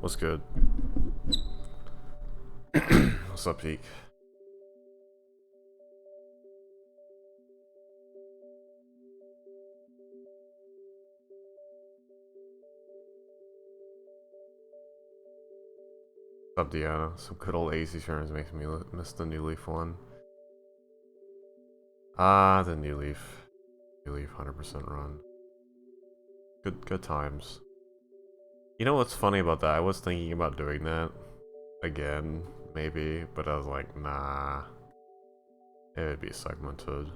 What's good? What's up, Peak? What's up, Deanna? Some good old AC turns makes me miss the New Leaf one. Ah, the New Leaf. New Leaf 100% run. Good times. You know what's funny about that? I was thinking about doing that again, maybe, but I was like, nah. It would be segmented.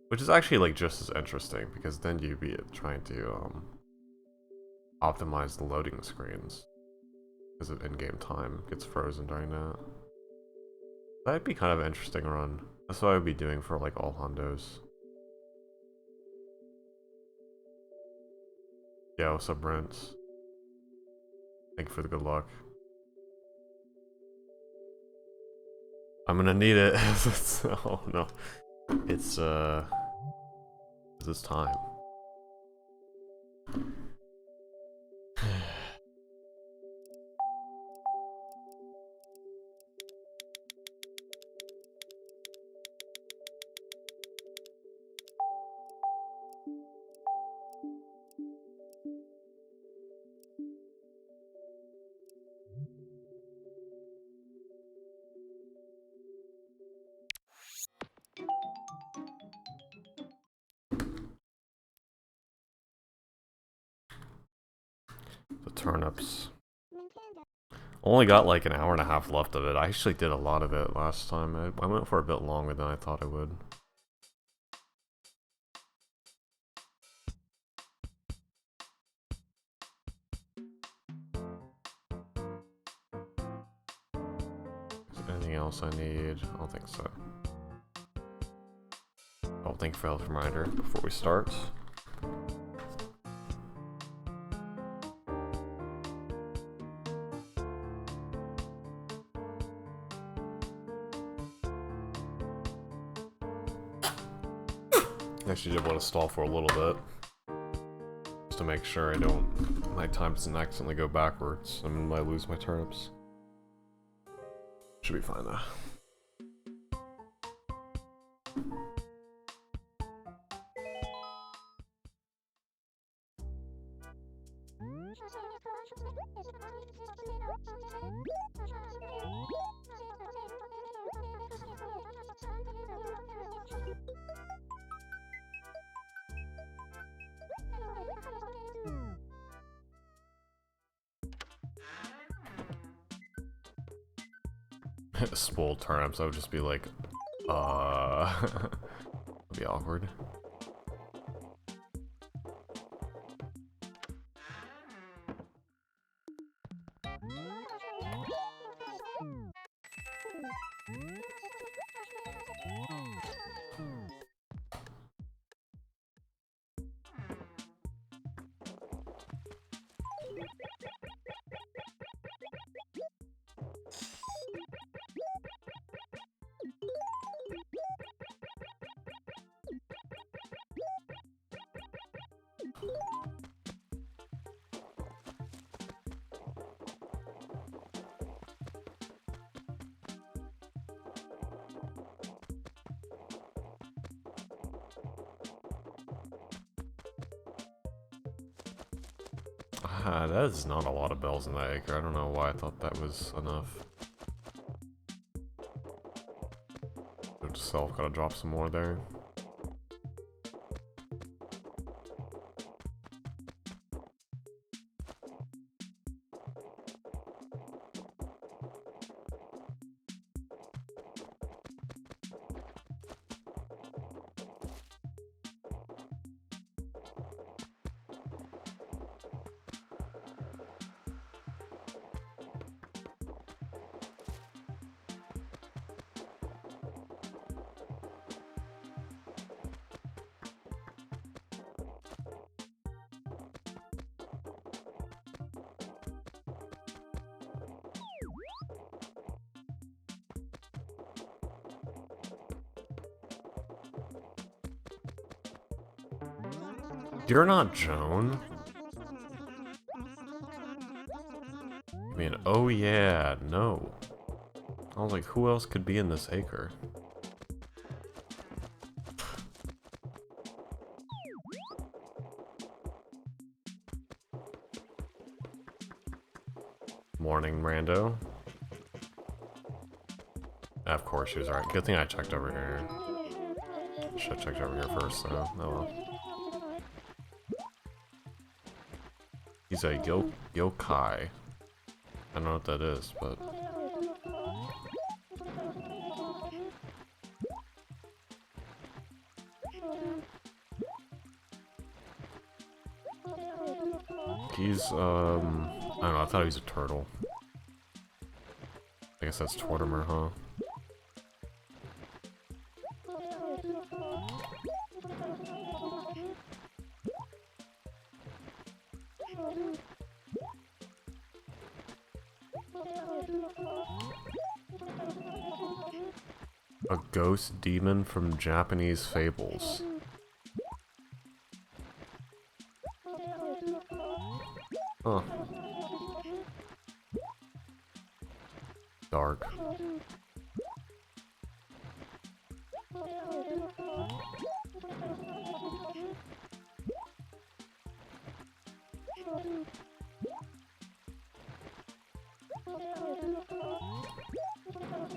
Which is actually like just as interesting, because then you'd be trying to optimize the loading screens. Because of in-game time gets frozen during that. That'd be kind of an interesting run. That's what I would be doing for like all hondos. Yeah, what's up, Brent? Thank you for the good luck. I'm gonna need it. Oh no. It's time. The turnips. Only got like an hour and a half left of it. I actually did a lot of it last time. I went for a bit longer than I thought I would. Is there anything else I need? I don't think so. Oh, thank you for the health reminder before we start. I actually did want to stall for a little bit. Just to make sure my time doesn't accidentally go backwards and I lose my turnips. Should be fine though. Spoiled turnips, I would just be like, it'd be awkward. That is not a lot of bells in that acre. I don't know why I thought that was enough. Note to self, gotta drop some more there. You're not Joan? Oh yeah, no. I was like, who else could be in this acre? Morning, Rando. Of course she was right. Good thing I checked over here. Should've checked over here first, though. Oh well. He's a yokai. I don't know what that is, but... He's, I don't know, I thought he was a turtle. I guess that's Tortimer, huh? A ghost demon from Japanese fables. Huh. Dark.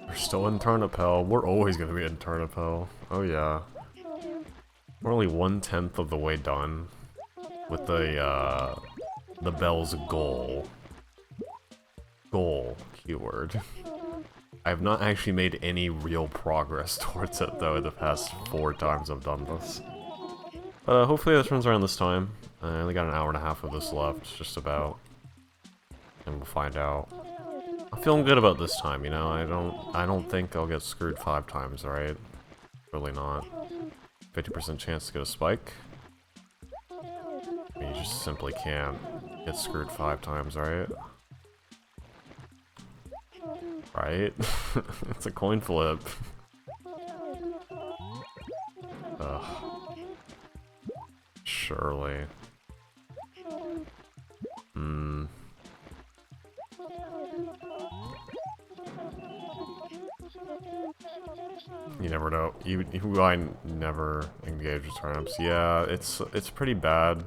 We're still in Turnip Hell. We're always gonna be in Turnip Hell. Oh yeah. We're only 1/10 of the way done with the Bell's goal. Goal keyword. I have not actually made any real progress towards it though the past 4 times I've done this. But hopefully this runs around this time. I only got an hour and a half of this left, just about. And we'll find out. I'm feeling good about this time, you know. I don't think I'll get screwed 5 times, right? Really not. 50% chance to get a spike. You just simply can't get screwed 5 times, right? Right? It's a coin flip. Ugh. Surely. You never know. You I never engage with turnips. Yeah, it's pretty bad.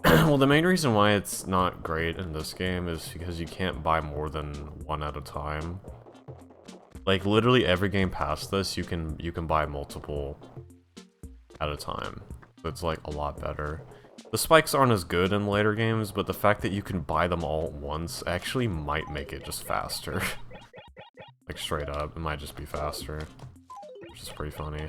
Well, the main reason why it's not great in this game is because you can't buy more than 1 at a time. Like literally every game past this, you can buy multiple at a time. So it's like a lot better. The spikes aren't as good in later games, but the fact that you can buy them all at once actually might make it just faster. Like straight up, it might just be faster. Which is pretty funny.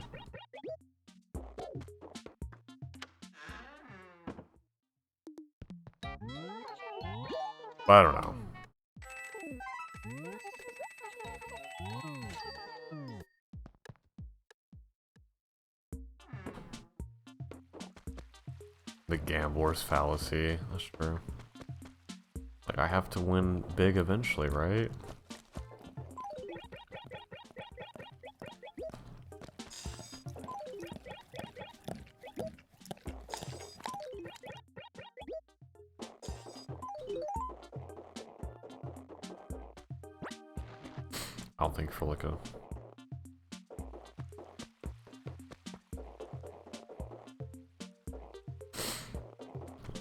But I don't know. The gambler's fallacy, that's true. Like, I have to win big eventually, right? I don't think for like a...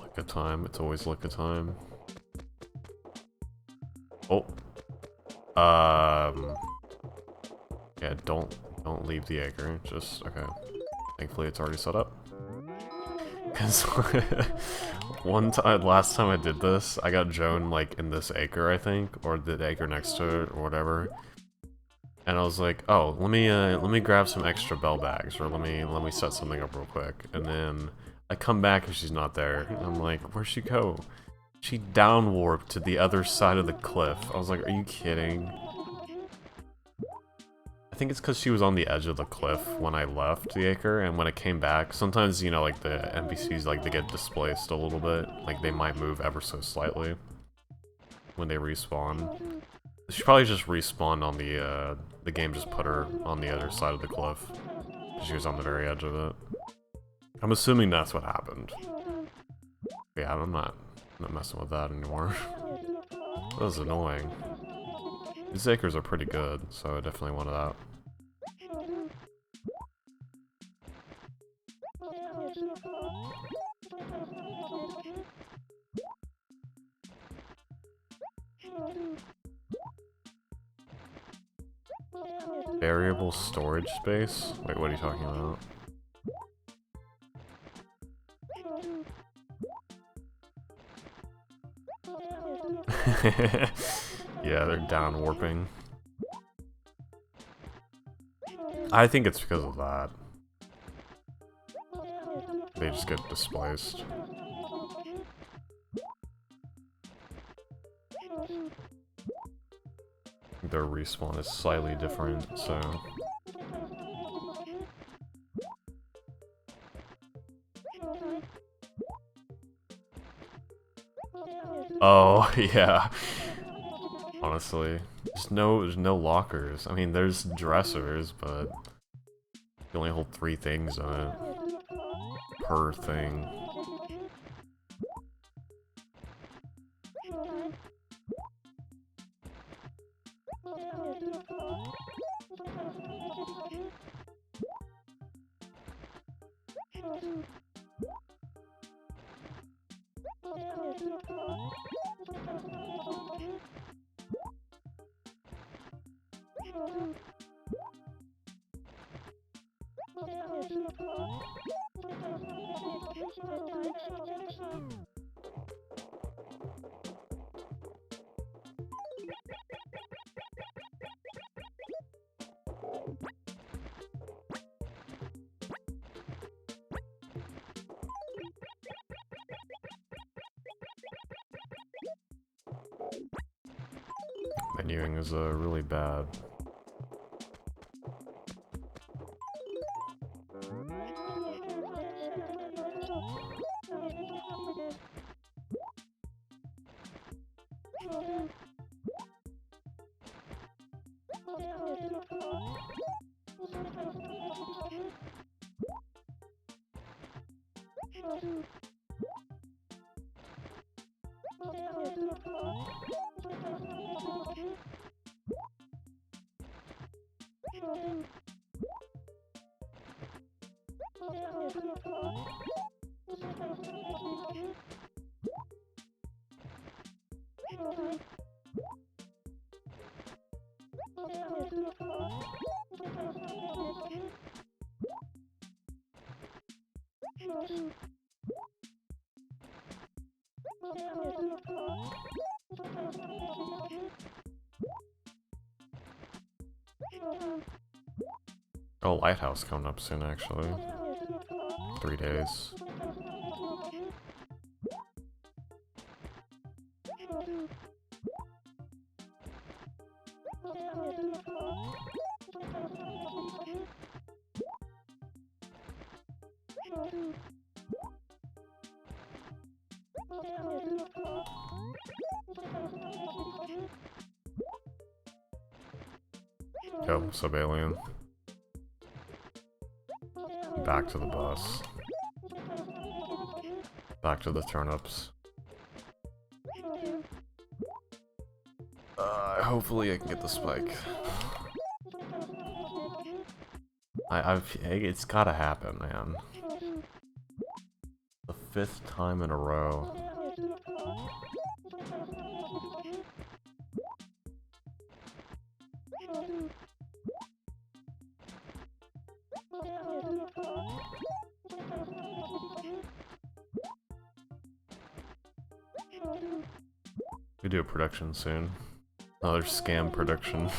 Like a time, it's always like a time. Oh. Yeah, don't leave the acre, just, okay. Thankfully it's already set up. Cause last time I did this, I got Joan like in this acre, I think, or the acre next to it, or whatever. And I was like, oh, let me grab some extra bell bags, or let me set something up real quick. And then I come back and she's not there. And I'm like, where'd she go? She down warped to the other side of the cliff. I was like, are you kidding? I think it's because she was on the edge of the cliff when I left the acre, and when I came back, sometimes, you know, like the NPCs, like, they get displaced a little bit. Like, they might move ever so slightly when they respawn. She probably just respawned on the game just put her on the other side of the cliff. She was on the very edge of it. I'm assuming that's what happened. Yeah, I'm not messing with that anymore. That was annoying. These acres are pretty good, so I definitely wanted that. Variable storage space? Wait, what are you talking about? Yeah, they're down warping. I think it's because of that. They just get displaced. Their respawn is slightly different, so... Oh, yeah. Honestly. There's no lockers. I mean, there's dressers, but... you only hold 3 things on it. Per thing. Menuing is really bad. Oh, lighthouse coming up soon, actually. 3 days. Yo, what's up, alien? Back to the bus. Back to the turnips. Hopefully I can get the spike. It's gotta happen, man. The 5th time in a row. We do a production soon. Another scam production.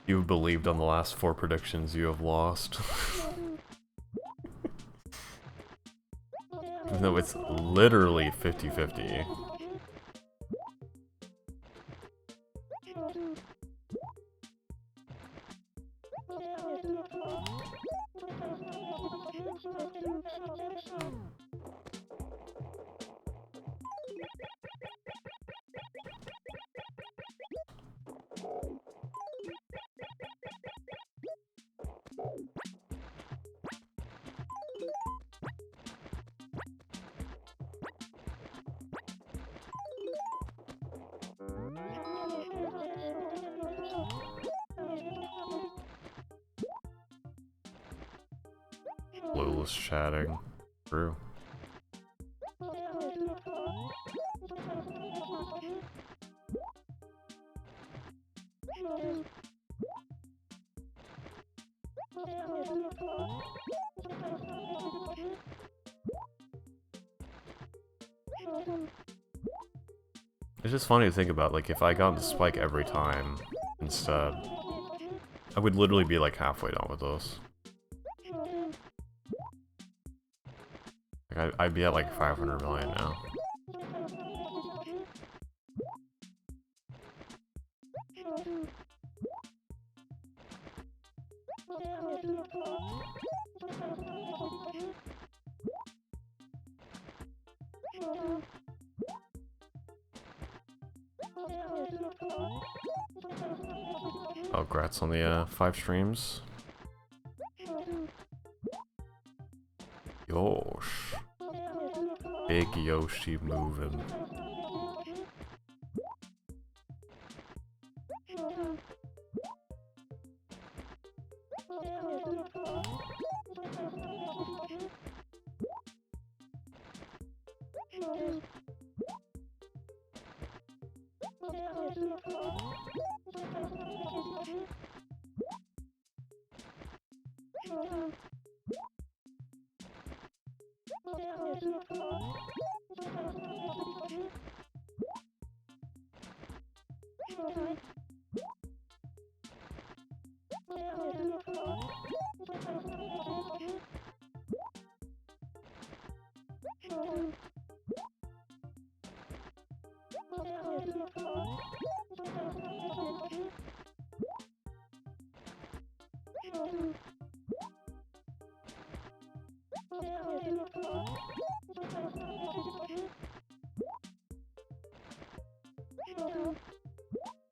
You believed on the last 4 predictions, you have lost. Even though it's literally 50-50. Clueless chatting. True. It's just funny to think about, like, if I got the spike every time instead, I would literally be like halfway done with those. Like, I'd be at like 500 million now. Oh, congrats on the 5 streams. Yosh. Big Yoshi moving.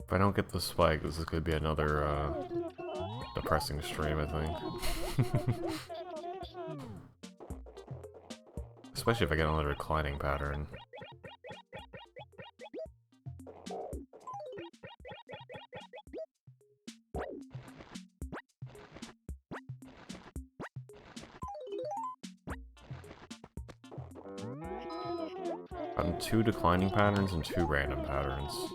If I don't get the spike, this is going to be another depressing stream, I think. Especially if I get another declining pattern. Gotten 2 declining patterns and 2 random patterns.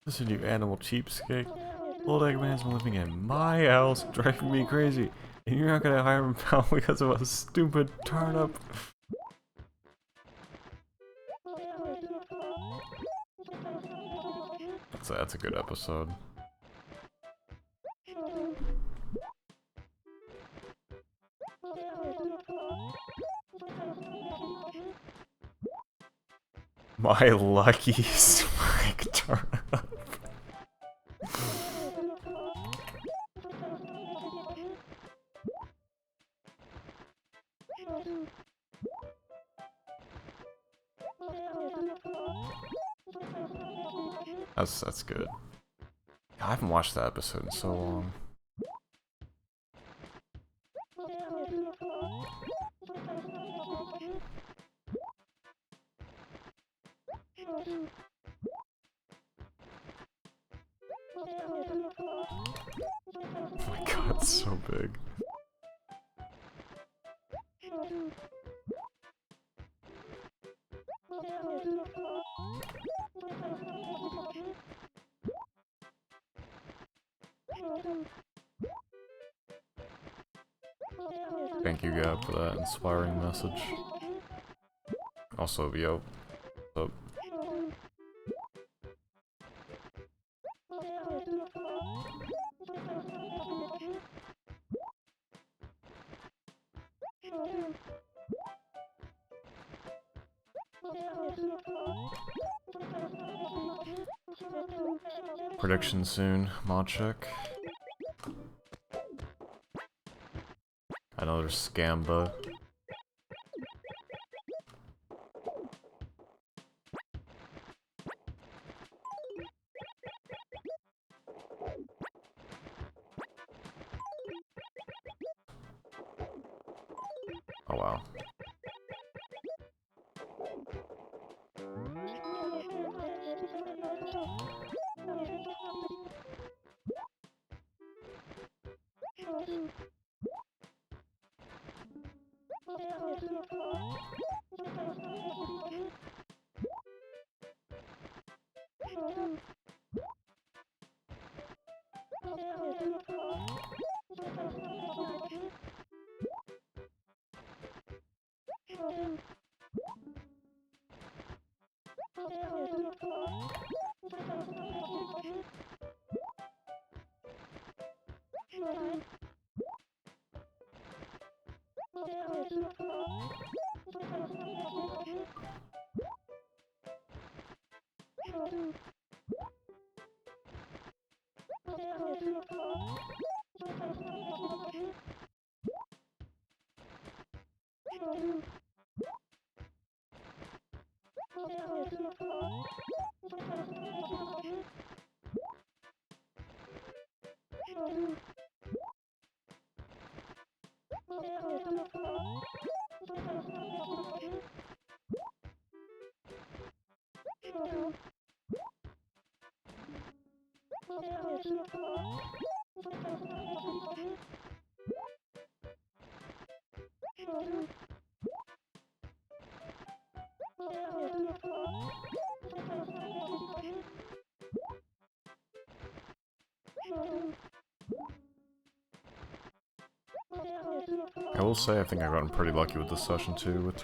Listen, you animal cheapskate. Old Eggman's been living in my house, driving me crazy. And you're not gonna hire him out because of a stupid turnip. That's a good episode. My lucky spike turnip. That's good. I haven't watched that episode in so long. Oh my god, it's so big. Thank you, Gab, for that inspiring message. Also, yo, what's up? Prediction soon, mod check. Another scam bug. Oh wow. I will say I think I've gotten pretty lucky with this session too, with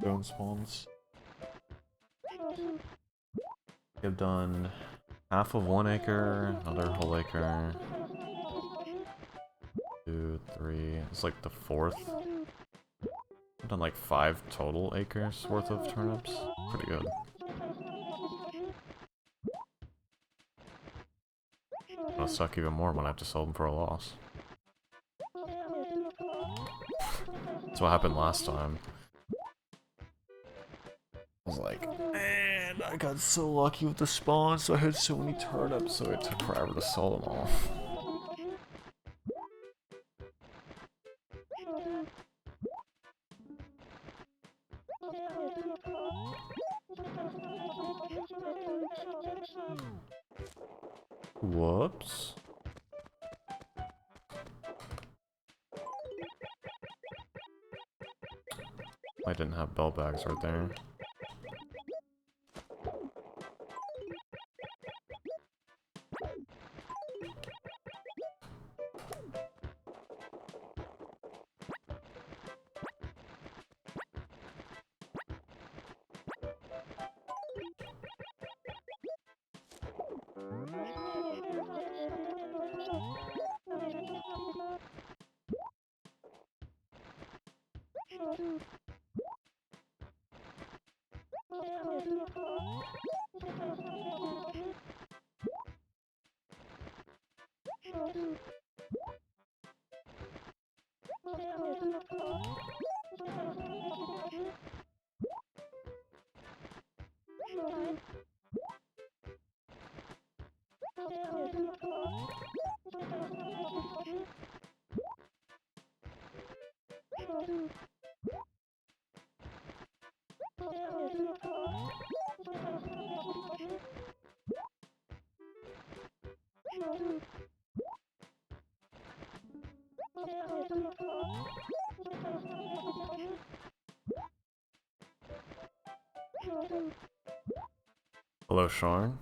drone spawns. I've done half of 1 acre, another whole acre. 2, 3, it's like the 4th. I've done like 5 total acres worth of turnips. Pretty good. It's gonna suck even more when I have to sell them for a loss. That's what happened last time. I was like, man, I got so lucky with the spawn, so I had so many turnips, so it took forever to sell them all. Whoops. I didn't have bell bags right there. Hello, Sean.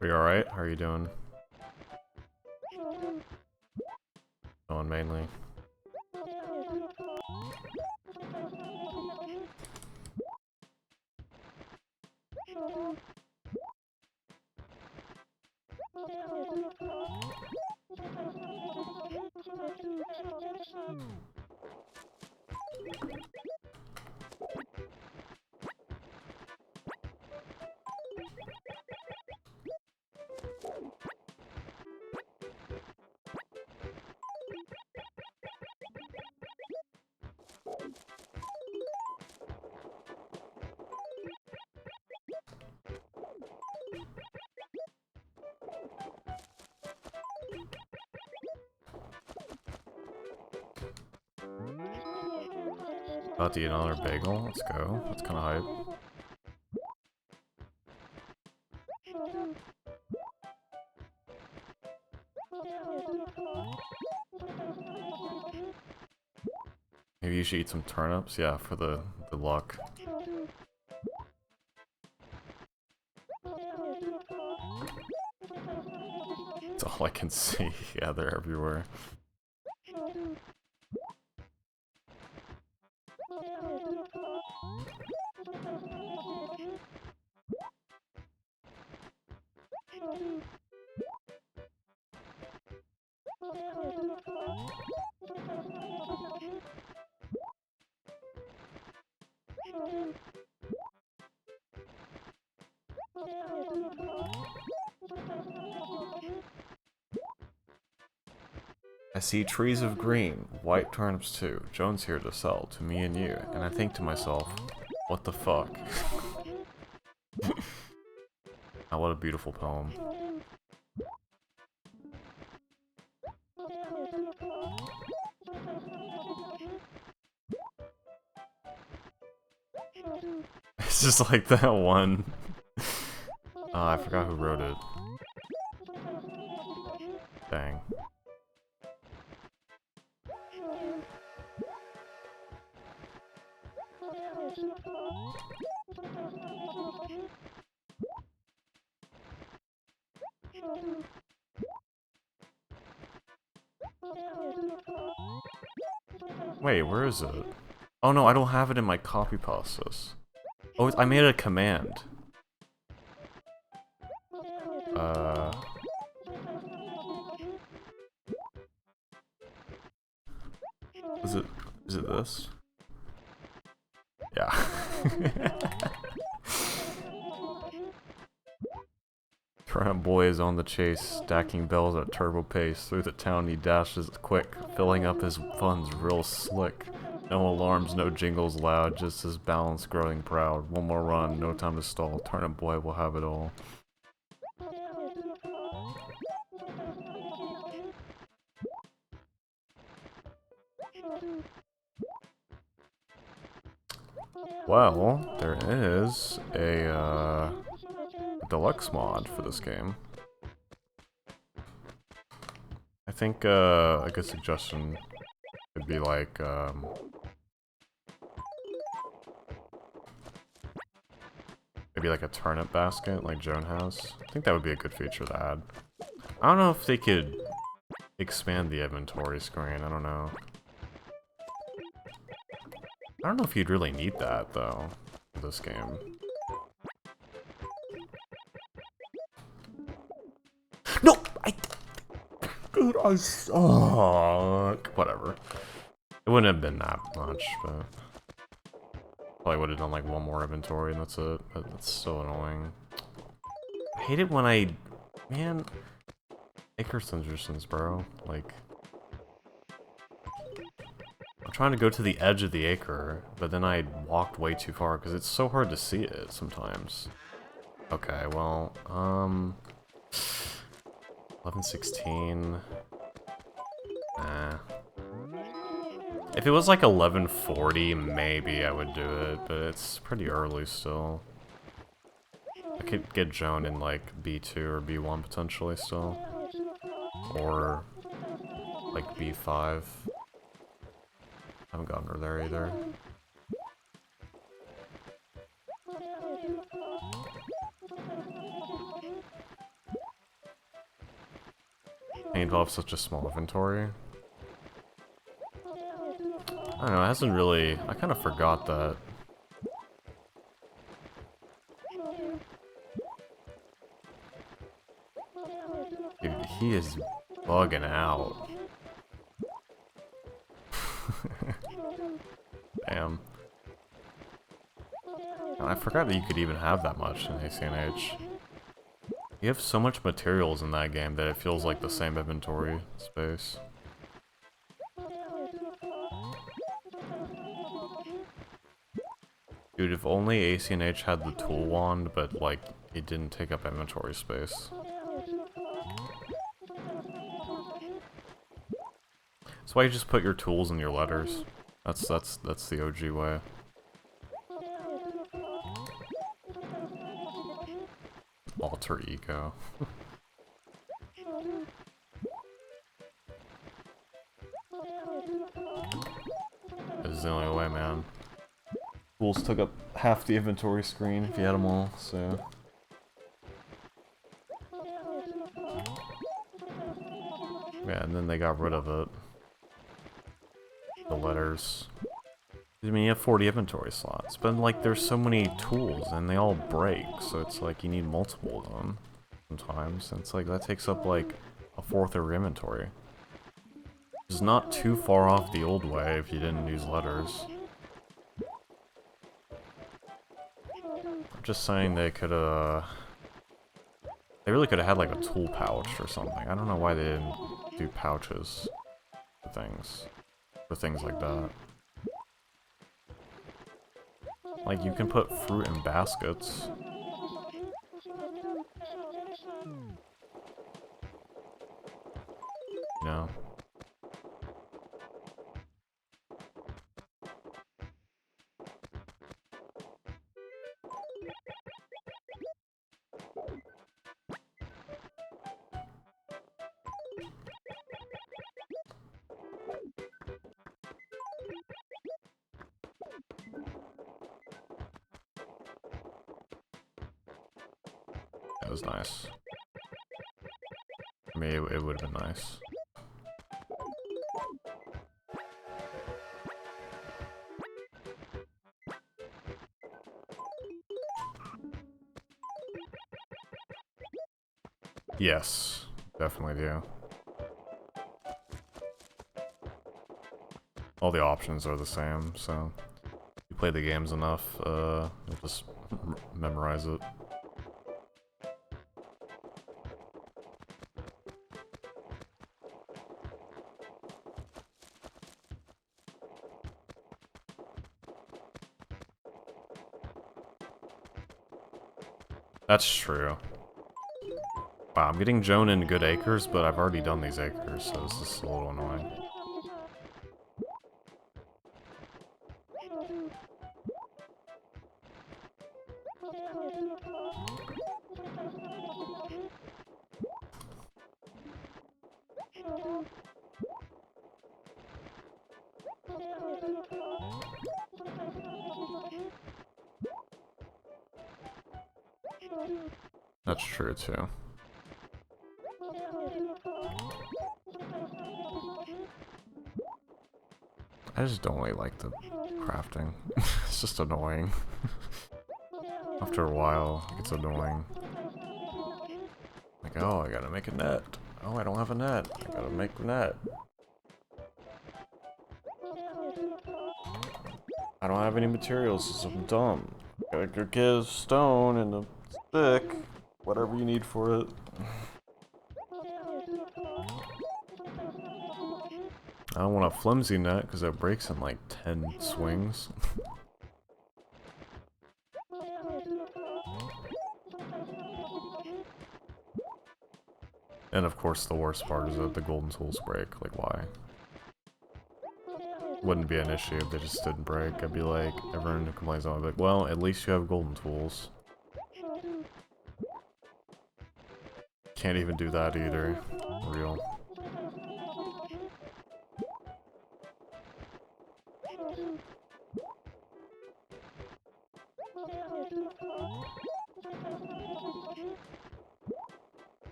Are you alright? How are you doing? Going mainly. About to eat another bagel. Let's go. That's kind of hype. Maybe you should eat some turnips. Yeah, for the luck. That's all I can see. Yeah, they're everywhere. I see trees of green, white turnips too. Joan's here to sell to me and you, and I think to myself, what the fuck? Oh, what a beautiful poem. It's just like that one. I forgot who wrote it. Dang. Wait, where is it? Oh no, I don't have it in my copy process. Oh, I made a command. Is it this? Yeah. Turnip boy is on the chase, stacking bells at turbo pace. Through the town he dashes quick, filling up his funds real slick. No alarms, no jingles loud, just his balance growing proud. One more run, no time to stall. Turnip boy will have it all. Well, there is a deluxe mod for this game. I think a good suggestion would be like maybe like a turnip basket like Joan has. I think that would be a good feature to add. I don't know if they could expand the inventory screen, I don't know. I don't know if you'd really need that though in this game. No! Dude, I suck. Whatever. It wouldn't have been that much, but probably would have done like one more inventory and that's it. But that's so annoying. I hate it when man, acre suggestions, bro. Like, I'm trying to go to the edge of the acre, but then I walked way too far because it's so hard to see it sometimes. Okay, well, 11:16. Nah. If it was like 11:40, maybe I would do it, but it's pretty early still. I could get Joan in like B2 or B1 potentially still. Or like B5. I haven't gotten her there either. Paintball have such a small inventory. I don't know, it hasn't really... I kind of forgot that. Dude, he is bugging out. Damn. I forgot that you could even have that much in ACNH. You have so much materials in that game that it feels like the same inventory space. Dude, if only ACNH had the tool wand, but like, it didn't take up inventory space. That's why you just put your tools in your letters. That's the OG way. Alter ego. This is the only way, man. Tools took up half the inventory screen if you had them all, so... Yeah, and then they got rid of it. The letters. I mean, you have 40 inventory slots, but like there's so many tools and they all break, so it's like you need multiple of them sometimes. And it's like that takes up like a fourth of your inventory. It's not too far off the old way if you didn't use letters. I'm just saying they could, they really could have had like a tool pouch or something. I don't know why they didn't do pouches for things like that. Like, you can put fruit in baskets. You know? It was nice. I mean, it would have been nice. Yes, definitely do. All the options are the same, so you play the games enough, you'll just memorize it. That's true. Wow, I'm getting Joan in good acres, but I've already done these acres, so this is a little annoying. That's true, too. I just don't really like the crafting. It's just annoying. After a while, it gets annoying. Like, oh, I gotta make a net. Oh, I don't have a net. I gotta make a net. I don't have any materials, so I'm dumb. Gotta go get a stone and a stick. Whatever you need for it. I don't want a flimsy net because it breaks in like 10 swings. And of course the worst part is that the golden tools break. Like, why? Wouldn't be an issue if they just didn't break. I'd be like, everyone who complains, I'd be like, well, at least you have golden tools. Can't even do that either. Real.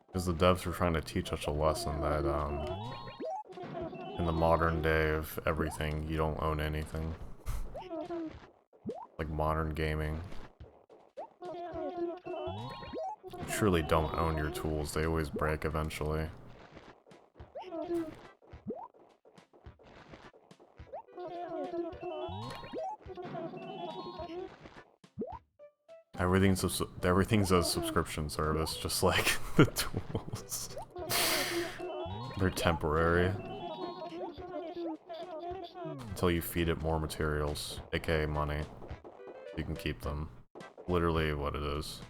Because the devs were trying to teach us a lesson that, in the modern day of everything, you don't own anything. Like modern gaming. You truly don't own your tools, they always break eventually. Everything's a subscription service, just like the tools. They're temporary. Until you feed it more materials, aka money. You can keep them. Literally what it is.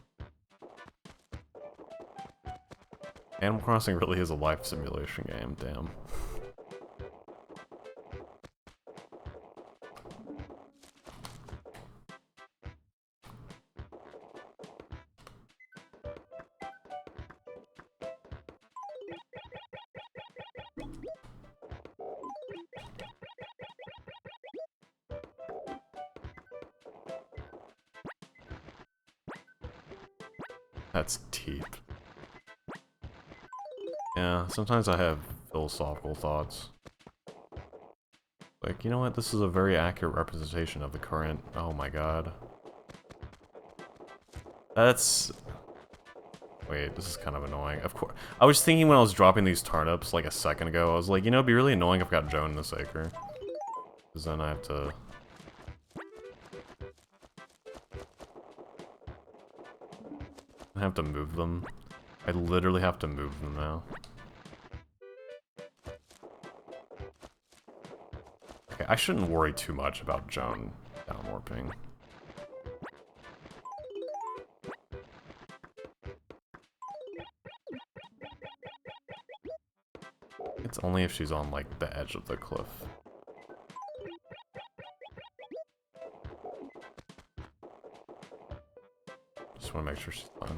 Animal Crossing really is a life simulation game, damn. That's deep. Yeah, sometimes I have philosophical thoughts. Like, you know what? This is a very accurate representation of the current... Oh my god. That's... Wait, this is kind of annoying. Of course. I was thinking when I was dropping these turnips like a second ago, I was like, you know, it'd be really annoying if I got Joan in this acre. Because then I have to... move them. I literally have to move them now. Okay, I shouldn't worry too much about Joan downwarping. It's only if she's on, like, the edge of the cliff. Just want to make sure she's fine.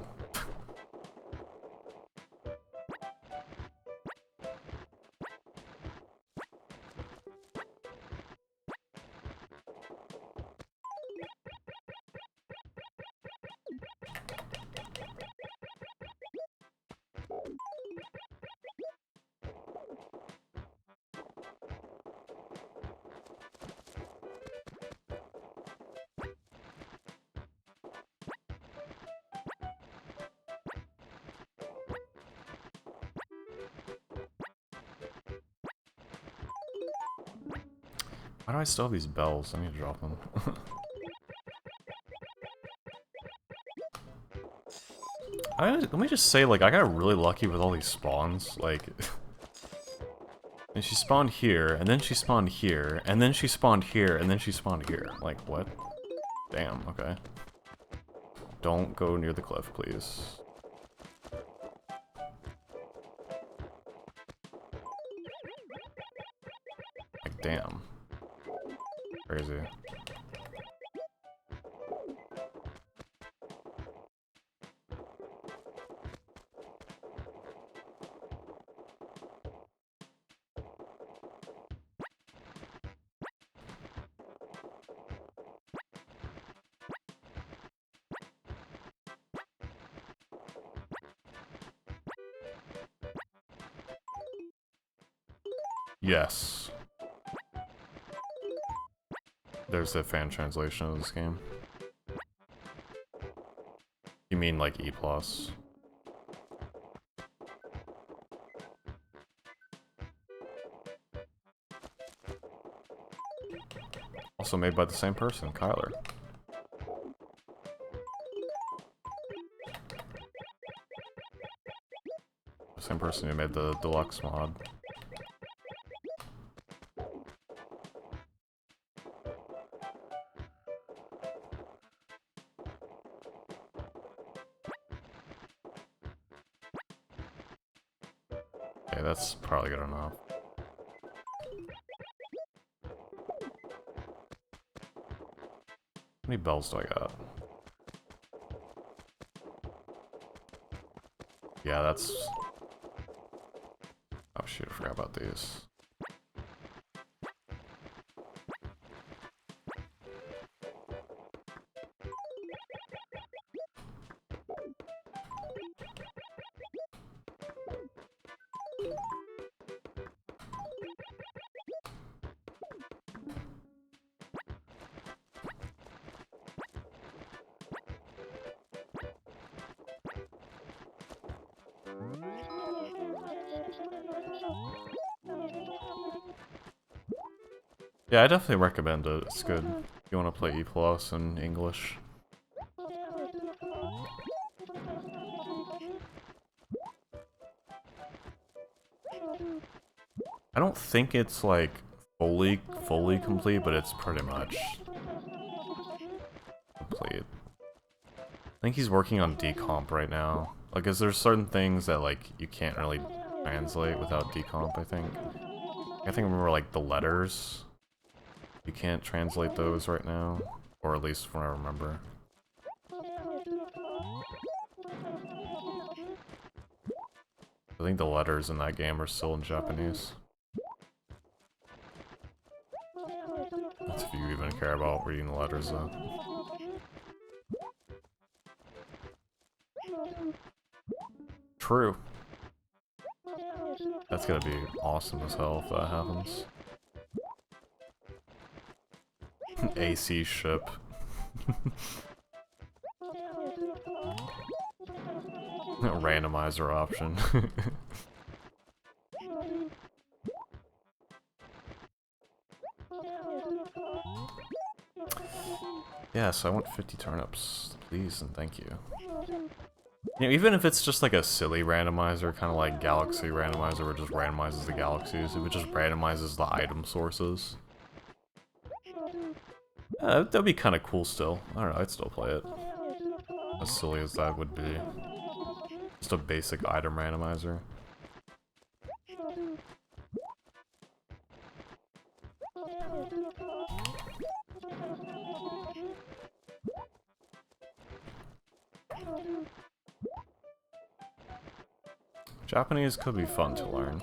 Why do I still have these bells? I need to drop them. Let me just say, like, I got really lucky with all these spawns. Like, and she spawned here, and then she spawned here, and then she spawned here, and then she spawned here. Like, what? Damn, okay. Don't go near the cliff, please. Like, damn. Crazy. Yes. There's a fan translation of this game. You mean like E+. Also made by the same person, Kyler. The same person who made the deluxe mod. Okay, that's probably good enough. How many bells do I got? Yeah, that's... Oh shoot, I forgot about these. Yeah, I definitely recommend it. It's good if you want to play E+ in English. I don't think it's like fully complete, but it's pretty much complete. I think he's working on decomp right now. Like, 'cause there's certain things that like you can't really translate without decomp, I think. I remember like the letters. You can't translate those right now, or at least from what I remember. I think the letters in that game are still in Japanese. That's if you even care about reading the letters, though. True. That's gonna be awesome as hell if that happens. AC ship. Randomizer option. Yeah, so I want 50 turnips, please and thank you. You know, even if it's just like a silly randomizer, kind of like Galaxy randomizer, where it just randomizes the galaxies, if it just randomizes the item sources. That'd be kind of cool still. I don't know, I'd still play it. As silly as that would be. Just a basic item randomizer. Japanese could be fun to learn.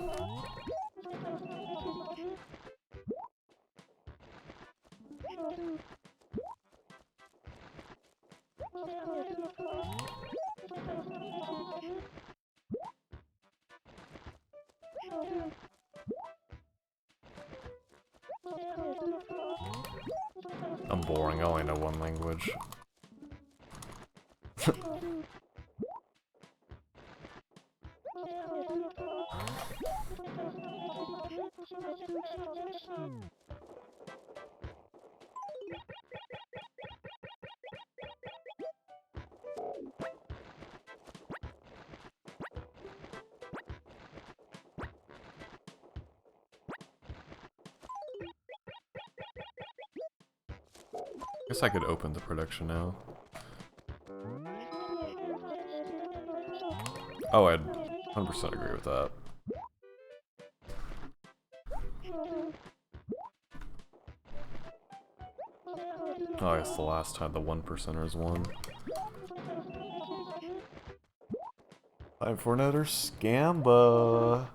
I'm boring, I only know one language. Guess I could open the prediction now. Oh, I'd 100% agree with that. Oh, I guess the last time the 1%ers won. Time for another Scamba.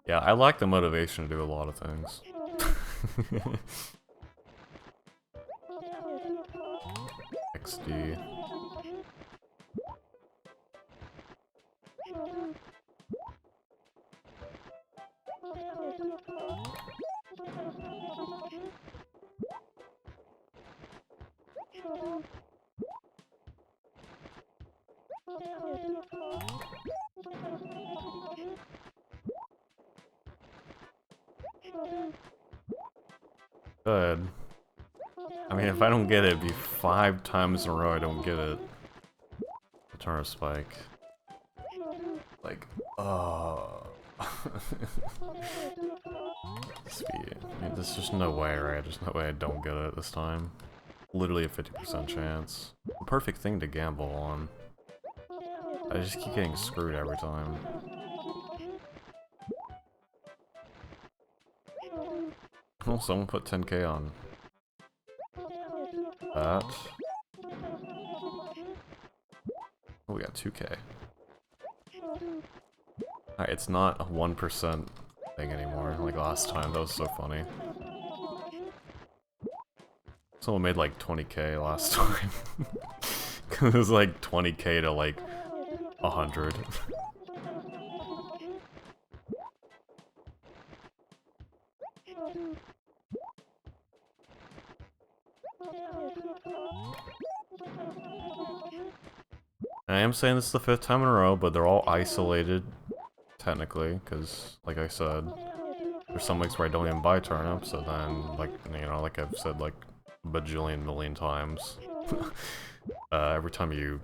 Yeah, I like the motivation to do a lot of things. XD. Good. I mean, if I don't get it, it'd be 5 times in a row I don't get it. The turnip spike. Like, oh. Speed. I mean, there's just no way, right? There's no way I don't get it this time. Literally a 50% chance. The perfect thing to gamble on. I just keep getting screwed every time. Oh, someone put 10k on that. Oh, we got 2k. Alright, it's not a 1% thing anymore, like last time. That was so funny. Someone made like 20k last time. It was like 20k to like 100. I am saying this is the 5th time in a row, but they're all isolated, technically, because, like I said, there's some weeks where I don't even buy turnips, so then, like, you know, like I've said, like, a bajillion million times, every time you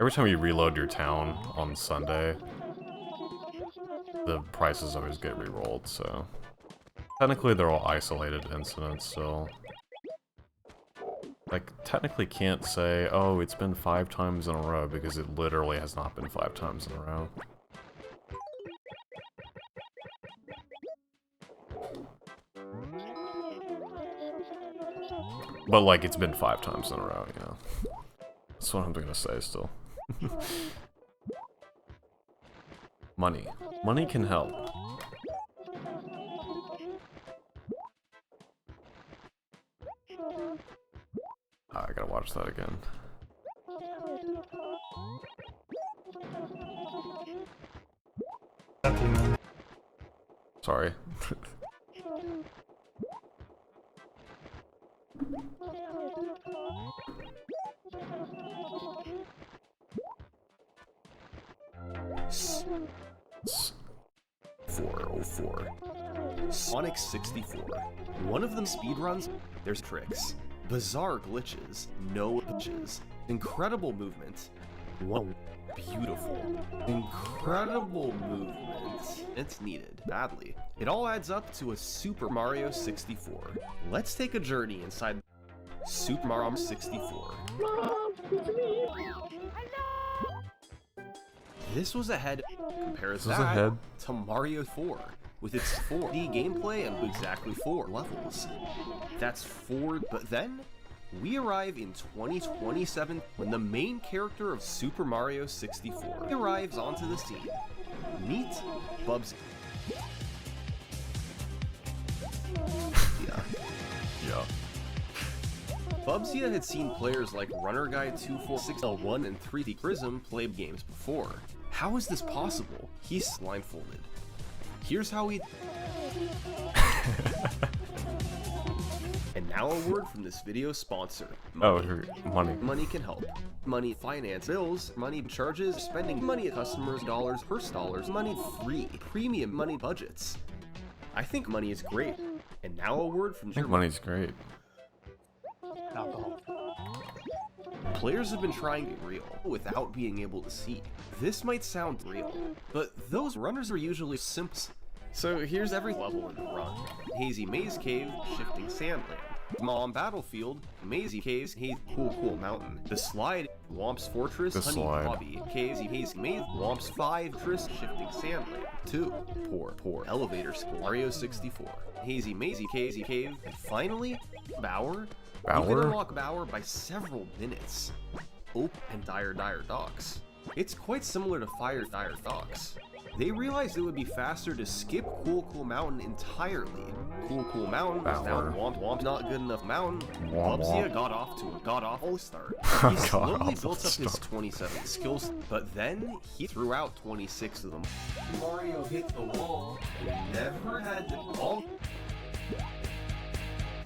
reload your town on Sunday, the prices always get re-rolled, so technically they're all isolated incidents, so like, technically can't say, oh, it's been 5 times in a row, because it literally has not been 5 times in a row. But, like, it's been 5 times in a row, you know. That's what I'm gonna say still. Money. Money can help. I gotta watch that again. Happy, man. Sorry. Sonic 64. One of them speedruns, there's tricks. Bizarre glitches, no glitches. Incredible movement. One beautiful. Incredible movement. It's needed, badly. It all adds up to a Super Mario 64. Let's take a journey inside Super Mario 64. This was ahead. Compare that to Mario 4, with its 4D gameplay and exactly 4 levels. That's 4, but then we arrive in 2027 when the main character of Super Mario 64 arrives onto the scene. Meet Bubsy. Yeah. Bubsy had seen players like Runner Guy 246L1 and 3D Prism play games before. How is this possible? He's blindfolded. Here's how he... And now a word from this video's sponsor. Money. Oh, money. Money can help. Money finance bills, money charges, spending money at customers, dollars, purse dollars, money free, premium money budgets. I think money is great. And now a word from I think money's great. Alcohol. Players have been trying to be real without being able to see. This might sound real, but those runners are usually simps. So here's every level in the run. Hazy Maze Cave, Shifting Sandland. Mom Battlefield, Mazy Caves, Cool Mountain. The Slide, Womp's Fortress, Honey Hobby, Hazy Maze, Womp's 5, Tris, Shifting Sandland. 2, Poor, Elevator School, Mario 64. Hazy Mazy Cave, and finally, Bower. You can unlock Bower by several minutes. Ope and Dire Docks. It's quite similar to Fire Dire Docks. They realized it would be faster to skip Cool Mountain entirely. Cool Mountain was now Womp Not Good Enough Mountain. Bubsy got off to a god-awful start. He slowly built up his 27 skills, but then he threw out 26 of them. Mario hit the wall and never had the ball.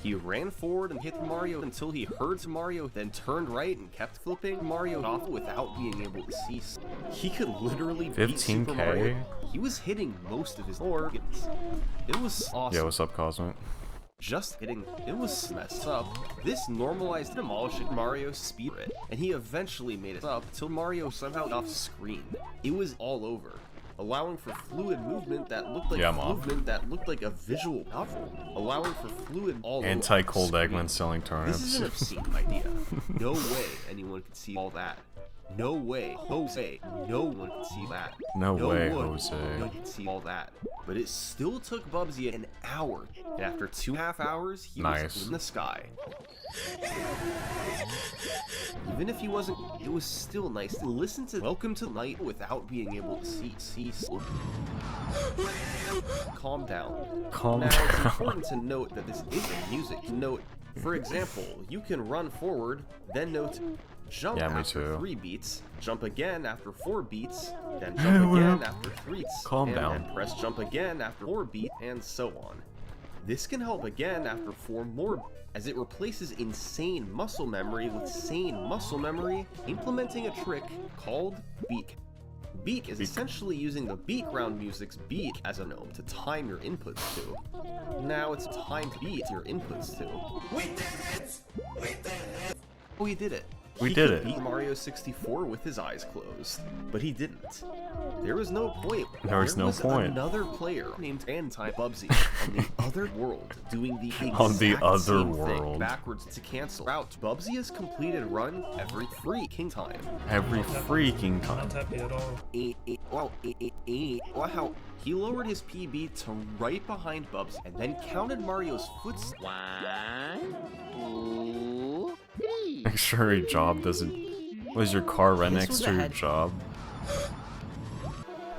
He ran forward and hit Mario until he heard Mario, then turned right and kept flipping Mario off without being able to cease. He could literally beat Super Mario. He was hitting most of his organs. It was awesome. Yeah, what's up, Cosmic? Just hitting, it was messed up. This normalized demolishing Mario's speed rate, and he eventually made it up till Mario somehow got off screen. It was all over, allowing for fluid movement that looked like a visual novel, allowing for fluid all Anti-cold Eggman selling turnips. This is an obscene idea. No way anyone could see all that. No way, Jose, no one could see that. No way, Jose. No one could see all that. But it still took Bubsy an hour, and after 2.5 hours, he was in the sky. Even if he wasn't, it was still nice to listen to Welcome to Night without being able to see. Calm down. Now, it's important to note that this isn't music. Note, for example, you can run forward, then note, jump after 3 beats, jump again after 4 beats, then jump again after 3 beats, then press jump again after 4 beats, and so on. This can help again after 4 more, as it replaces insane muscle memory with sane muscle memory, implementing a trick called beak. Beak is essentially using the background music's beat as a gnome to time your inputs to. Now it's time to beat your inputs to. We did it! We did it! We did it. He could beat Mario 64 with his eyes closed, but he didn't. There was no point. There was another player named Anti-Bubsy on the other world doing the exact same thing backwards to cancel out Bubsy has completed run every freaking time. Every freaking time. Not happy at all. Wow. He lowered his PB to right behind Bubsy and then counted Mario's footsteps. 1, 2, 3. Make sure your job doesn't... Was your car right next to your job?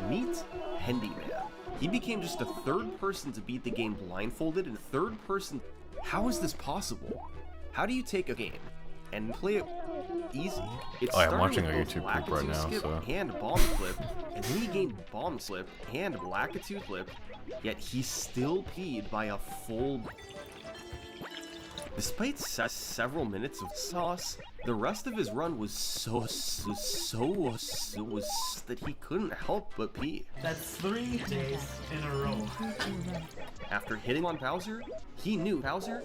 Meet Handyman. He became just a 3rd person to beat the game blindfolded and 3rd person. How is this possible? How do you take a game and play it easy. It Oh, yeah, I'm started watching with a both YouTube clip right Lakitu now, skip so... and bomb flip, and then he gained bomb slip and Lakitu flip, yet he still peed by a full... Despite several minutes of sauce, the rest of his run was so that he couldn't help but pee. That's 3 days in a row. After hitting on Bowser, he knew Bowser.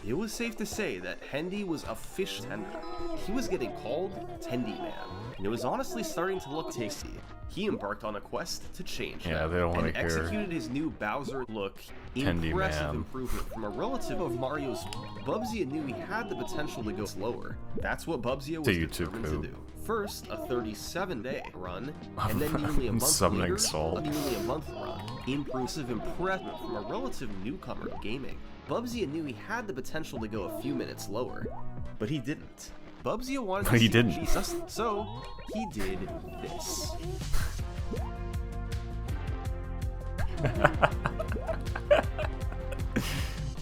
It was safe to say that Hendy was a fish tender. He was getting called Tendy Man, and it was honestly starting to look tasty. He embarked on a quest to change Yeah, that, they don't want and to hear executed his new Bowser look. Tendy Impressive Man. improvement from a relative of Mario's. Bubsy knew he had the potential to go slower. That's what Bubsy was determined to do. First, a 37-day run, and then nearly a month Summoning later, Salt. nearly a month run. Impressive improvement from a relative newcomer of gaming. Bubsy knew he had the potential to go a few minutes lower, but he didn't. Bubsy wanted to He see didn't. Jesus, so he did this.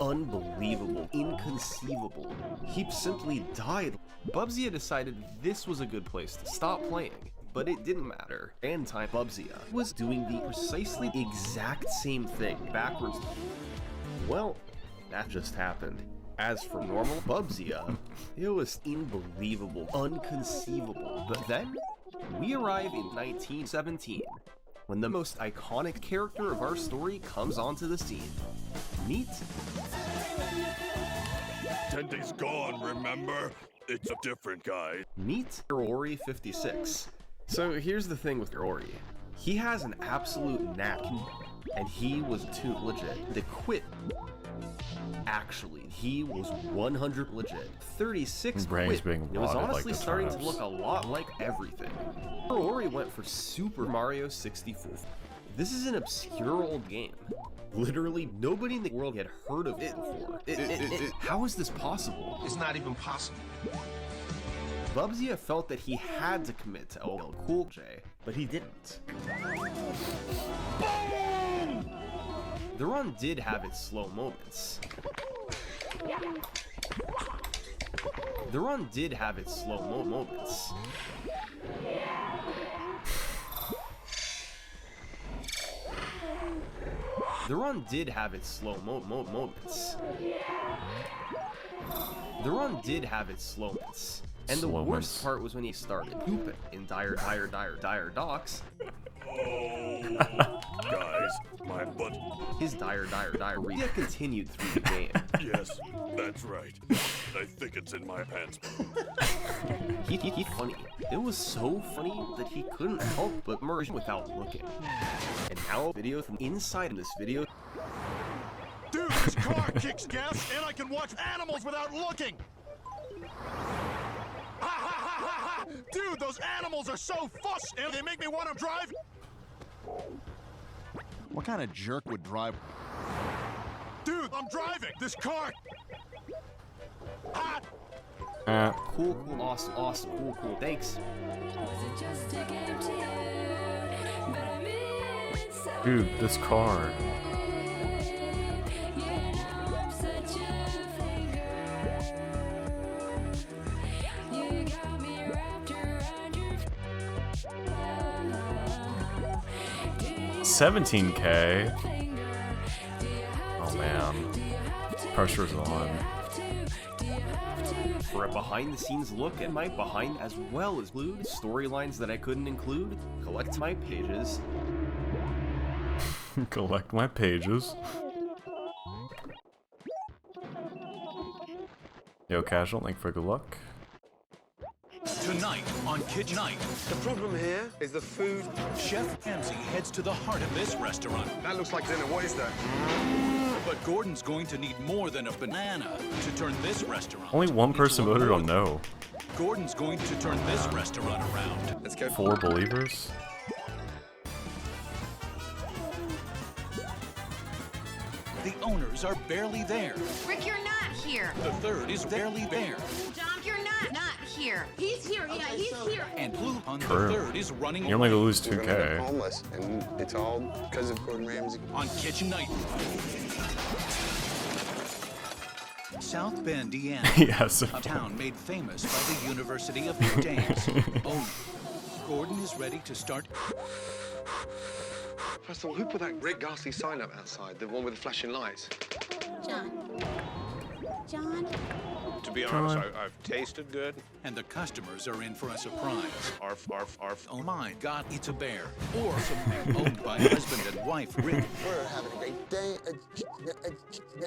Unbelievable, inconceivable. He simply died. Bubsy decided this was a good place to stop playing. But it didn't matter. And time Bubsy was doing the precisely exact same thing backwards. Well, that just happened. As for normal Bubsy, it was unbelievable, unconceivable. But then, we arrive in 1917, when the most iconic character of our story comes onto the scene. Meet... Tendy's gone, remember? It's a different guy. Meet Ori 56. So here's the thing with Ori. He has an absolute knack, and he was too legit to quit. Actually, he was 100 legit. 36 Brain's quit. being It was wadded like honestly the starting to turnips. look a lot like everything. Ori went for Super Mario 64. This is an obscure old game. Literally, nobody in the world had heard of it before. How is this possible? It's not even possible. Bubsy felt that he had to commit to LL Cool J, but he didn't. The run did have its slow moments. The run did have its slow moments. The run did have its slow moments. The run did have its slow moments. And the worst part was when he started pooping in dire docks. Guys, my butt. His diarrhea continued through the game. Yes, that's right. I think it's in my pants. He funny. It was so funny that he couldn't help but merge without looking. And now a video from inside of this video. Dude, this car kicks gas and I can watch animals without looking! Ha ha ha ha ha! Dude, those animals are so fuss and they make me want to drive! What kind of jerk would drive? Dude, I'm driving! This car... Ah! Cool, awesome, cool, thanks. Dude, this car. $17K. Oh man, pressure's on. For a behind-the-scenes look at my behind, as well as include storylines that I couldn't include, collect my pages. Collect my pages. Yo, Casual, thank you for good luck. Tonight on Kitchen Night, The problem here is the food. Chef Ramsay heads to the heart of this restaurant. That looks like dinner. What is that? But Gordon's going to need more than a banana to turn this restaurant. Only one person into a voted on more- no. Gordon's going to turn this restaurant around. Let's go. 4 believers? The owners are barely there. Rick, you're not here. The third is barely there. John, you're not here. He's here. Yeah, he's here. And Blue on the True. third is running You're only gonna away. lose We're gonna end up 2K. homeless, and it's all because of Gordon Ramsay. On Kitchen Night. South Bend, Indiana, Yes. a town made famous by the University of Notre Dame's own. Gordon is ready to start. First of all, who put that Rick Ghastly sign up outside? The one with the flashing lights? John. John. To be honest, I've tasted good. And the customers are in for a surprise. Arf, arf, arf. Oh my God, it's a bear. Or something owned by husband and wife, Rick. We're having a great day.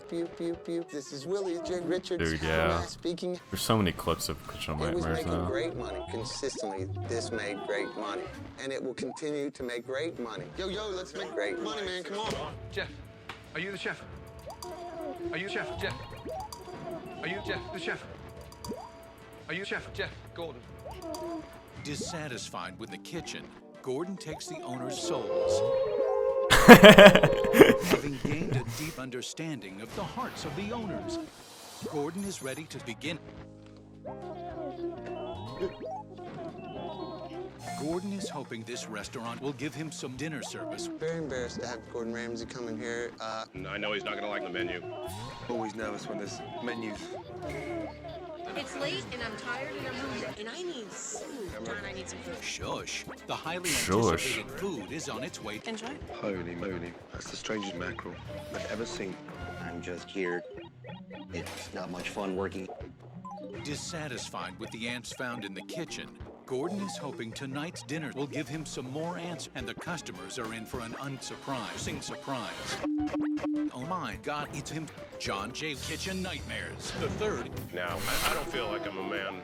Pew, pew, pew. This is Willie J. Richards Dude, yeah. speaking. There's so many clips of Kitchen It was Nightmares making now. great money consistently. This made great money, and it will continue to make great money. Yo, let's make great money, man. Come on. Jeff, are you the chef? Are you chef, Jeff? Are you Jeff, the chef? Are you chef, Jeff Gordon? Dissatisfied with the kitchen, Gordon takes the owner's souls. Having gained a deep understanding of the hearts of the owners, Gordon is ready to begin. Gordon is hoping this restaurant will give him some dinner service. Very embarrassed to have Gordon Ramsay come in here. I know he's not gonna like the menu. Always nervous when there's menus. It's late and I'm tired and I'm hungry and I need food. John, I need some food. Shush. The highly Shush. anticipated food is on its way. Enjoy. Holy moly, that's the strangest mackerel I've ever seen. I'm just here. It's not much fun working. Dissatisfied with the ants found in the kitchen, Gordon is hoping tonight's dinner will give him some more answers, and the customers are in for an unsurprising surprise. Oh my God, it's him, John J. Kitchen Nightmares, the third. Now, I don't feel like I'm a man.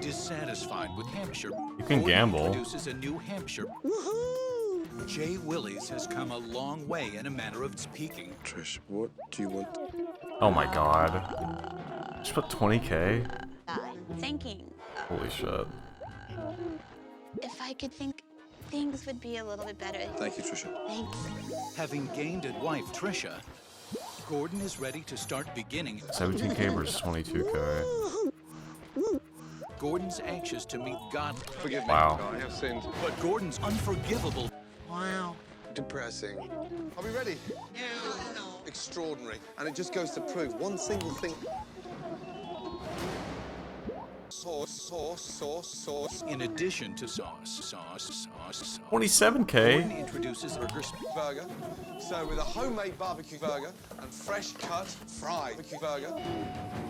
Dissatisfied with Hampshire, You can Gordon gamble. introduces a New Hampshire. Woohoo! Jay Willie's has come a long way in a manner of speaking. Trish, what do you want? Oh my God. Just put 20K? Thinking. Holy shit. If I could think, things would be a little bit better. Thank you, Trisha. Thanks. Having gained a wife, Trisha, Gordon is ready to start beginning. 17K versus 22K. Gordon's anxious to meet God. Forgive me, Wow. I have sinned. But Gordon's unforgivable. Wow. Depressing. Are we ready? No. Extraordinary. And it just goes to prove one single thing. Sauce. In addition to sauce. 27K? Gordon introduces burgers. Burger. So with a homemade barbecue burger and fresh cut fried barbecue burger.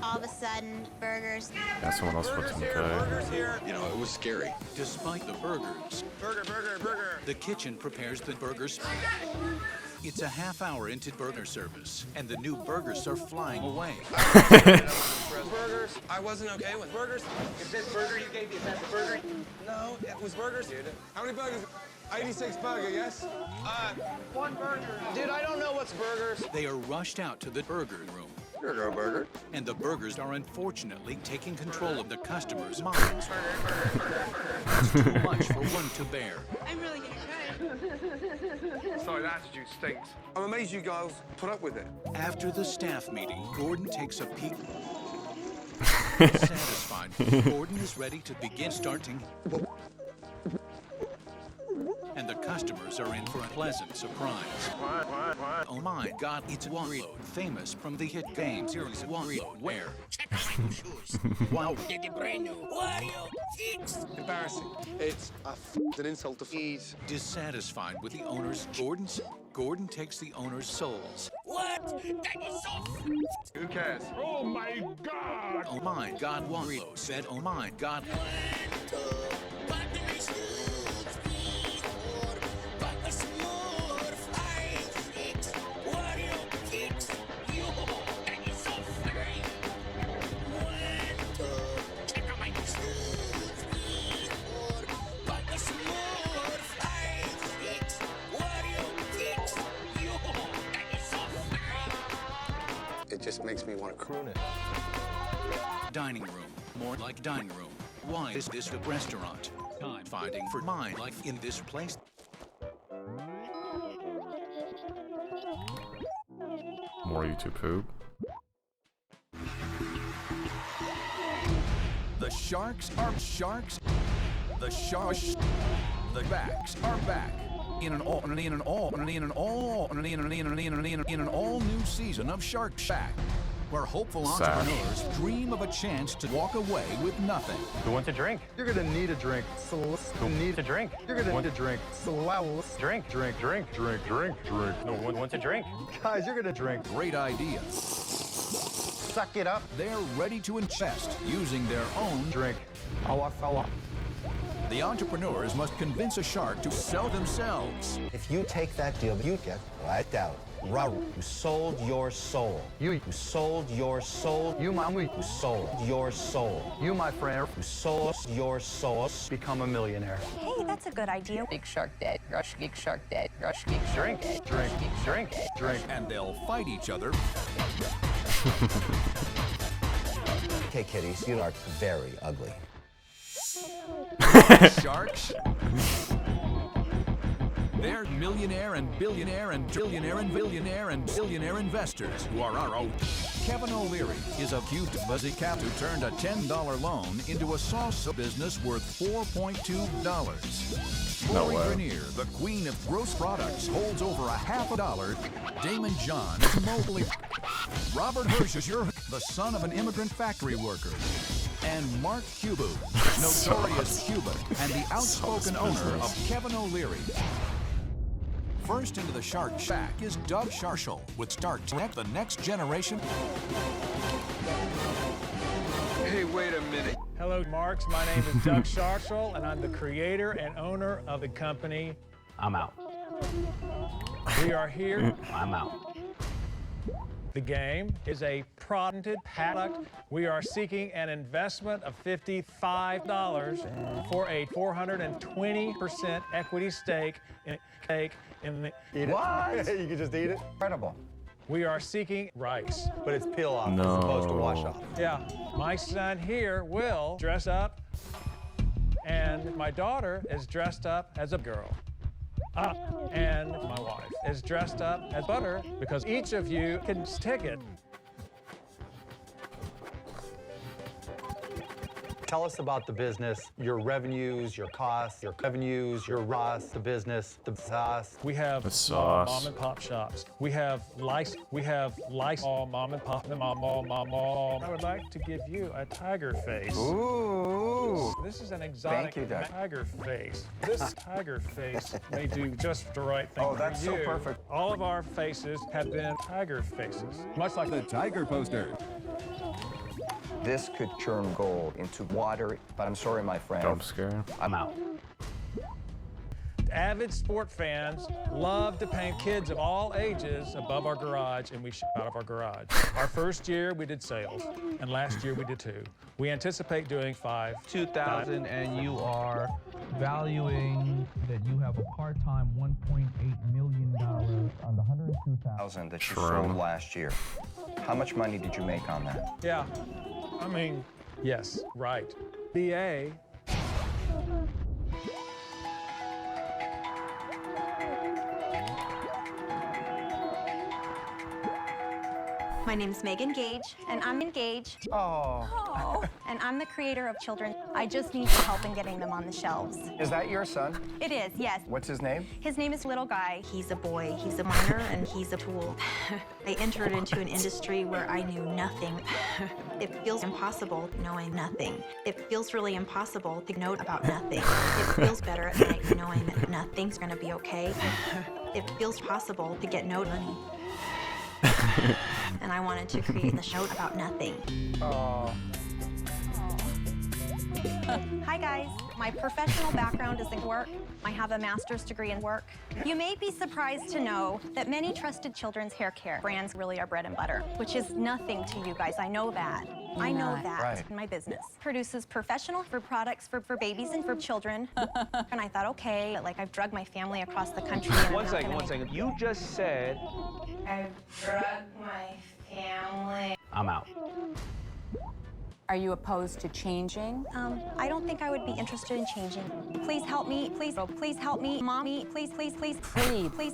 All of a sudden, burgers. Yeah, someone else put 10K. Here. You know, it was scary. Despite the burgers, Burger. the kitchen prepares the burgers. It's a half hour into burger service, and the new burgers are flying away. Burgers. I wasn't okay with burgers. Is this burger you gave me, is that the burger? No, it was burgers. How many burgers? 86 burger, yes? One burger. Dude, I don't know what's burgers. They are rushed out to the burger room. Burger. And the burgers are unfortunately taking control of the customers' minds. It's too much for one to bear. I'm really gonna cry. Sorry, that attitude stinks. I'm amazed you guys put up with it. After the staff meeting, Gordon takes a peek. Satisfied, Gordon is ready to begin starting. And the customers are in for a pleasant surprise. Oh my God, it's Wario, famous from the hit game series Wario, where? Wow. Embarrassing. It's an insult to feed. Dissatisfied with the owners, Gordon takes the owner's souls. Who cares? Oh my God, Wario said, oh my God. It just makes me want to croon it. Dining room, more like dining room. Why is this a restaurant? I'm fighting for my life in this place. More YouTube poop. The sharks are sharks. The sharks, the backs are back. In an all new season of Shark Shack. where hopeful Sad. entrepreneurs dream of a chance to walk away with nothing. Who wants a drink? You're gonna need a drink. Who needs a drink? You're gonna want a drink. Drink. No one wants a drink. Guys, you're gonna drink. Great idea. Suck it up. They're ready to invest using their own Drink. The entrepreneurs must convince a shark to sell themselves. If you take that deal, you get wiped out. You sold your soul. You sold your soul. You sold your soul. You, my friend, You sold your soul. become a millionaire. Hey, that's a good idea. Big shark dead. Rush geek shark dead. Rush geek shark dead. Drink. And they'll fight each other. Okay, kitties, you are very ugly. Sharks. They're millionaire and billionaire and trillionaire and billionaire and billionaire investors who are our own. Kevin O'Leary is a cute fuzzy cat who turned a $10 loan into a salsa business worth $4.2. No Lori way. Grenier, the queen of gross products, holds over $50. Damon John is mobily. Robert Hershiser, the son of an immigrant factory worker. And Mark Cubu, notorious Cuban, and the outspoken owner of Kevin O'Leary. First into the Shark Shack is Doug Sharshall with Start Trek, the next generation. Hey, wait a minute. Hello, Marks. My name is Doug Sharshall, and I'm the creator and owner of the company. I'm out. We are here. I'm out. The game is a patented product. We are seeking an investment of $55 for a 420% equity stake in the. What? You can just eat it? Incredible. We are seeking rice. But it's peel off No. as opposed to wash off. Yeah, my son here will dress up, and my daughter is dressed up as a girl. And my wife is dressed up as butter because each of you can stick it. Tell us about the business, your revenues, your costs, your revenues, your ROS, the business, the sauce. We have The sauce. mom and pop shops. We have lice all mom and pop. Mom. I would like to give you a tiger face. Ooh. This is an exotic Thank you, Doug. tiger face. This tiger face may do just the right thing Oh, that's for so you. perfect. All of our faces have been tiger faces. Much like The Tiger poster. This could turn gold into water, but I'm sorry, my friend. Jump scare. I'm out. avid sport fans love to paint kids of all ages above our garage, and we ship out of our garage. Our first year we did sales, and last year we did 2. We anticipate doing 5. 2,000, and you are valuing that you have a part-time $1.8 million on the 102,000 that you sold last year. How much money did you make on that? Yeah, I mean, yes, right. BA. My name's Megan Gage, and I'm engaged. Oh. And I'm the creator of children. I just need your help in getting them on the shelves. Is that your son? It is, yes. What's his name? His name is Little Guy. He's a boy, he's a minor, and he's a tool. I entered into an industry where I knew nothing. It feels impossible knowing nothing. It feels really impossible to know about nothing. It feels better at night knowing that nothing's gonna be okay. It feels possible to get no money. And I wanted to create the show about nothing. Hi guys, my professional background is in work. I have a master's degree in work. You may be surprised to know that many trusted children's hair care brands really are bread and butter, which is nothing to you guys, I know that. I know that Right. in my business. Produces professional products for babies and for children. And I thought, okay, like I've drugged my family across the country. And One second. You just said... I've drugged my family. I'm out. Are you opposed to changing? I don't think I would be interested in changing. Please help me, please help me. Mommy, please.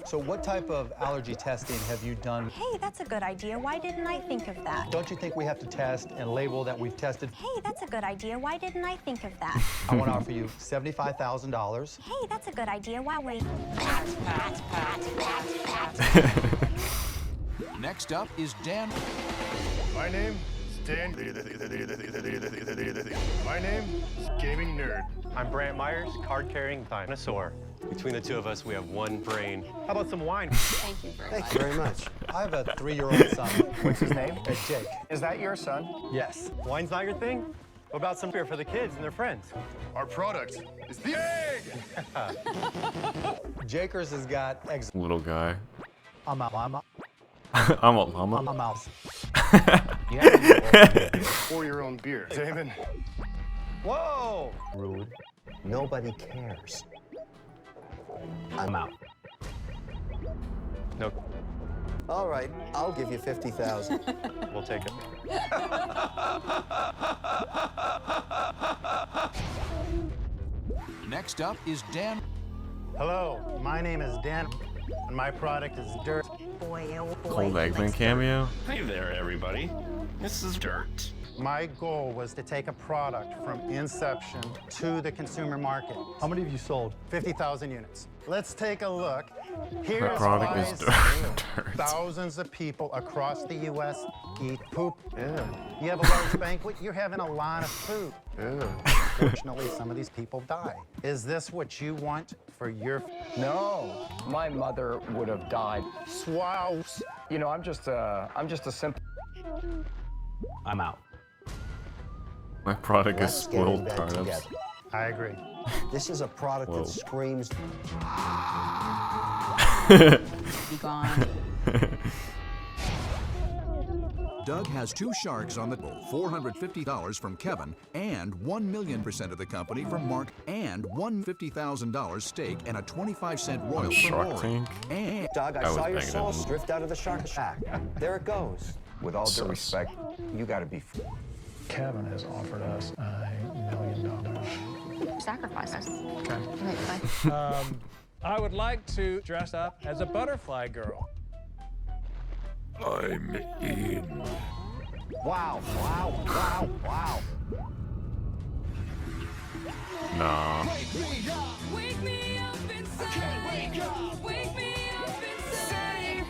So what type of allergy testing have you done? Hey, that's a good idea. Why didn't I think of that? Don't you think we have to test and label that we've tested? Hey, that's a good idea. Why didn't I think of that? I want to offer you $75,000. Hey, that's a good idea. Why wait? Next up is Dan. My name is Dan. My name is Gaming Nerd. I'm Brant Myers, card-carrying dinosaur. Between the two of us, we have one brain. How about some wine? Thank you very much. Thank you very much. I have a 3-year-old son. What's his name? Jake. Is that your son? Yes. Wine's not your thing? What about some beer for the kids and their friends? Our product is the egg! Jakers has got eggs. Little guy. I'm a llama. I'm a llama. I'm a mouse. You have to pour your own beer. Damon. Whoa! Rude. Nobody cares. I'm out. No. All right, I'll give you 50,000. We'll take it. Next up is Dan. Hello, my name is Dan, and my product is dirt. Boy, oh boy. Cold he Eggman likes cameo. Hey there, everybody. This is Dirt. My goal was to take a product from inception to the consumer market. How many have you sold? 50,000 units. Let's take a look. Here's My product why is dirt. thousands of people across the U.S. eat poop. Yeah. You have a large banquet, you're having a lot of food. Fortunately, some of these people die. Is this what you want for your... No, my mother would have died. Swouse. You know, I'm just a simple... I'm out. My product is Let's get in spoiled bed turnips. together. I agree. This is a product Whoa. that screams. Be gone. Doug has 2 sharks on the boat. $450 from Kevin and 1,000,000% of the company from Mark and $150,000 stake and a 25-cent royal from Shark Rory. Tank. And Doug, I I was saw your banging sauce him. drift out of the shark shack. There it goes. With all due Sus. respect, you gotta be... Kevin has offered us $1 million. Sacrifices. Okay. Okay, fine. I would like to dress up as a butterfly girl. I'm in. Wow, wow, wow, wow. Nah. Wake me up inside. Wake up. Wake me up inside.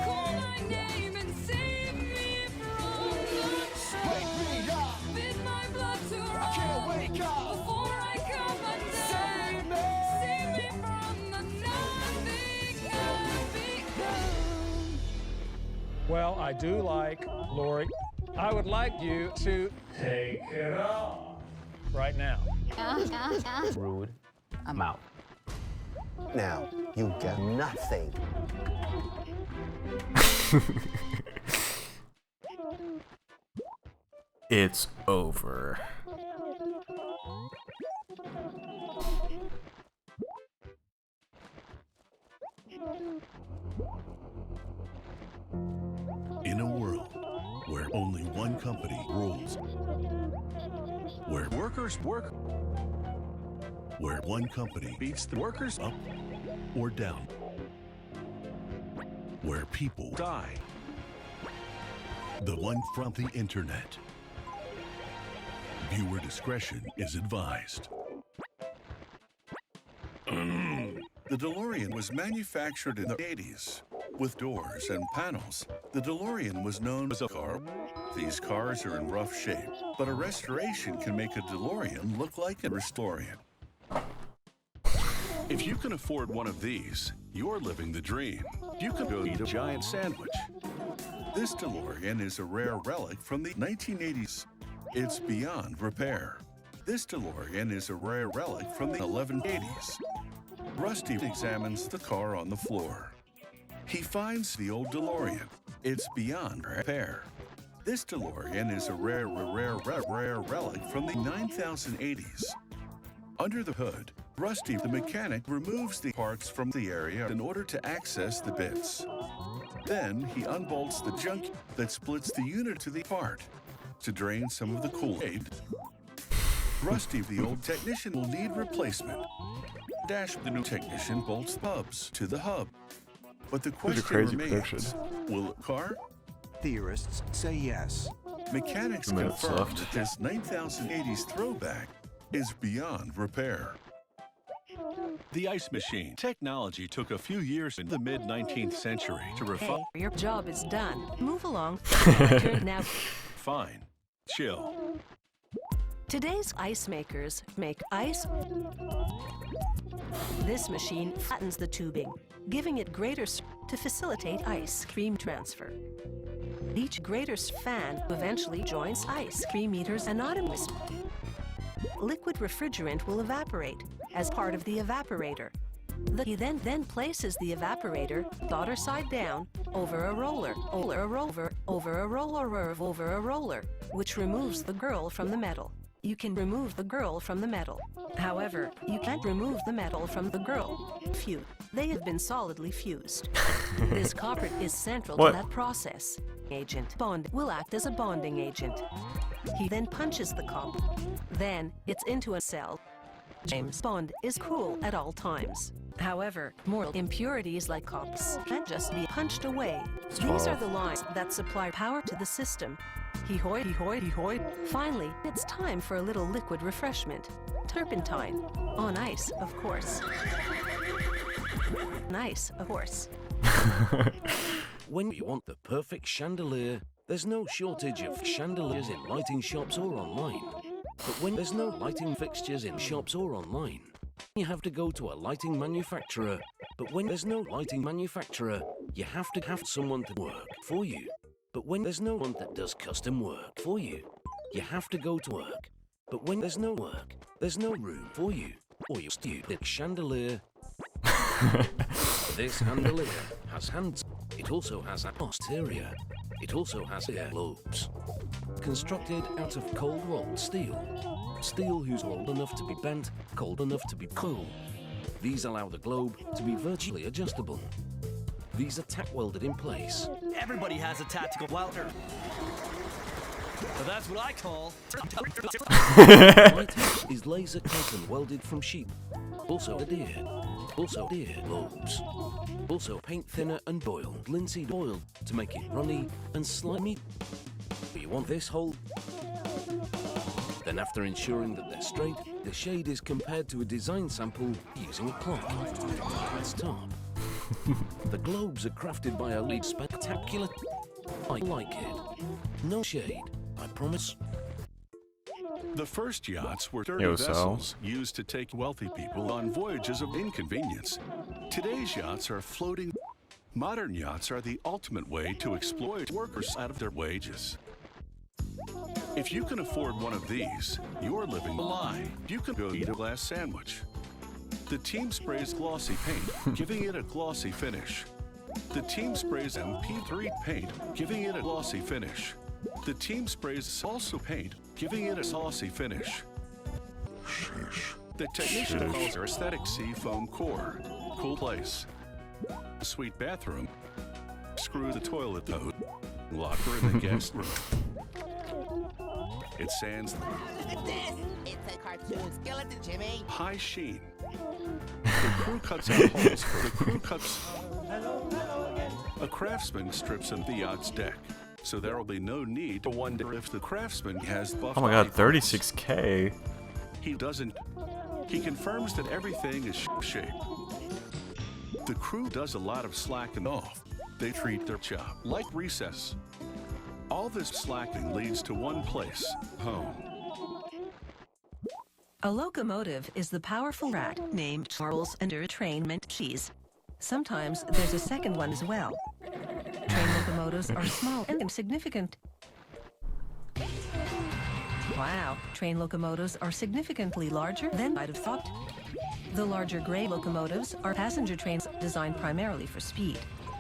Call my name and save me from the sun. Wake me up. Bid my blood to run. I can't wake up before I come undone. Save me from the nothing I've become. Well, I do like Lori. I would like you to take it off right now. Rude. I'm out. Now, you get nothing. It's over. In a world where only one company rules, where workers work, where one company beats the workers up or down, where people die, the one from the internet. Viewer discretion is advised. The DeLorean was manufactured in the 80s. With doors and panels, the DeLorean was known as a car. These cars are in rough shape, but a restoration can make a DeLorean look like a Restorian. If you can afford one of these, you're living the dream. You can go eat a giant sandwich. This DeLorean is a rare relic from the 1980s. It's beyond repair. This DeLorean is a rare relic from the 1180s. Rusty examines the car on the floor. He finds the old DeLorean. It's beyond repair. This DeLorean is a rare relic from the 9080s. Under the hood, Rusty the mechanic removes the parts from the area in order to access the bits. Then he unbolts the junk that splits the unit to the part to drain some of the Kool-Aid. Rusty the old technician will need replacement. Dash the new technician bolts the hubs to the hub. But the question remains, will a car? Theorists say yes. Mechanics confirm that this 9080s throwback is beyond repair. The ice machine technology took a few years in the mid-19th century to refine. Hey, your job is done. Move along. Now. Fine. Chill. Today's ice makers make ice. This machine flattens the tubing, giving it greater to facilitate ice cream transfer. Each greater fan eventually joins ice cream meters anonymous. Liquid refrigerant will evaporate as part of the evaporator. He then places the evaporator daughter side down over a roller, over a roller, which removes the girl from the metal. You can remove the girl from the metal. However, you can't remove the metal from the girl. They have been solidly fused. This copper is central to that process. Agent Bond will act as a bonding agent. He then punches the copper. Then it's into a cell. James Bond is cool at all times. However, moral impurities like cops can't just be punched away. These are the lines that supply power to the system. Hee-hoy, hee-hoy, hee-hoy. Finally, it's time for a little liquid refreshment. Turpentine. On ice, of course. Nice, of course. When you want the perfect chandelier, there's no shortage of chandeliers in lighting shops or online. But when there's no lighting fixtures in shops or online, you have to go to a lighting manufacturer. But when there's no lighting manufacturer, you have to have someone to work for you. But when there's no one that does custom work for you, you have to go to work. But when there's no work, there's no room for you or your stupid chandelier. This chandelier has hands. It also has a posterior. It also has air lobes. Constructed out of cold rolled steel. Steel who's old enough to be bent, cold enough to be cool. These allow the globe to be virtually adjustable. These are tack welded in place. Everybody has a tactical welder. But that's what I call. White is laser cut and welded from sheet. Also adhered. Also adhered lobes. Also paint thinner and boiled, linseed oil to make it runny and slimy. You want this hole? Then after ensuring that they're straight, the shade is compared to a design sample using a clock. Let's top. The globes are crafted by a lead spectacular. I like it. No shade, I promise. The first yachts were dirty vessels used to take wealthy people on voyages of inconvenience. Today's yachts are floating. Modern yachts are the ultimate way to exploit workers out of their wages. If you can afford one of these, you're living a lie. You can go eat a glass sandwich. The Team sprays glossy paint, giving it a glossy finish. The Team sprays MP3 paint, giving it a glossy finish. The Team sprays also paint, giving it a saucy finish. The technician calls her aesthetic seafoam core. Cool place. Sweet bathroom. Screw the toilet though. Locker in the guest room. It sans. Look at this! It's a cartoon skeleton, Jimmy. High sheen. The crew cuts out holes for the crew cuts. A craftsman strips in the yacht's deck, so there will be no need to wonder if the craftsman has buffed. Oh my god, 36K. He doesn't. He confirms that everything is shape. The crew does a lot of slacking off. They treat their job like recess. All this slacking leads to one place, home. A locomotive is the powerful rat named Charles under entrainment cheese. Sometimes there's a second one as well. Train locomotives are small and insignificant. Wow, train locomotives are significantly larger than I'd have thought. The larger gray locomotives are passenger trains designed primarily for speed.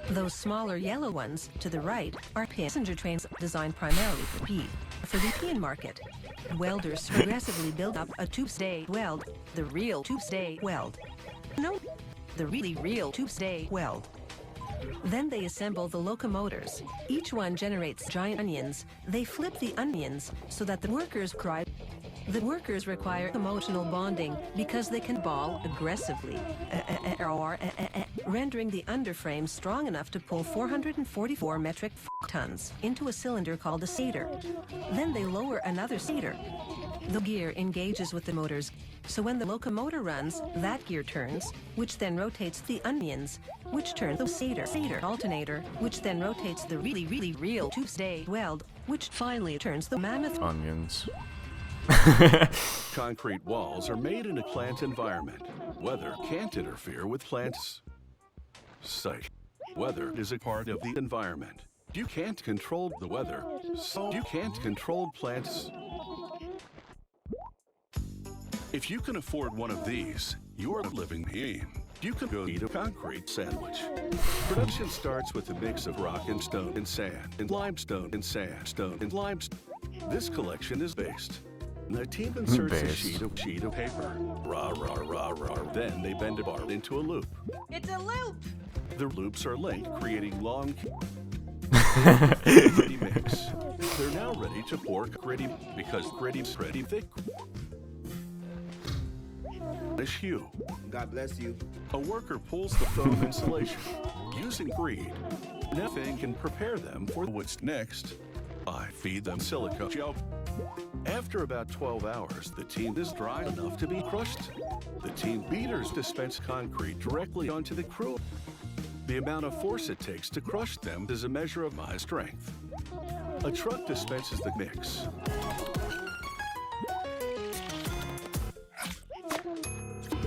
Those smaller yellow ones to the right are passenger trains designed primarily for speed. For the European market, welders progressively build up a tube-stay weld, the real tube-stay weld. No, the really real tube-stay weld. Then they assemble the locomotors. Each one generates giant onions. They flip the onions so that the workers cry. The workers require emotional bonding because they can ball aggressively, rendering the underframe strong enough to pull 444 metric tons into a cylinder called a stator. Then they lower another stator. The gear engages with the motors, so when the locomotor runs, that gear turns, which then rotates the onions, which turn the stator alternator, which then rotates the really real two-stay weld, which finally turns the mammoth onions. Concrete walls are made in a plant environment. Weather can't interfere with plants. Psych. Weather is a part of the environment. You can't control the weather, so you can't control plants. If you can afford one of these, you're living mean. You can go eat a concrete sandwich. Production starts with a mix of rock and stone and sand and limestone and sandstone and limestone. This collection is based. The team inserts a sheet of paper. Rah, rah, rah, rah. Then they bend a bar into a loop. It's a loop! The loops are linked, creating long gritty mix. They're now ready to pour gritty because gritty's pretty thick. Hue. God bless you. A worker pulls the foam insulation using greed. Nothing can prepare them for what's next. I feed them silica gel. After about 12 hours, the team is dry enough to be crushed. The team beaters dispense concrete directly onto the crew. The amount of force it takes to crush them is a measure of my strength. A truck dispenses the mix.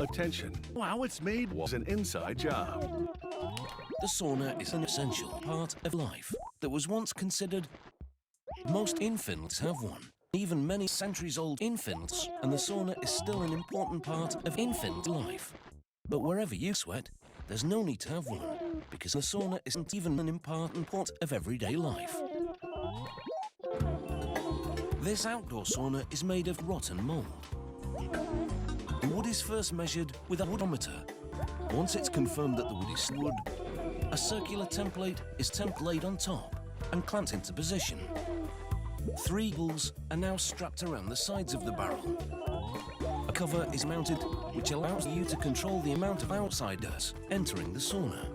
Attention. Wow, it's made was an inside job. The sauna is an essential part of life that was once considered. Most infants have one, even many centuries-old infants, and the sauna is still an important part of infant life. But wherever you sweat, there's no need to have one, because the sauna isn't even an important part of everyday life. This outdoor sauna is made of rotten mold. The wood is first measured with a woodometer. Once it's confirmed that the wood is wood, a circular template is laid on top and clamped into position. 3 balls are now strapped around the sides of the barrel. A cover is mounted, which allows you to control the amount of outsiders entering the sauna.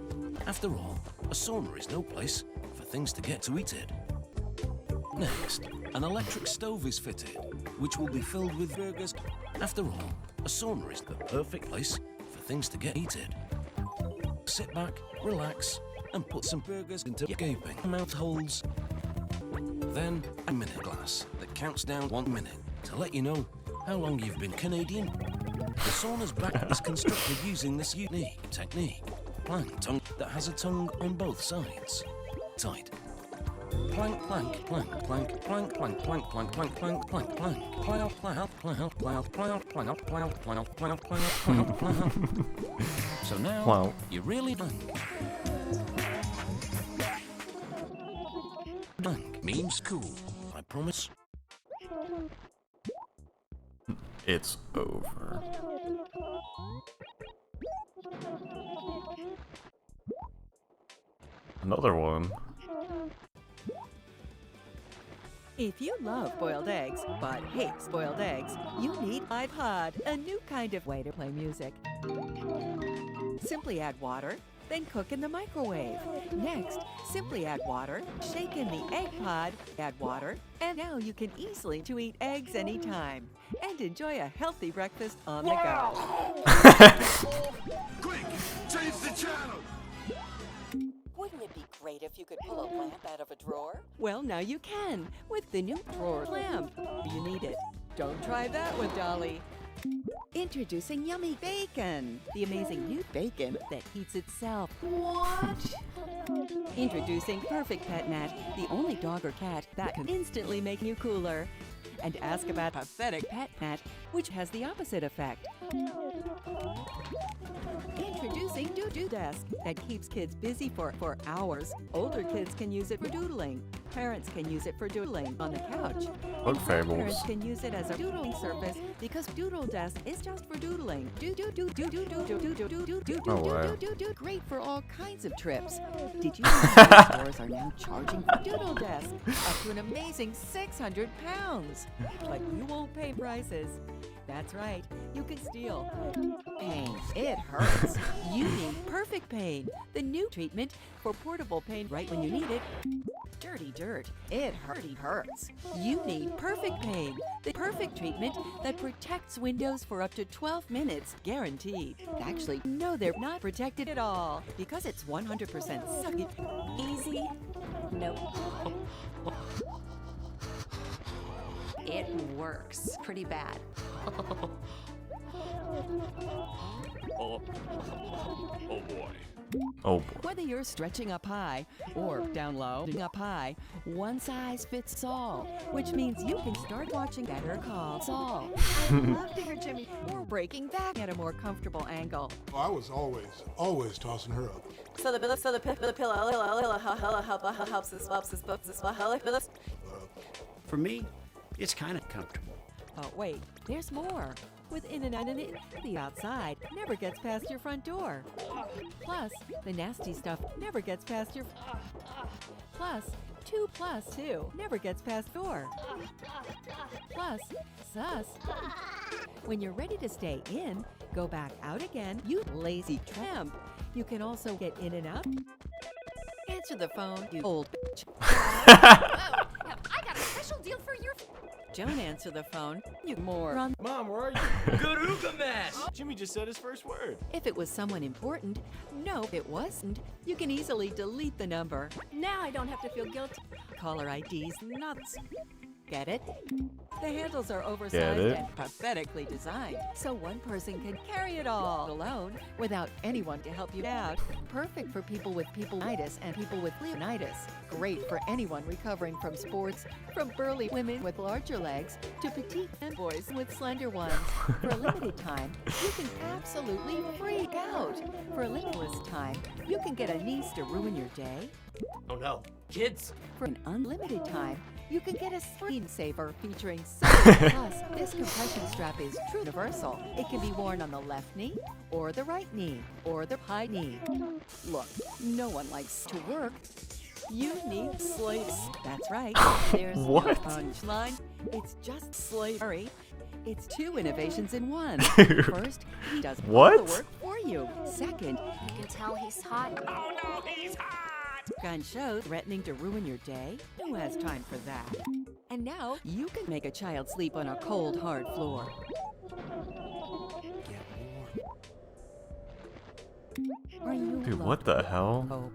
After all, a sauna is no place for things to get heated. Next, an electric stove is fitted, which will be filled with burgers. After all, a sauna is the perfect place for things to get heated. Sit back, relax, and put some burgers into your gaping mouth holes. Then, a minute glass that counts down 1 minute to let you know how long you've been Canadian. The sauna's back is constructed using this unique technique. Plank tongue that has a tongue on both sides. Tight. Plank, plank, plank, plank, plank, plank, plank, plank, plank, plank, plank, plank. Plow, plow, plow, plow, plow, plow, plow, plow, plow, plow, plow. So now, you really plank. Plank means cool, I promise. It's over. Another one. If you love boiled eggs, but hate boiled eggs, you need iPod, a new kind of way to play music. Simply add water, then cook in the microwave. Next, simply add water, shake in the egg pod, add water, and now you can easily eat eggs anytime and enjoy a healthy breakfast on the go. Quick, change the channel! Wouldn't it be great if you could pull a lamp out of a drawer? Well, now you can with the new drawer lamp. You need it. Don't try that with Dolly. Introducing Yummy Bacon, the amazing new bacon that heats itself. What? Introducing Perfect Pet Nat, the only dog or cat that can instantly make you cooler. And ask about Pathetic Pet Nat, which has the opposite effect. Introducing Doo-Doo Desk that keeps kids busy for hours. Older kids can use it for doodling. Parents can use it for doodling on the couch. Look, Fables. Parents can use it as a doodling surface because Doodle Desk is just for doodling. Oh, wow. Great for all kinds of trips. Did you know that stores are now charging for Doodle Desk up to an amazing £600? But you won't pay prices. That's right, you can steal. Pain, it hurts. You need Perfect Pain, the new treatment for portable pain right when you need it. dirty dirt. It hurts. You need Perfect Pain, the perfect treatment that protects windows for up to 12 minutes, guaranteed. Actually, no, they're not protected at all because it's 100% sucky. Easy? Nope. It works pretty bad. Oh boy. Oh boy. Whether you're stretching up high or down low, up high, one size fits all, which means you can start watching Better Call Saul. I love to hear Jimmy or breaking back at a more comfortable angle. I was always tossing her up. So the pillow helps us. For me, it's kind of comfortable. Oh wait, there's more. With In and Out in it, the outside never gets past your front door. Plus, the nasty stuff never gets past your. Plus, 2 + 2 never gets past door. Plus, sus. When you're ready to stay in, go back out again, you lazy tramp. You can also get in and out. Answer the phone, you old bitch. I got a special deal for your. Don't answer the phone, you moron. Mom, where are you? Garuga mess! Jimmy just said his first word. If it was someone important, no, it wasn't. You can easily delete the number. Now I don't have to feel guilty. Caller ID's nuts. Get it? The handles are oversized and pathetically designed, so one person can carry it all alone without anyone to help you out. Perfect for people with peopleitis and people with leonitis. Great for anyone recovering from sports, from burly women with larger legs to petite and boys with slender ones. For a limited time, you can absolutely freak out. For a limitless time, you can get a niece to ruin your day. Oh no, kids! For an unlimited time, you can get a screensaver featuring Plus, this compression strap is true universal. It can be worn on the left knee, or the right knee, or the high knee. Look, no one likes to work. You need slaves. That's right. There's no punchline. It's just slavery. It's 2 innovations in one. First, he does all the work for you. Second, You can tell he's hot. Oh no, he's hot! gun show threatening to ruin your day? Who has time for that? And now, you can make a child sleep on a cold, hard floor. Are you Dude, what the hell? Hope?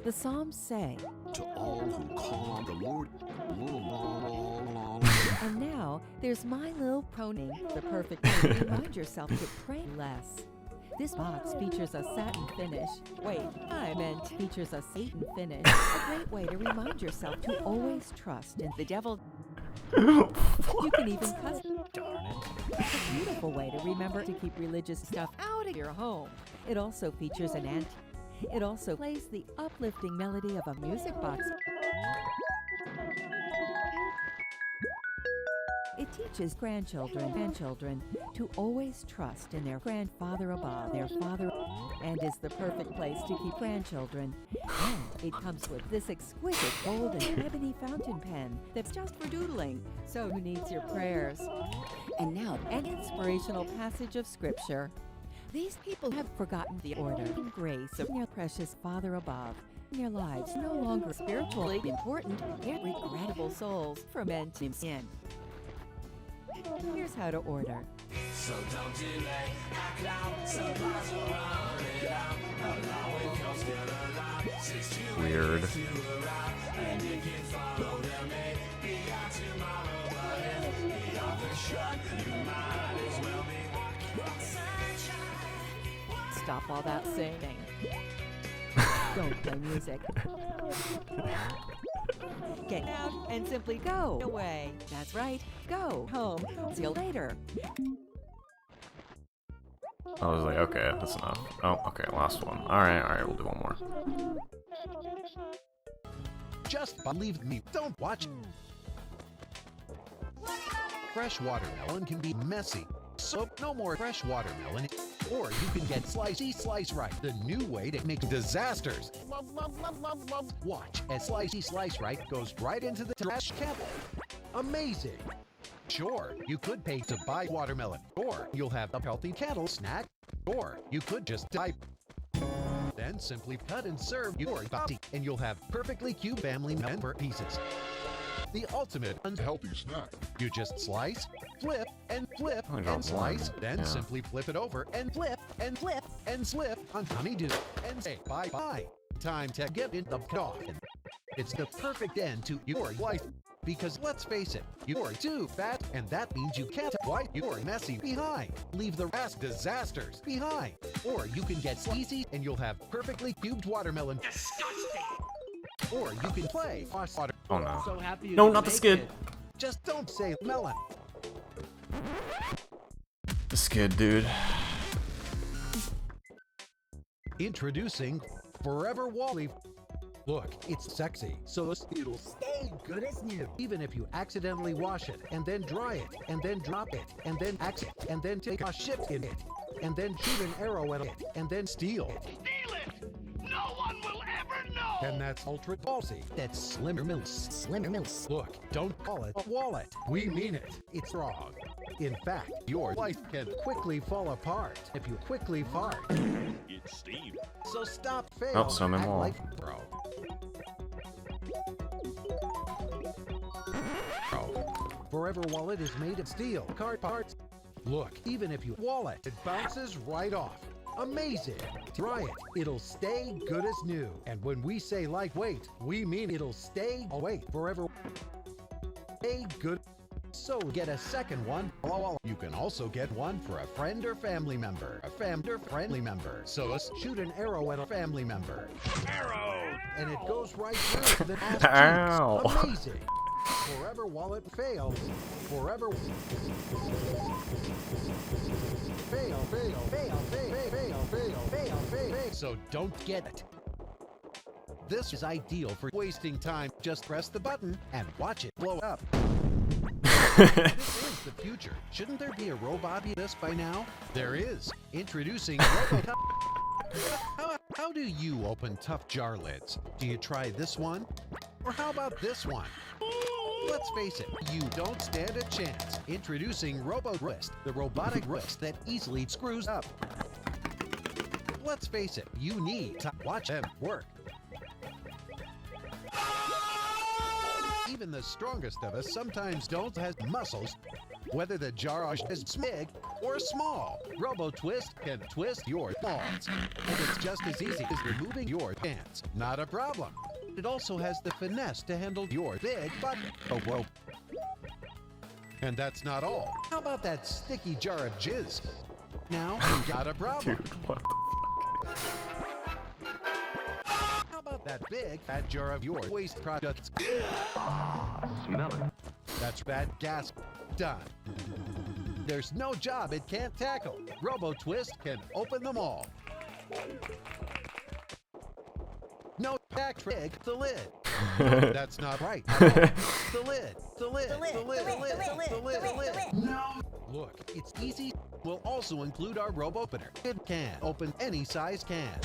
The Psalms say, To all who call on the Lord. and now there's My Little Pony, the perfect way to remind yourself to pray less. This box features a satin finish. Wait, I meant features a Satan finish. A great way to remind yourself to always trust in the devil. You can even custom. Darn it. It's a beautiful way to remember to keep religious stuff out of your home. It also features an ant. It also plays the uplifting melody of a music box. It teaches grandchildren to always trust in their grandfather above, their father, and is the perfect place to keep grandchildren. And it comes with this exquisite gold and ebony fountain pen that's just for doodling, so who needs your prayers? And now, an inspirational passage of scripture. These people have forgotten the order and grace of their precious Father above. Their lives no longer spiritually important, they're regrettable souls for men to sin. Here's how to order. So don't delay, act out, supplies will run it out. Along with your skill alive, 6 to Weird. to arrive. And if you follow them, maybe out tomorrow. But if the offer's shut, you might as well be walking on sunshine. Stop all that singing. Don't play music. Get out and simply go away. That's right. Go home. See you later. I was like, okay, that's enough. Oh, okay, last one. Alright, we'll do one more. Just believe me, don't watch. Fresh watermelon can be messy, so no more fresh watermelon. Or you can get Slice Right, the new way to make disasters. Watch as Slice Right goes right into the trash can. Amazing! Sure, you could pay to buy watermelon, or you'll have a healthy kettle snack, or you could just type. Then simply cut and serve your bounty, and you'll have perfectly cubed family member pieces. The ultimate unhealthy snack. You just slice, flip, and slice, then simply flip it over and flip and flip and slip on honeydew and say bye-bye. Time to get in the coffin. It's the perfect end to your life. Because let's face it, you're too fat, and that means you can't wipe your messy behind. Leave the rest disasters behind. Or you can get easy and you'll have perfectly cubed watermelon. Disgusting! Or you can play water. Oh no. So happy you No, could not the make skid. it. Just don't say melon. The skid, dude. Introducing Forever Wally. Look, it's sexy, so it'll stay good as new. Even if you accidentally wash it, and then dry it, and then drop it, and then and then take a shit in it, and then shoot an arrow at it, and then steal it. Steal it! No one will ever know! And that's ultra ballsy. That's Slimmer Mills. Look, don't call it a wallet. We mean it. It's wrong. In fact, your life can quickly fall apart if you quickly fart. It's Steve. So stop fail. Oh, so I'm in act wall. like bro. Forever Wallet is made of steel card parts. Look, even if you wallet, it bounces right off. Amazing! Try it. It'll stay good as new. And when we say lightweight, we mean it'll stay away forever. Stay good. So get a second one. You can also get one for a friend or family member. A friendly member. So let's shoot an arrow at a family member. Arrow! And it goes right through the ass cheeks. Ow. Amazing! Forever Wallet fails. Forever fail. So don't get it. This is ideal for wasting time. Just press the button and watch it blow up. This is the future. Shouldn't there be a robot in this by now? There is. Introducing Robot. How do you open tough jar lids? Do you try this one? Or how about this one? Let's face it, you don't stand a chance. Introducing Robo Wrist, the robotic wrist that easily screws up. Let's face it, you need to watch them work. Even the strongest of us sometimes don't have muscles. Whether the jar is big or small, Robo Twist can twist your balls. And it's just as easy as removing your pants. Not a problem. It also has the finesse to handle your big butt. Oh, whoa. And that's not all. How about that sticky jar of jizz? Now you got a problem. Dude, what? How about that big fat jar of your waste products? Smell it. That's bad gas. Done. There's no job it can't tackle. Robo Twist can open them all. No back trick, the lid. That's not right. The lid. No. Look, it's easy. We'll also include our Robo Opener. It can open any size can.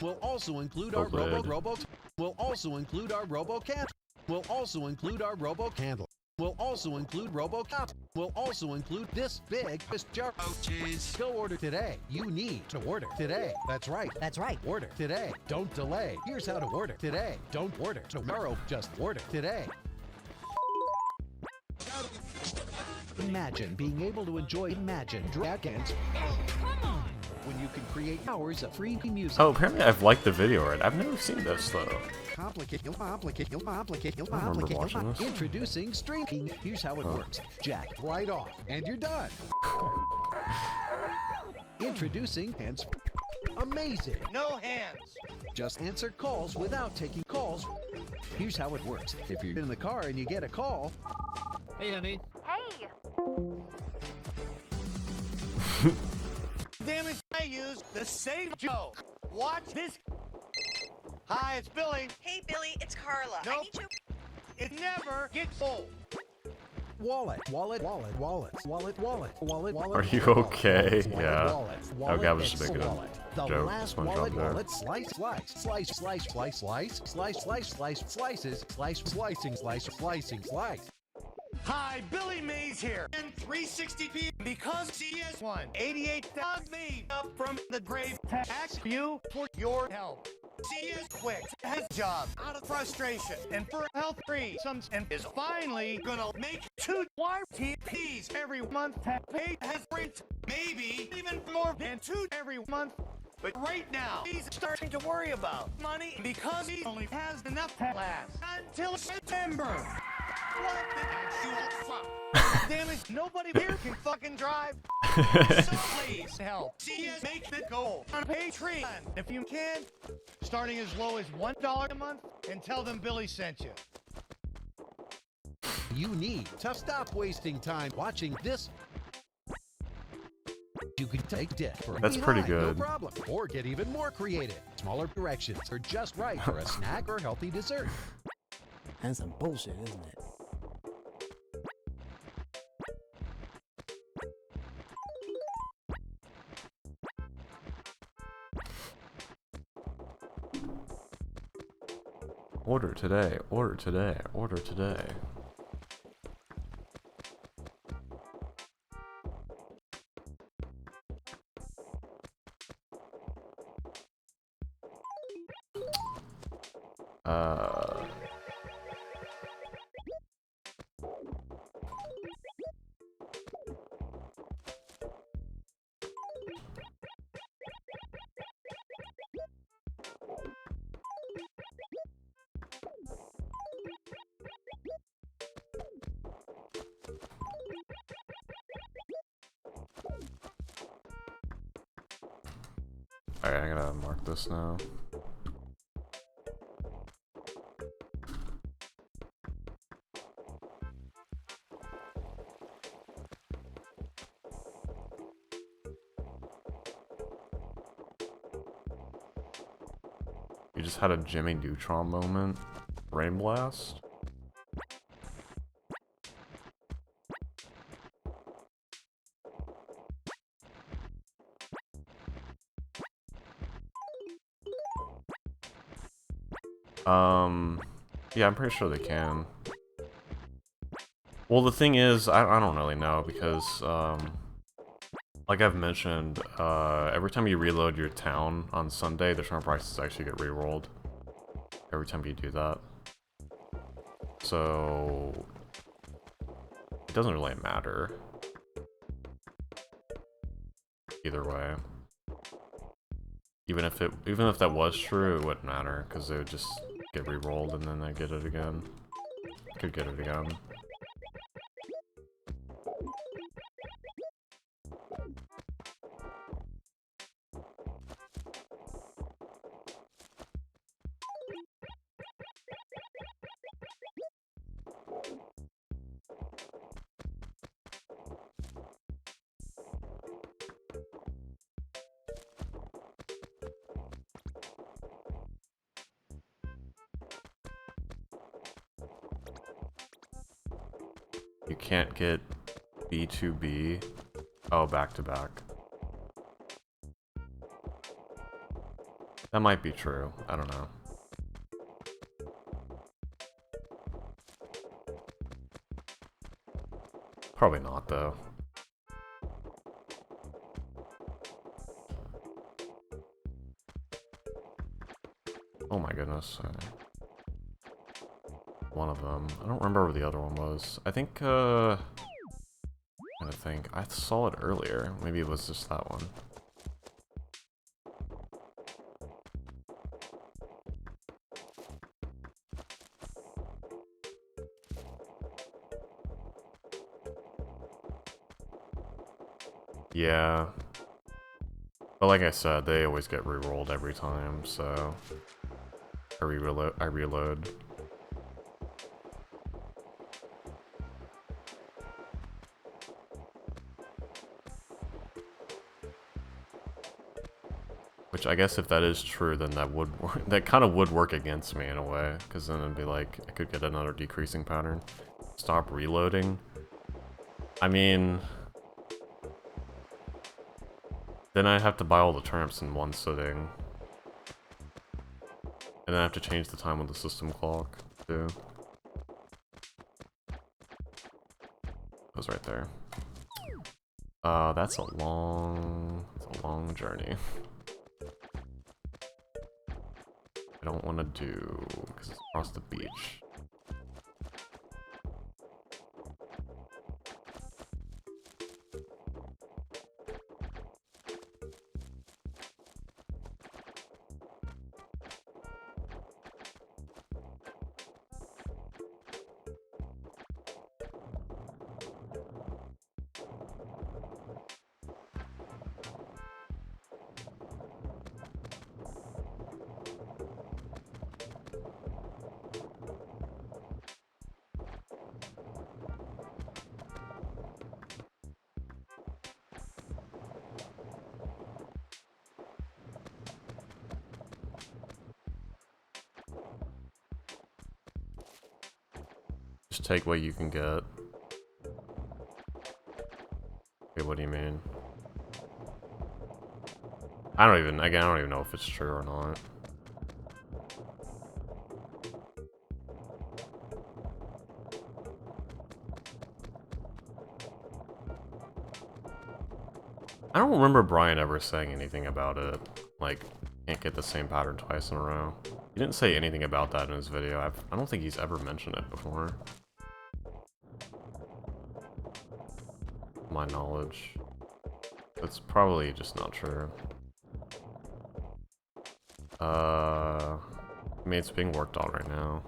We'll also include our Robo. We'll also include our Robo Can. We'll also include our Robo Candle. We'll also include RoboCop. We'll also include this big jar. Oh, jeez. Go order today. You need to order today. That's right. Order today. Don't delay. Here's how to order today. Don't order tomorrow. Just order today. Imagine being able to enjoy Dragons when you can create hours of free music. Oh, apparently I've liked the video already. I've never seen this though. Complicate. I remember watching this. Introducing streaming. Here's how it works. Jack right off, and you're done. Introducing hands. Amazing. No hands. Just answer calls without taking calls. Here's how it works. If you're in the car and you get a call. Hey, honey. Hey! Damn it, I used the same Joe. Watch this. Hi, it's Billy. Hey, Billy, it's Carla. Nope. I need you. It never gets old. Wallet. Are you okay? Yeah. Wallet, Okay, I was just making a wallet. The joke. last SpongeBob there. wallet, slicing, slice. Hi, Billy Mays here. And 360p because CS won 88,000 me up from the grave to ask you for your help. CS quit his job out of frustration and for health reasons and is finally gonna make 2 YTPs every month to pay his rent. Maybe even more than 2 every month. But right now, he's starting to worry about money because he only has enough to last until September. What the actual fuck? Damn it, nobody here can fucking drive. So please help. CS make the goal on Patreon. If you can, starting as low as $1 a month, and tell them Billy sent you. You need to stop wasting time watching this. You can take dip for That's pretty good. no problem, or get even more creative. Smaller directions are just right for a snack or healthy dessert. That's some bullshit, isn't it? Order today, order today, order today. Alright, I gotta mark this now. You just had a Jimmy Neutron moment. Rain Blast. Yeah, I'm pretty sure they can. Well, the thing is, I don't really know, because, like I've mentioned, every time you reload your town on Sunday, the turn prices actually get re-rolled. Every time you do that. So it doesn't really matter. Either way. Even if that was true, it wouldn't matter, because it would just get re-rolled and then I get it again. Could get it again. You can't get B2B. Oh, back to back. That might be true. I don't know. Probably not, though. Oh my goodness. One of them. I don't remember where the other one was. I think, I saw it earlier. Maybe it was just that one. Yeah. But like I said, they always get re-rolled every time, so I reload. Which I guess if that is true, then that would work. That kind of would work against me in a way, because then it'd be like I could get another decreasing pattern. Stop reloading. I mean, then I'd have to buy all the turnips in one sitting, and then I have to change the time on the system clock too. It was right there. That's a long journey. I don't want to do, because it's across the beach. Just take what you can get. Okay, what do you mean? I don't even know if it's true or not. I don't remember Brian ever saying anything about it. Like, can't get the same pattern twice in a row. He didn't say anything about that in his video. I don't think he's ever mentioned it before. My knowledge. It's probably just not true. I mean, it's being worked on right now.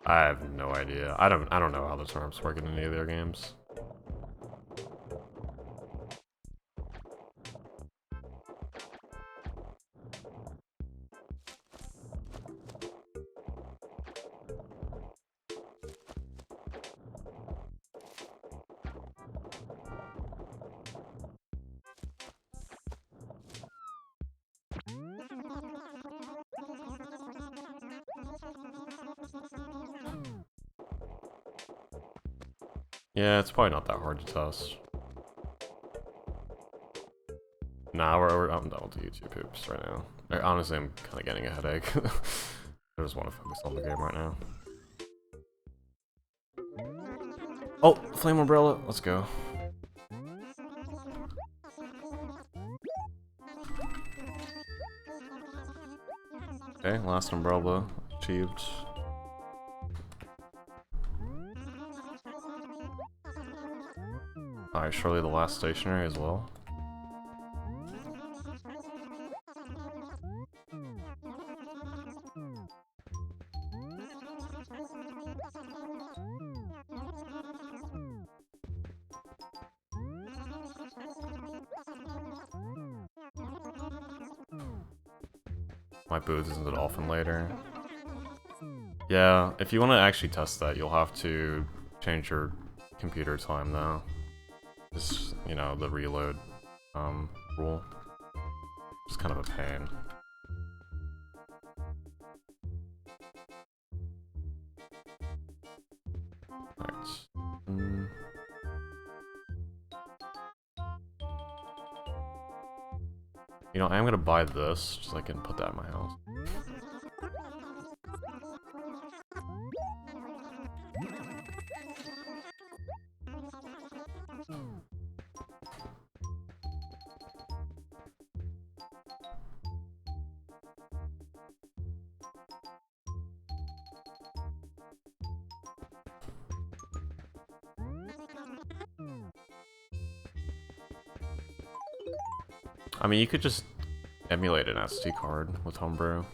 I have no idea. I don't know how the terms work in any of their games. Yeah, it's probably not that hard to test. Nah, I'm done with the YouTube poops right now. Honestly, I'm kind of getting a headache. I just want to focus on the game right now. Oh, Flame Umbrella, let's go. Okay, last umbrella achieved. Alright, surely the last stationary as well. My booth isn't it often later. Yeah, if you want to actually test that, you'll have to change your computer time though. Just, you know, the reload rule. It's kind of a pain. Alright. You know, I'm gonna buy this, just so I can put that in my house. I mean, you could just emulate an SD card with Homebrew.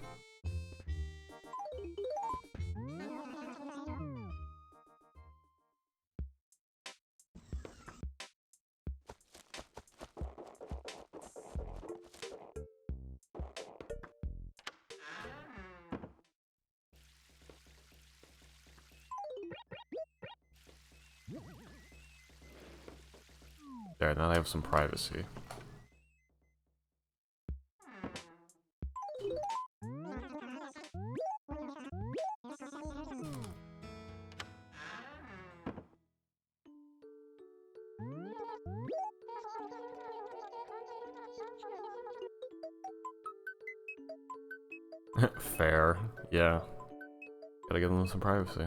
There, now they have some privacy. Fair, yeah. Gotta give them some privacy.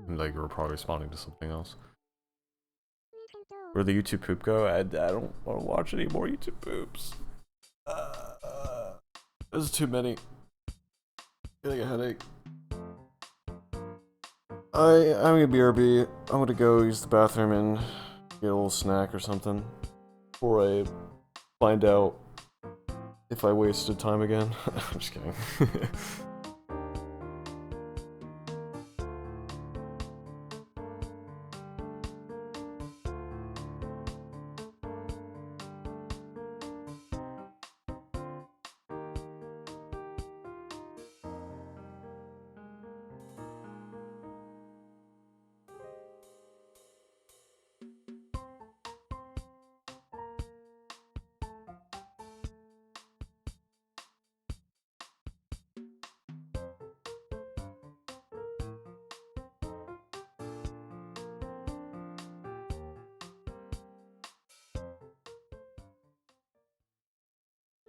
Like, we're probably responding to something else. Where'd the YouTube poop go? I don't want to watch any more YouTube poops. There's too many. Getting a headache. I'm gonna BRB. I'm gonna go use the bathroom and get a little snack or something. Before I find out if I wasted time again. I'm just kidding.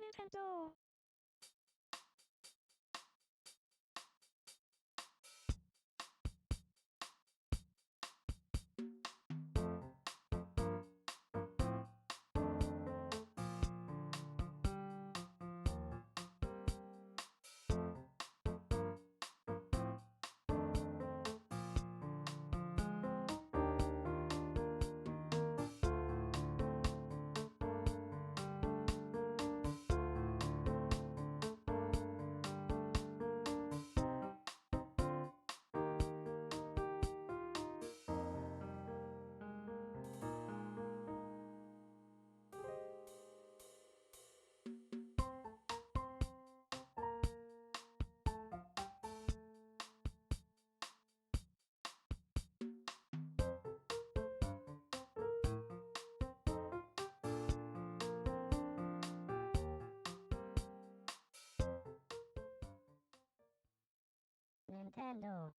Nintendo. Nintendo.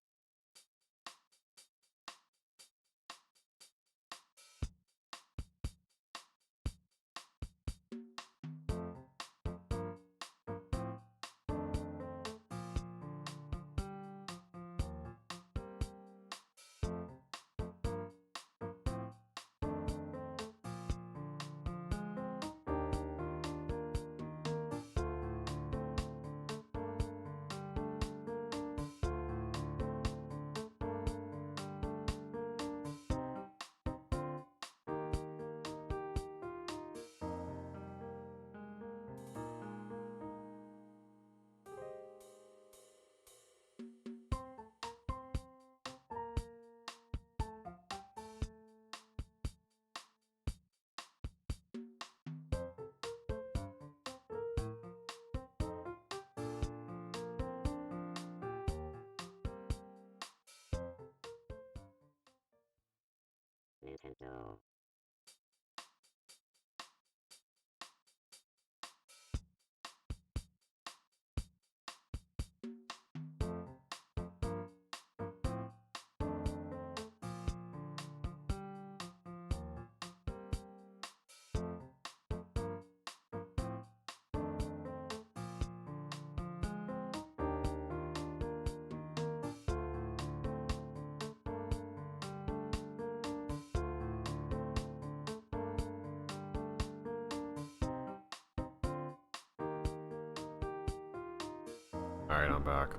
Alright, I'm back.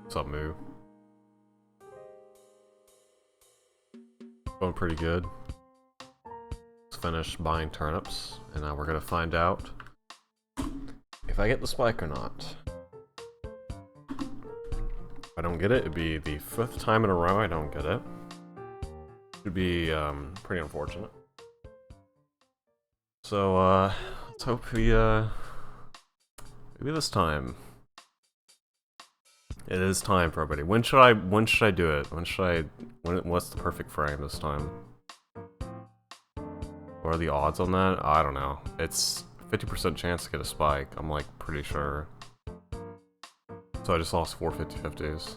What's up, Moo? Going pretty good. Let's finish buying turnips, and now we're gonna find out if I get the spike or not. If I don't get it, it'd be the 5th time in a row I don't get it. Should be pretty unfortunate. So let's hope we maybe this time It is time for everybody. When should I do it? What's the perfect frame this time? What are the odds on that? I don't know. It's 50% chance to get a spike. I'm like pretty sure. So I just lost 4 50/50s.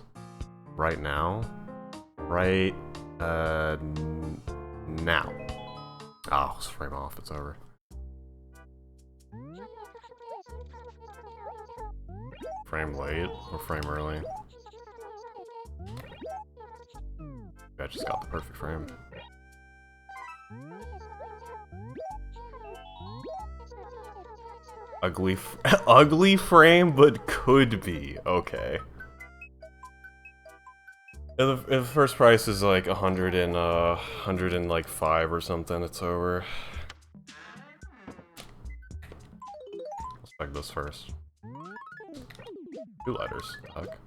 Right now? Right now. Oh, it's frame off, it's over. Frame late or frame early? I just got the perfect frame. Ugly frame, but could be. Okay. If the first price is like 105 or something, it's over. Let's check this first. 2 letters. Fuck.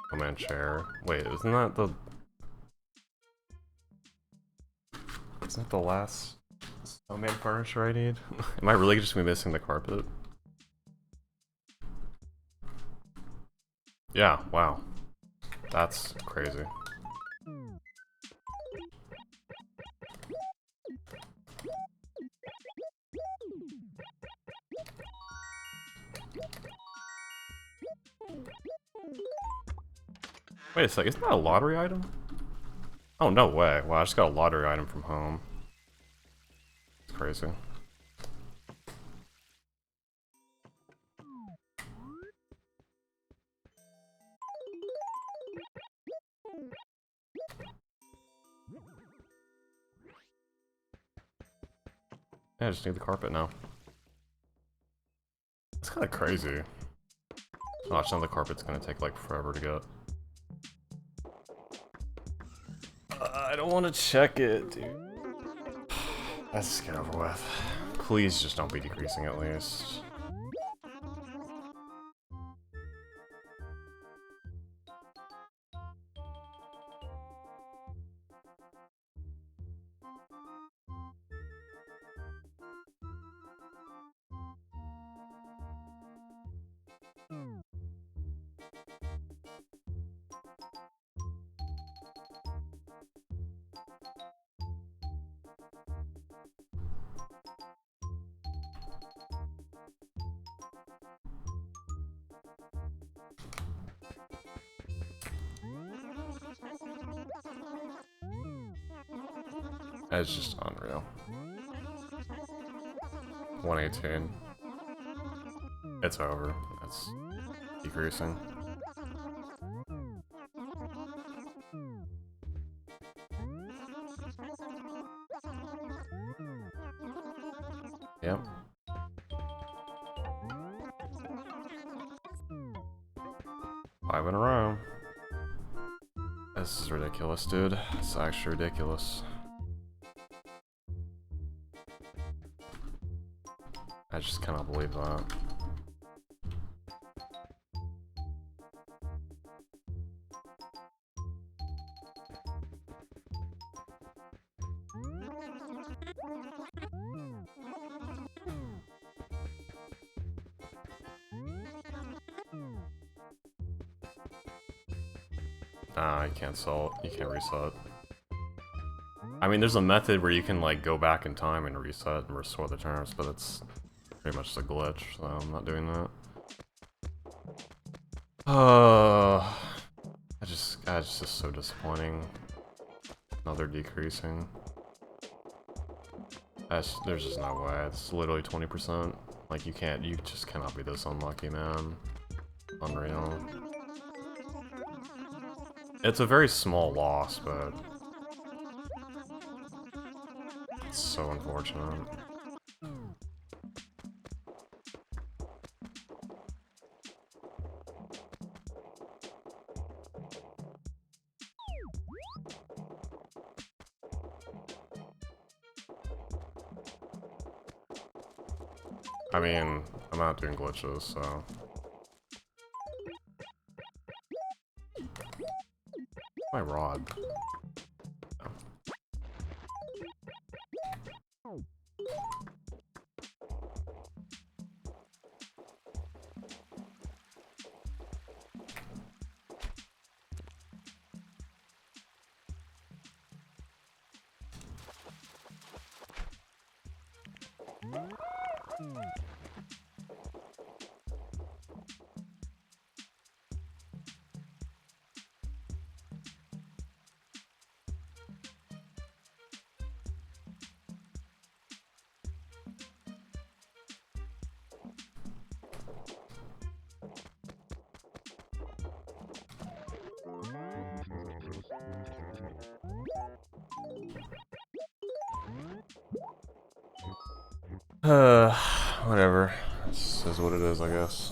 Command chair. Wait, isn't that the last snowman furniture I need? Am I really just gonna be missing the carpet? Yeah, wow. That's crazy. Wait a sec, isn't that a lottery item? Oh, no way. Wow, I just got a lottery item from home. It's crazy. Yeah, I just need the carpet now. It's kind of crazy. Watch, now the carpet's gonna take like forever to get. I don't want to check it, dude. Let's just get over with. Please just don't be decreasing at least. It's just unreal. 118. It's over. It's decreasing. Yep. Five in a row. This is ridiculous, dude. It's actually ridiculous. I just cannot believe that. Nah, you can't sell it. You can't reset. I mean, there's a method where you can like go back in time and reset and restore the terms, but it's pretty much a glitch, so I'm not doing that. It's just so disappointing. Another decreasing. There's just no way. It's literally 20%. Like, you just cannot be this unlucky, man. Unreal. It's a very small loss, but it's so unfortunate. I mean, I'm not doing glitches, so... My rod. Oh. Whatever. This is what it is, I guess.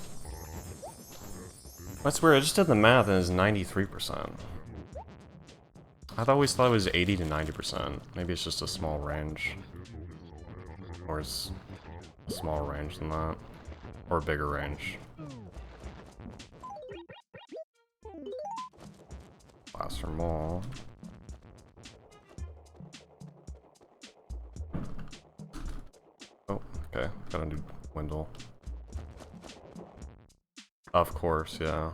That's weird, I just did the math and it's 93%. I always thought it was 80 to 90%. Maybe it's just a small range. Or it's a smaller range than that. Or a bigger range. Plaster Mall. Oh, okay. Gotta do Wendell. Of course, yeah.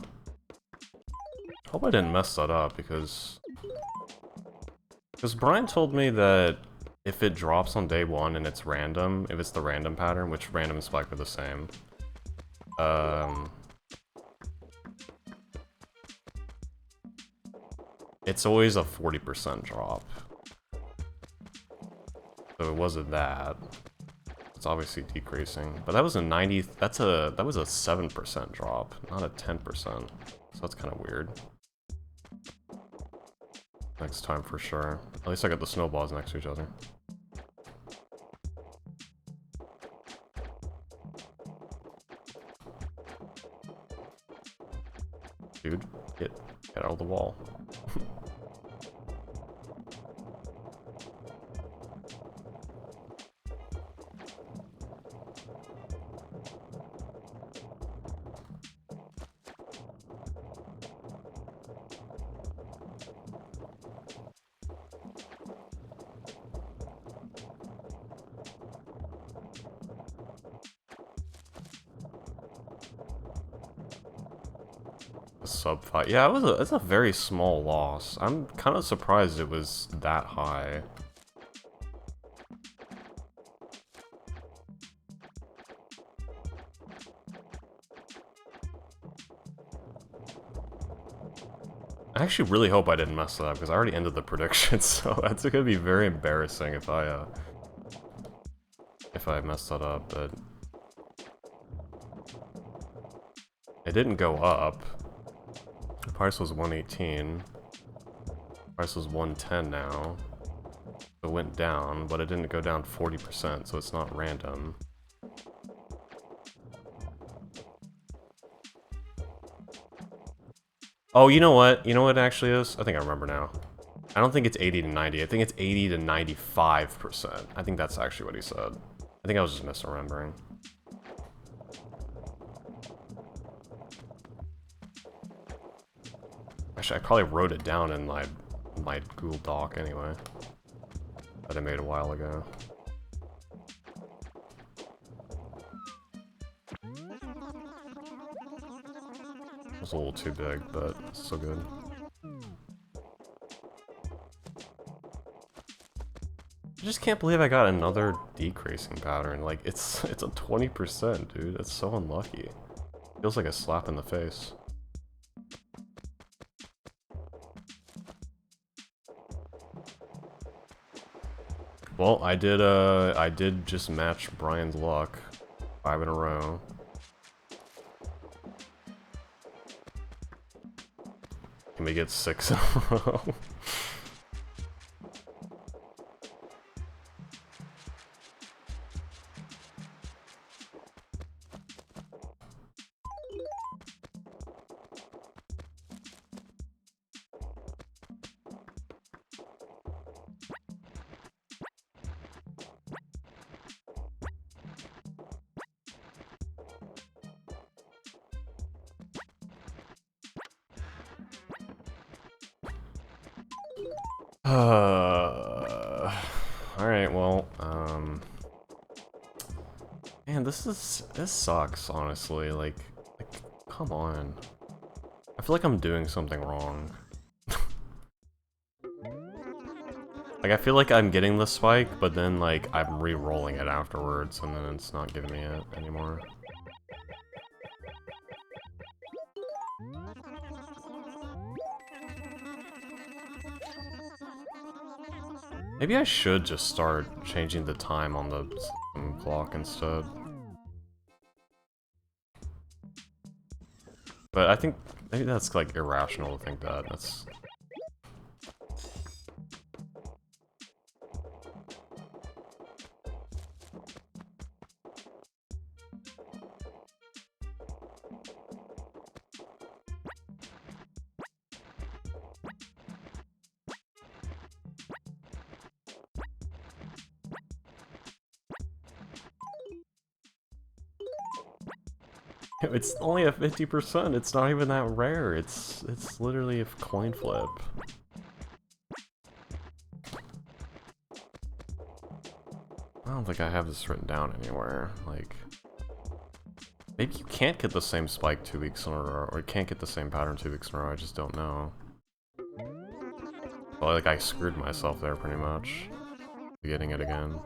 Hope I didn't mess that up because Brian told me that if it drops on day 1 and it's random, if it's the random pattern, which random and spike are the same, it's always a 40% drop. So it wasn't that. It's obviously decreasing, but that was a 90. That was a 7% drop, not a 10%. So that's kind of weird. Next time for sure. At least I got the snowballs next to each other. Dude, get out of the wall. Sub 5. Yeah, it's a very small loss. I'm kind of surprised it was that high. I actually really hope I didn't mess that up because I already ended the prediction, so that's gonna be very embarrassing if I messed that up. But it didn't go up. The price was 118. Price was 110 now. It went down, but it didn't go down 40%, so it's not random. Oh, you know what? You know what it actually is? I think I remember now. I don't think it's 80 to 90. I think it's 80 to 95%. I think that's actually what he said. I think I was just misremembering. Actually, I probably wrote it down in my Google Doc anyway. That I made a while ago. It was a little too big, but it's still good. I just can't believe I got another decreasing pattern. Like, it's a 20%, dude. That's so unlucky. Feels like a slap in the face. Well, I did just match Brian's luck. 5 in a row. Can we get 6 in a row? Alright, well, man, this sucks, honestly, like, come on. I feel like I'm doing something wrong. Like, I feel like I'm getting the spike, but then, like, I'm re-rolling it afterwards, and then it's not giving me it anymore. Maybe I should just start changing the time on the clock instead. But I think maybe that's like irrational to think that. That's It's only a 50%. It's not even that rare. It's literally a coin flip. I don't think I have this written down anywhere. Like, maybe you can't get the same spike 2 weeks in a row, or you can't get the same pattern 2 weeks in a row. I just don't know. Well, like, I screwed myself there pretty much. Getting it again.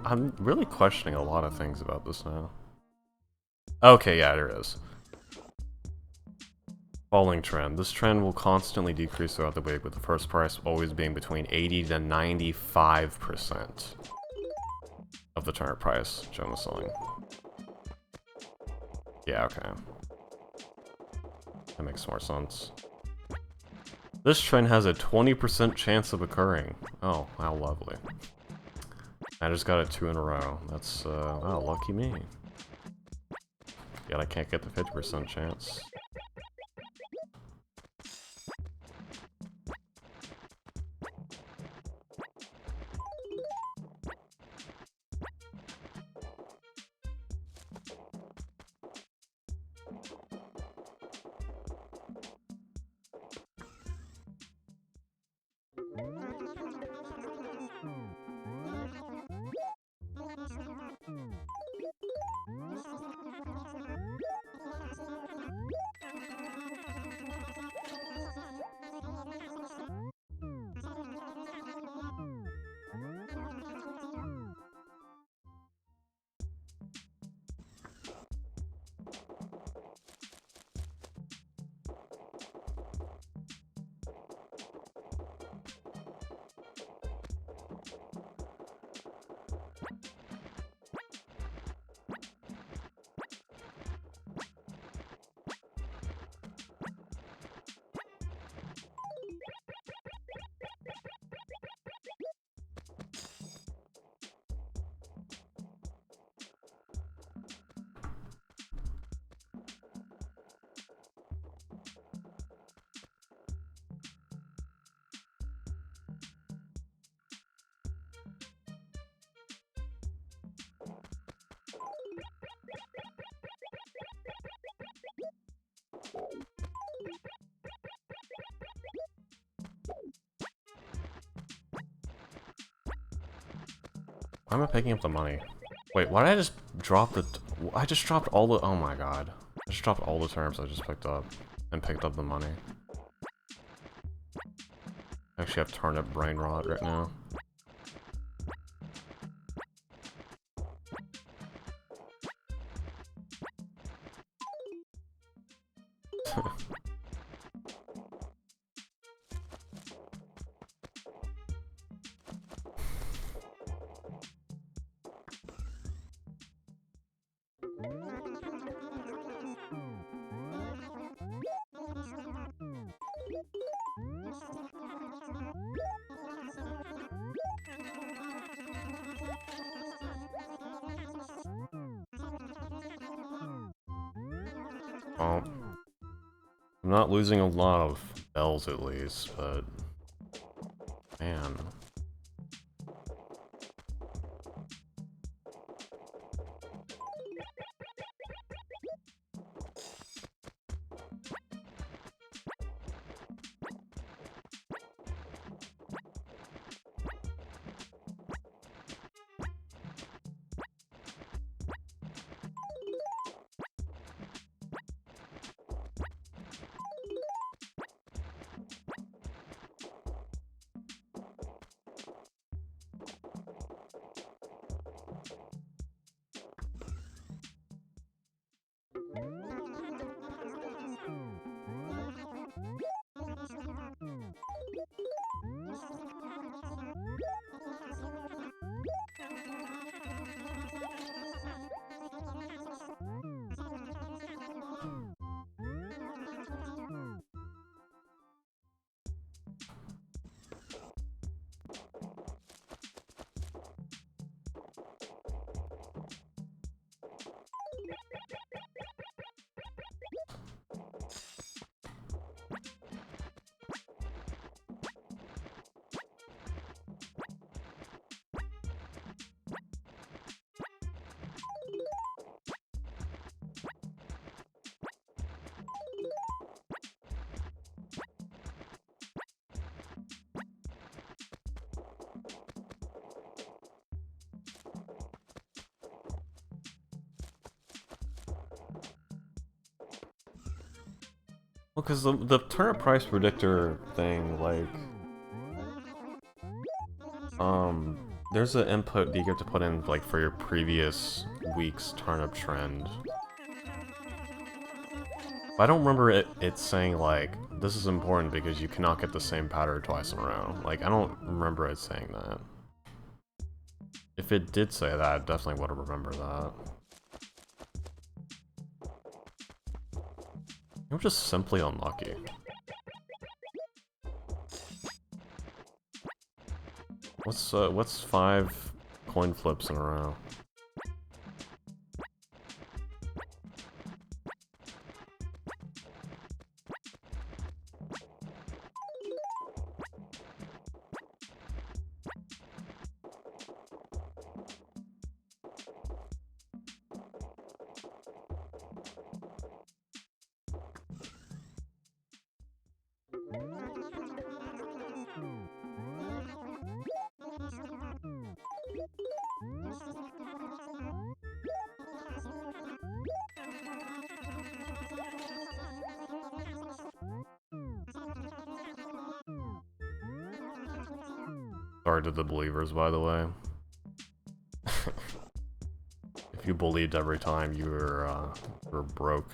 I'm really questioning a lot of things about this now. Okay, yeah, there is. Falling trend. This trend will constantly decrease throughout the week, with the first price always being between 80 to 95% of the target price Joan was selling. Yeah, okay. That makes more sense. This trend has a 20% chance of occurring. Oh, how lovely. I just got it 2 in a row. That's, wow, lucky me. Yet I can't get the 50% chance. Why am I picking up the money? Wait, why did I just drop the... I just dropped all the... Oh my god. I just dropped all the terms I just picked up. And picked up the money. I actually have turnip brain rot right now. Well, I'm not losing a lot of bells at least, but... Man. Well, because the turnip price predictor thing, like, there's an input that you get to put in, like, for your previous week's turnip trend. But I don't remember it saying, like, this is important because you cannot get the same pattern twice in a row. Like, I don't remember it saying that. If it did say that, I definitely would have remembered that. I'm just simply unlucky. What's 5 coin flips in a row? Sorry to the believers, by the way. If you believed every time, you were broke.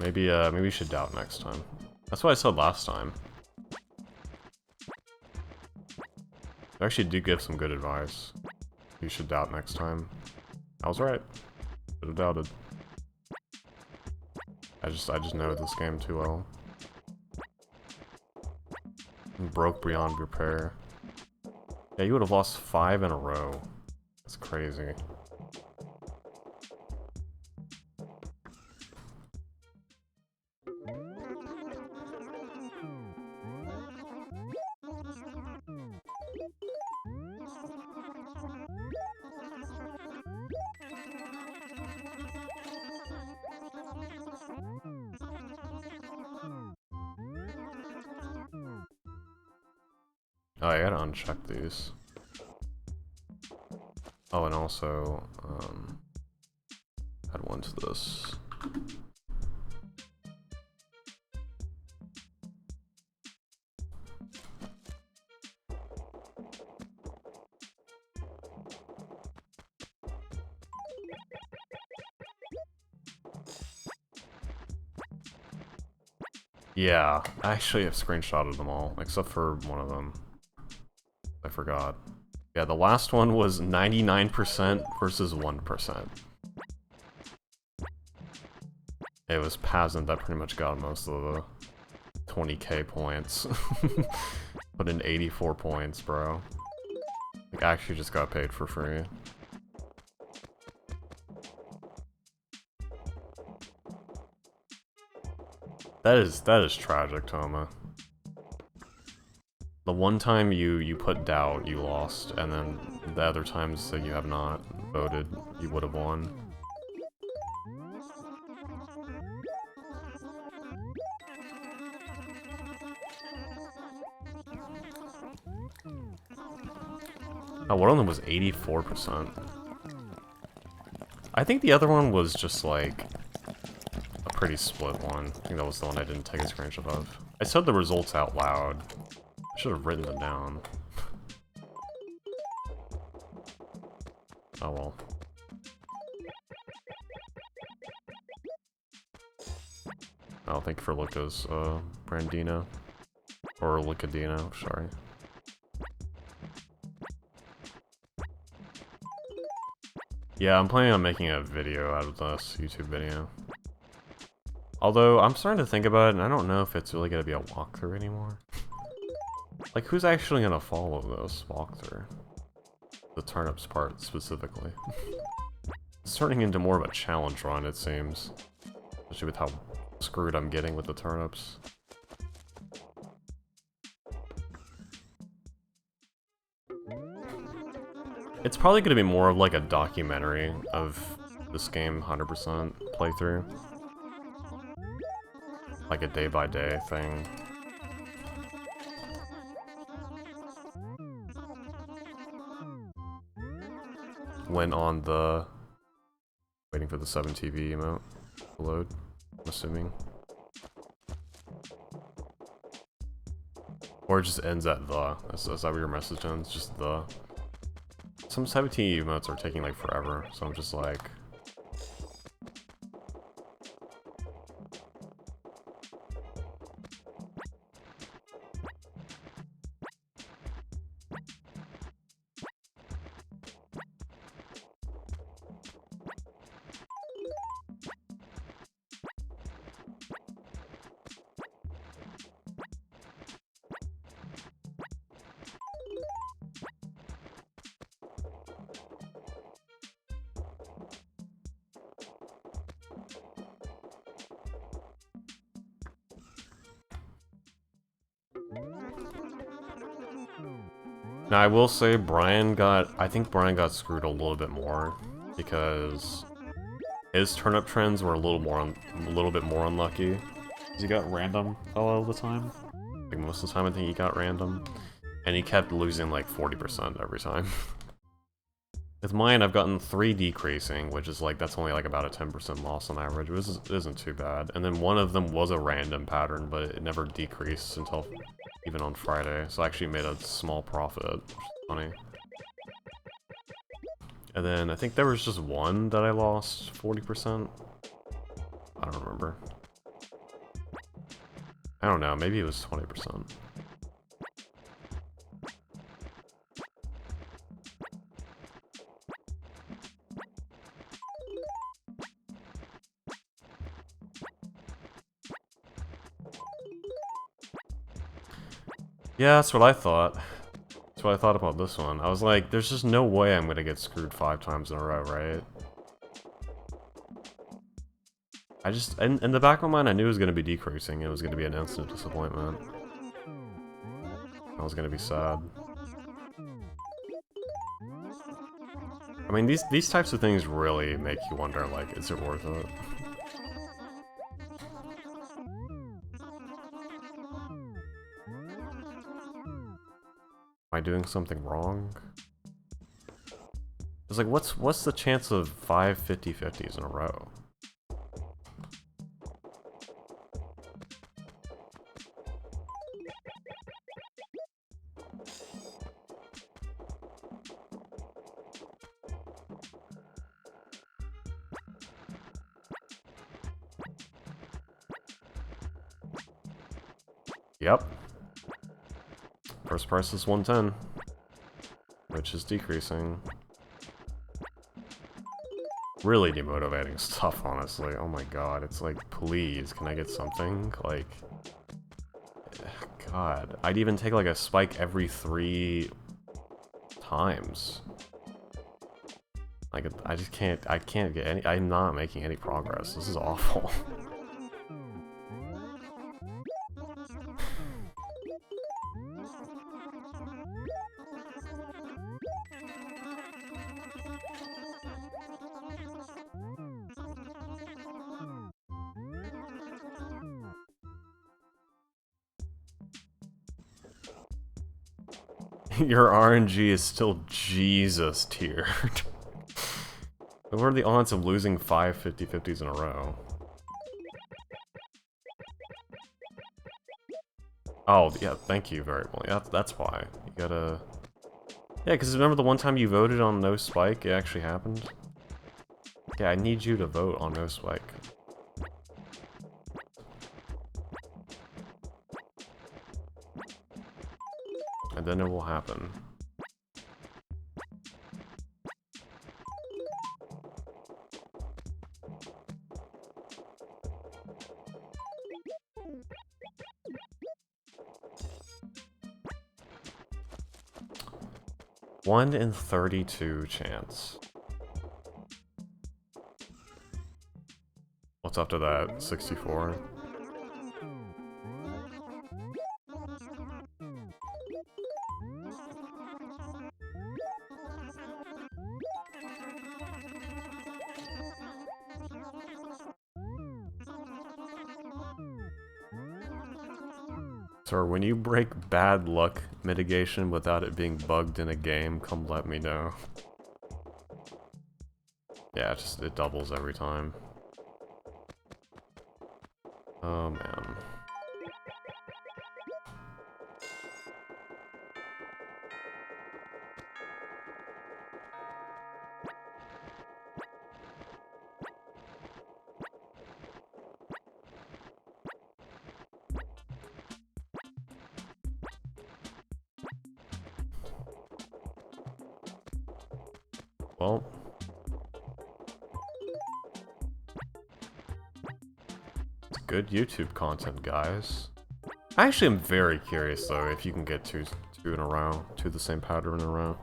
Maybe you should doubt next time. That's what I said last time. I actually do give some good advice. You should doubt next time. I was right. Should have doubted. I just know this game too well. I'm broke beyond repair. Yeah, you would have lost 5 in a row. That's crazy. Oh, I gotta uncheck these. Oh, and also, add one to this. Yeah, I actually have screenshotted them all, except for one of them. I forgot. Yeah, the last one was 99% versus 1%. It was Pazant that pretty much got most of the 20k points. Put in 84 points, bro. Like, I actually just got paid for free. That is tragic, Toma. The one time you put doubt, you lost, and then the other times that you have not voted, you would have won. Oh, one of them was 84%. I think the other one was just like a pretty split one. I think that was the one I didn't take a screenshot of. I said the results out loud. I should have written them down. Oh well. Oh, thank you for Lucas, Brandino. Or Lucadino, sorry. Yeah, I'm planning on making a video out of this YouTube video. Although, I'm starting to think about it, and I don't know if it's really gonna be a walkthrough anymore. Like, who's actually gonna follow this walkthrough? The turnips part, specifically. It's turning into more of a challenge run, it seems. Especially with how screwed I'm getting with the turnips. It's probably gonna be more of like a documentary of this game 100% playthrough. Like a day-by-day thing. When on the Waiting for the 7TV emote to load, I'm assuming. Or it just ends at the. That's that where your message ends? Just the. Some 7TV emotes are taking like forever, so I'm just like. Now I will say I think Brian got screwed a little bit more because his turnip trends were a little bit more unlucky. He got random a lot of the time. Like most of the time I think he got random. And he kept losing like 40% every time. With mine I've gotten 3 decreasing, which is like, that's only like about a 10% loss on average, which isn't too bad. And then one of them was a random pattern, but it never decreased until even on Friday, so I actually made a small profit, which is funny. And then I think there was just one that I lost 40%. I don't remember. I don't know, maybe it was 20%. Yeah, that's what I thought. That's what I thought about this one. I was like, there's just no way I'm gonna get screwed 5 times in a row, right? I just, in the back of my mind, I knew it was gonna be decreasing. It was gonna be an instant disappointment. I was gonna be sad. I mean, these types of things really make you wonder, like, is it worth it? Am I doing something wrong? It's like, what's the chance of 5 50-50s in a row? Yep. First price is 110, which is decreasing. Really demotivating stuff, honestly. Oh my god, it's like, please, can I get something? Like, god. I'd even take like a spike every 3 times. Like, I just can't, I can't get any, I'm not making any progress. This is awful. Your RNG is still Jesus tiered. What are the odds of losing 5 50-50s in a row? Oh, yeah, thank you, Variable. Yeah, that's why. You gotta... Yeah, because remember the one time you voted on no spike, it actually happened? Yeah, I need you to vote on no spike. And then it will happen. One in 32 chance. What's after that? 64? Sir, when you break bad luck mitigation without it being bugged in a game, come let me know. Yeah, Yeah, it doubles every time. Oh man. Well, it's good YouTube content, guys. I actually am very curious though if you can get two in a row, two the same pattern in a row.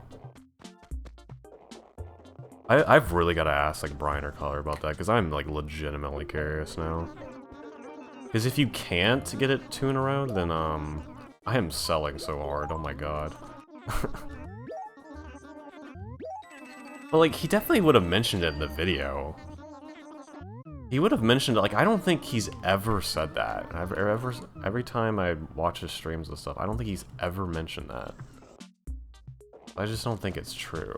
I've really got to ask like Brian or Color about that because I'm like legitimately curious now. Because if you can't get it 2 in a row, then I am selling so hard. Oh my god. But like he definitely would have mentioned it in the video. He would have mentioned it. Like I don't think he's ever said that. Every time I watch his streams and stuff, I don't think he's ever mentioned that. I just don't think it's true.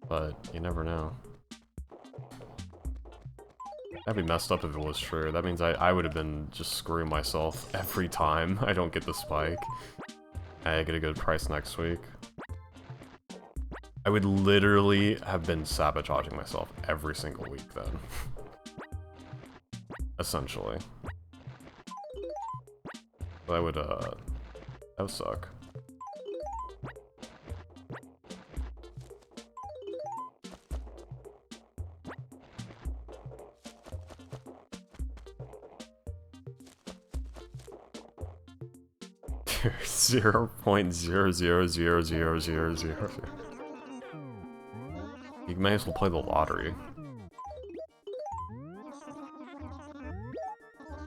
But you never know. That'd be messed up if it was true. That means I would have been just screwing myself every time I don't get the spike. I get a good price next week. I would literally have been sabotaging myself every single week then. Essentially. That would suck. Dude, 0.000000. You may as well play the lottery.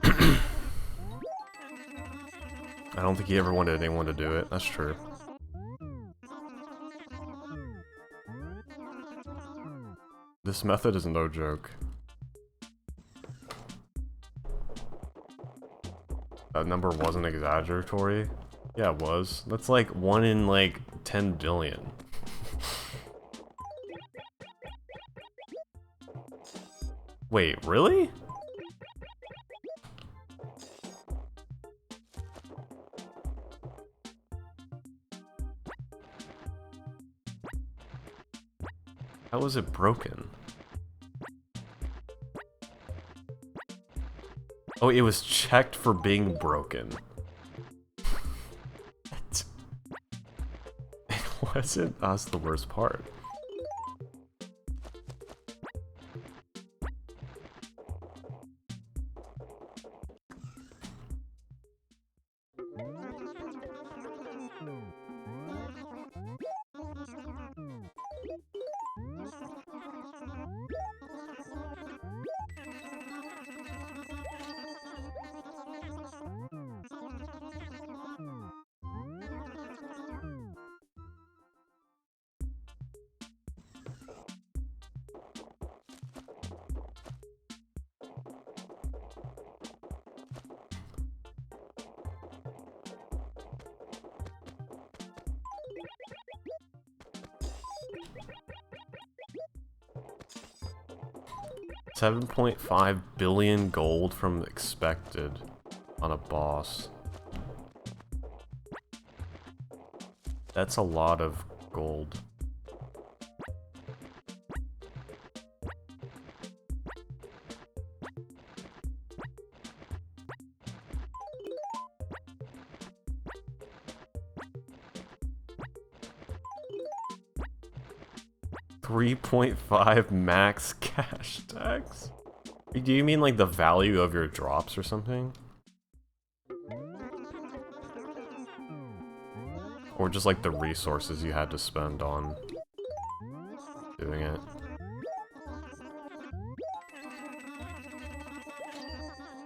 I don't think he ever wanted anyone to do it, that's true. This method is no joke. That number wasn't exaggeratory? Yeah, it was. That's like 1 in like 10 billion. Wait, really? How was it broken? Oh, it was checked for being broken. It wasn't. That's the worst part. $7.5 billion gold from expected on a boss. That's a lot of gold. $3.5 max cash tax? Do you mean like the value of your drops or something? Or just like the resources you had to spend on doing it?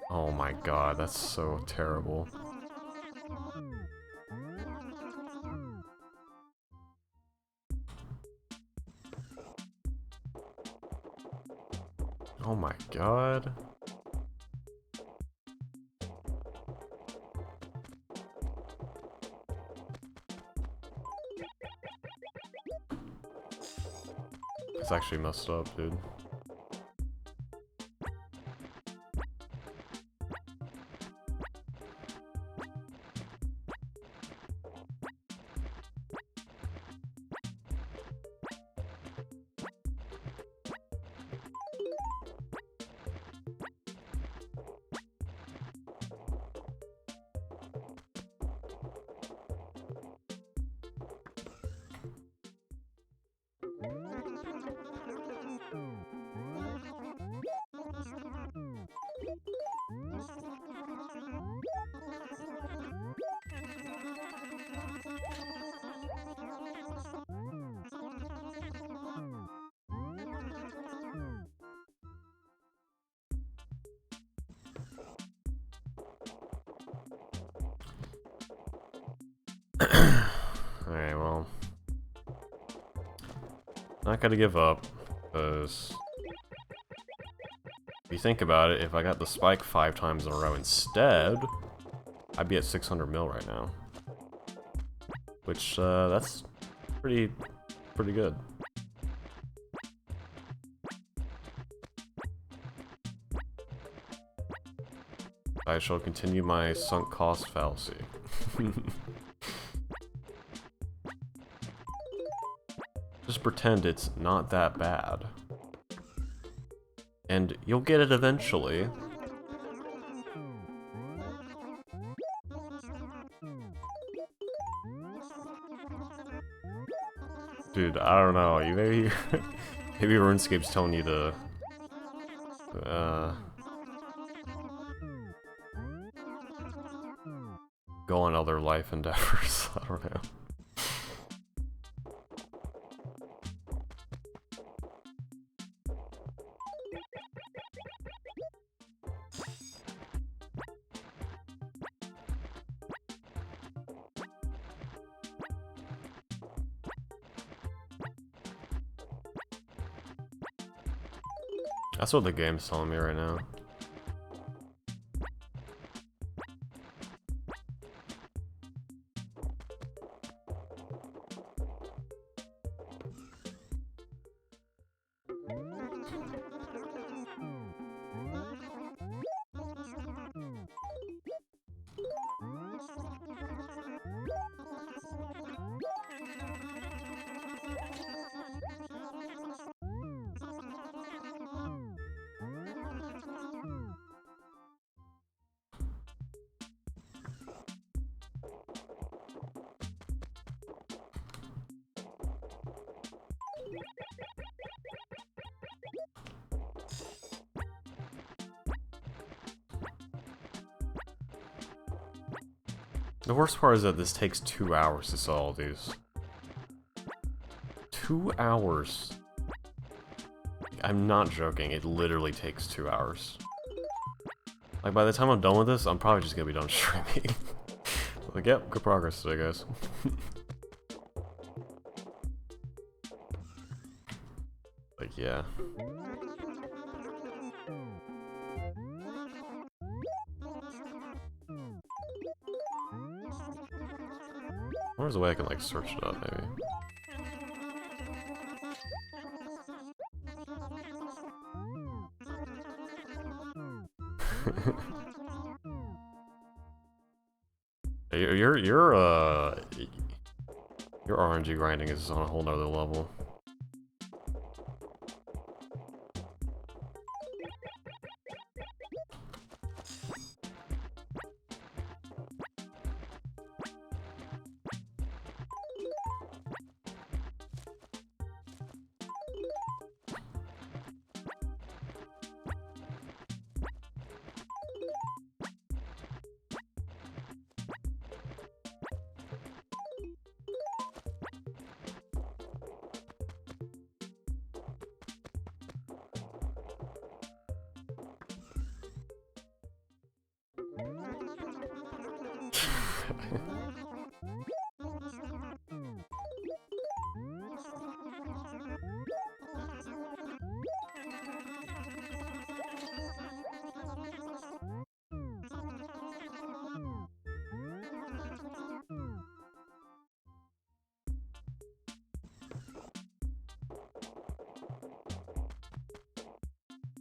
Oh my god, that's so terrible. Oh my god. It's actually messed up, dude. Alright, well. Not gonna give up, because if you think about it, if I got the spike 5 times in a row instead, I'd be at 600 mil right now. Which, that's pretty good. I shall continue my sunk cost fallacy. Just pretend it's not that bad. And you'll get it eventually. Dude, I don't know. You maybe maybe RuneScape's telling you to go on other life endeavors. I don't know. That's what the game's telling me right now. The worst part is that this takes 2 hours to sell all these. 2 hours. I'm not joking, it literally takes 2 hours. Like, by the time I'm done with this, I'm probably just gonna be done streaming. Like, yep, good progress today, guys. Like, yeah. There's a way I can, like, search it up, maybe. Your RNG grinding is on a whole nother level.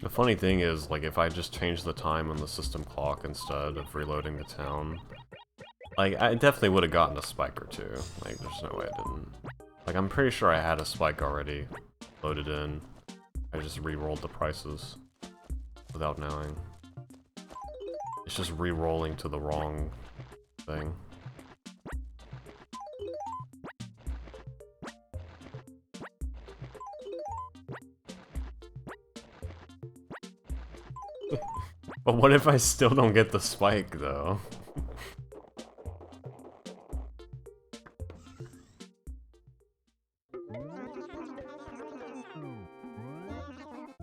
The funny thing is, like, if I just changed the time on the system clock instead of reloading the town, like, I definitely would have gotten a spike or two. Like, there's no way I didn't. Like, I'm pretty sure I had a spike already loaded in. I just re-rolled the prices without knowing. It's just re-rolling to the wrong thing. But what if I still don't get the spike, though?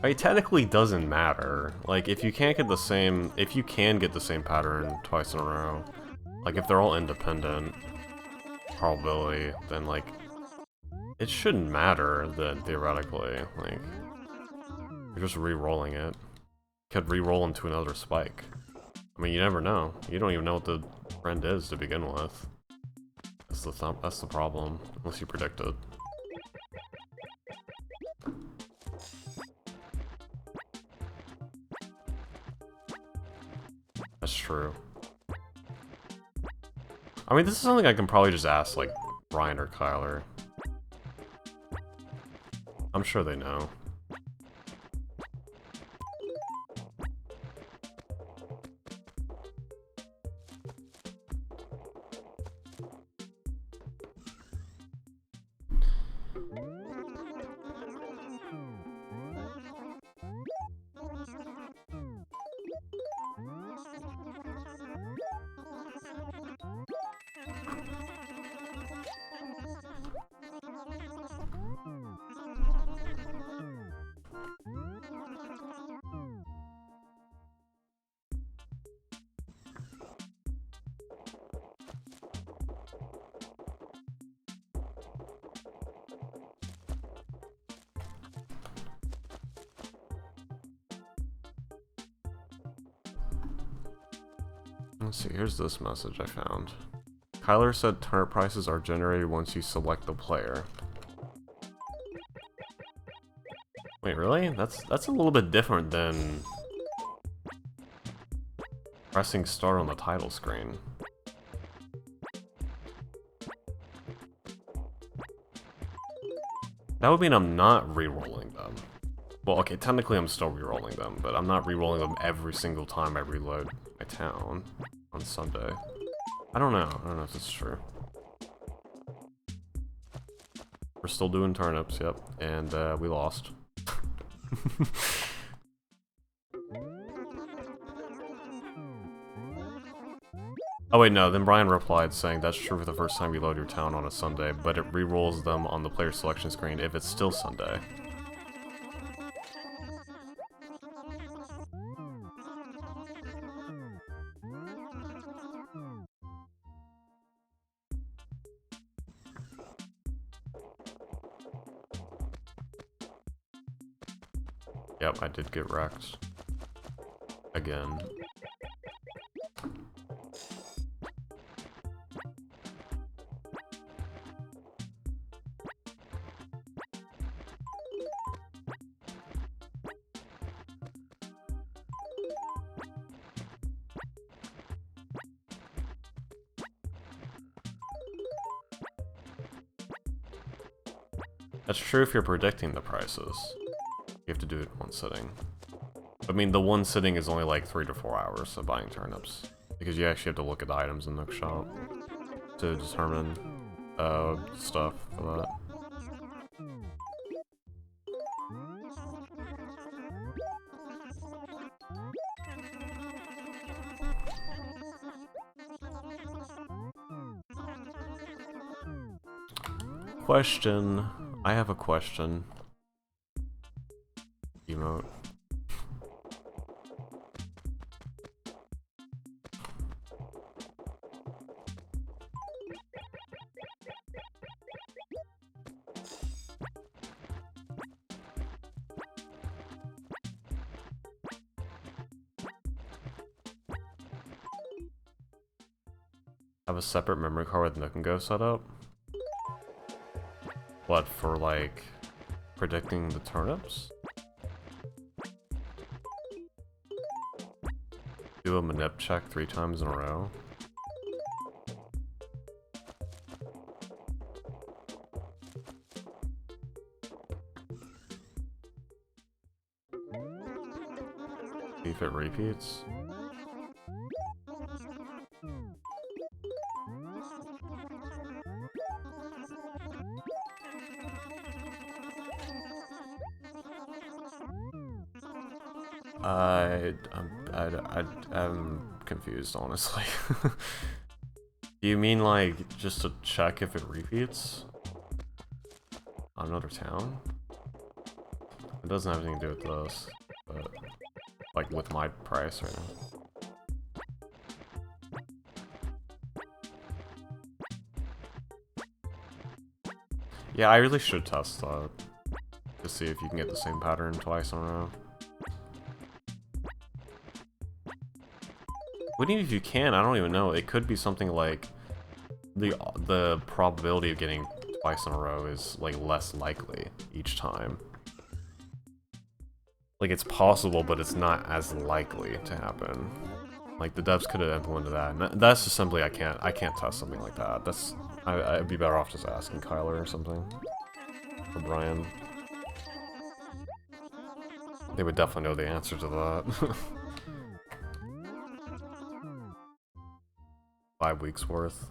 It technically doesn't matter. Like, if you can't get the same... If you can get the same pattern twice in a row, like, if they're all independent probability, then, like, it shouldn't matter, then, theoretically. Like, you're just re-rolling it. Could re-roll into another spike. I mean, you never know. You don't even know what the trend is to begin with. That's the problem, unless you predict it. That's true. I mean, this is something I can probably just ask, like, Ryan or Kyler. I'm sure they know. Let's see, here's this message I found. Kyler said turnip prices are generated once you select the player. Wait, really? That's a little bit different than pressing start on the title screen. That would mean I'm not re-rolling them. Well, okay, technically I'm still re-rolling them, but I'm not re-rolling them every single time I reload my town on Sunday. I don't know if it's true. We're still doing turnips, yep, and we lost. Oh wait, no, then Brian replied saying that's true for the first time you load your town on a Sunday, but it re-rolls them on the player selection screen if it's still Sunday. Yep, I did get wrecked. Again. That's true if you're predicting the prices. You have to do it in one sitting. I mean, the one sitting is only like 3 to 4 hours of buying turnips. Because you actually have to look at the items in the shop to determine stuff for that. Question. I have a question. Emote. Have a separate memory card with Nook and Go set up? What, for like predicting the turnips? do a manip check 3 times in a row? See if it repeats. I'm confused, honestly. Do you mean, like, just to check if it repeats? On another town? It doesn't have anything to do with this, but, like, with my price right now. Yeah, I really should test that. To see if you can get the same pattern twice in a row. What even if you can? I don't even know. It could be something like the probability of getting twice in a row is like less likely each time. Like it's possible, but it's not as likely to happen. Like the devs could have implemented that, and that's just simply I can't test something like that. That's I'd be better off just asking Kyler or something, or Brian. They would definitely know the answer to that. 5 weeks worth.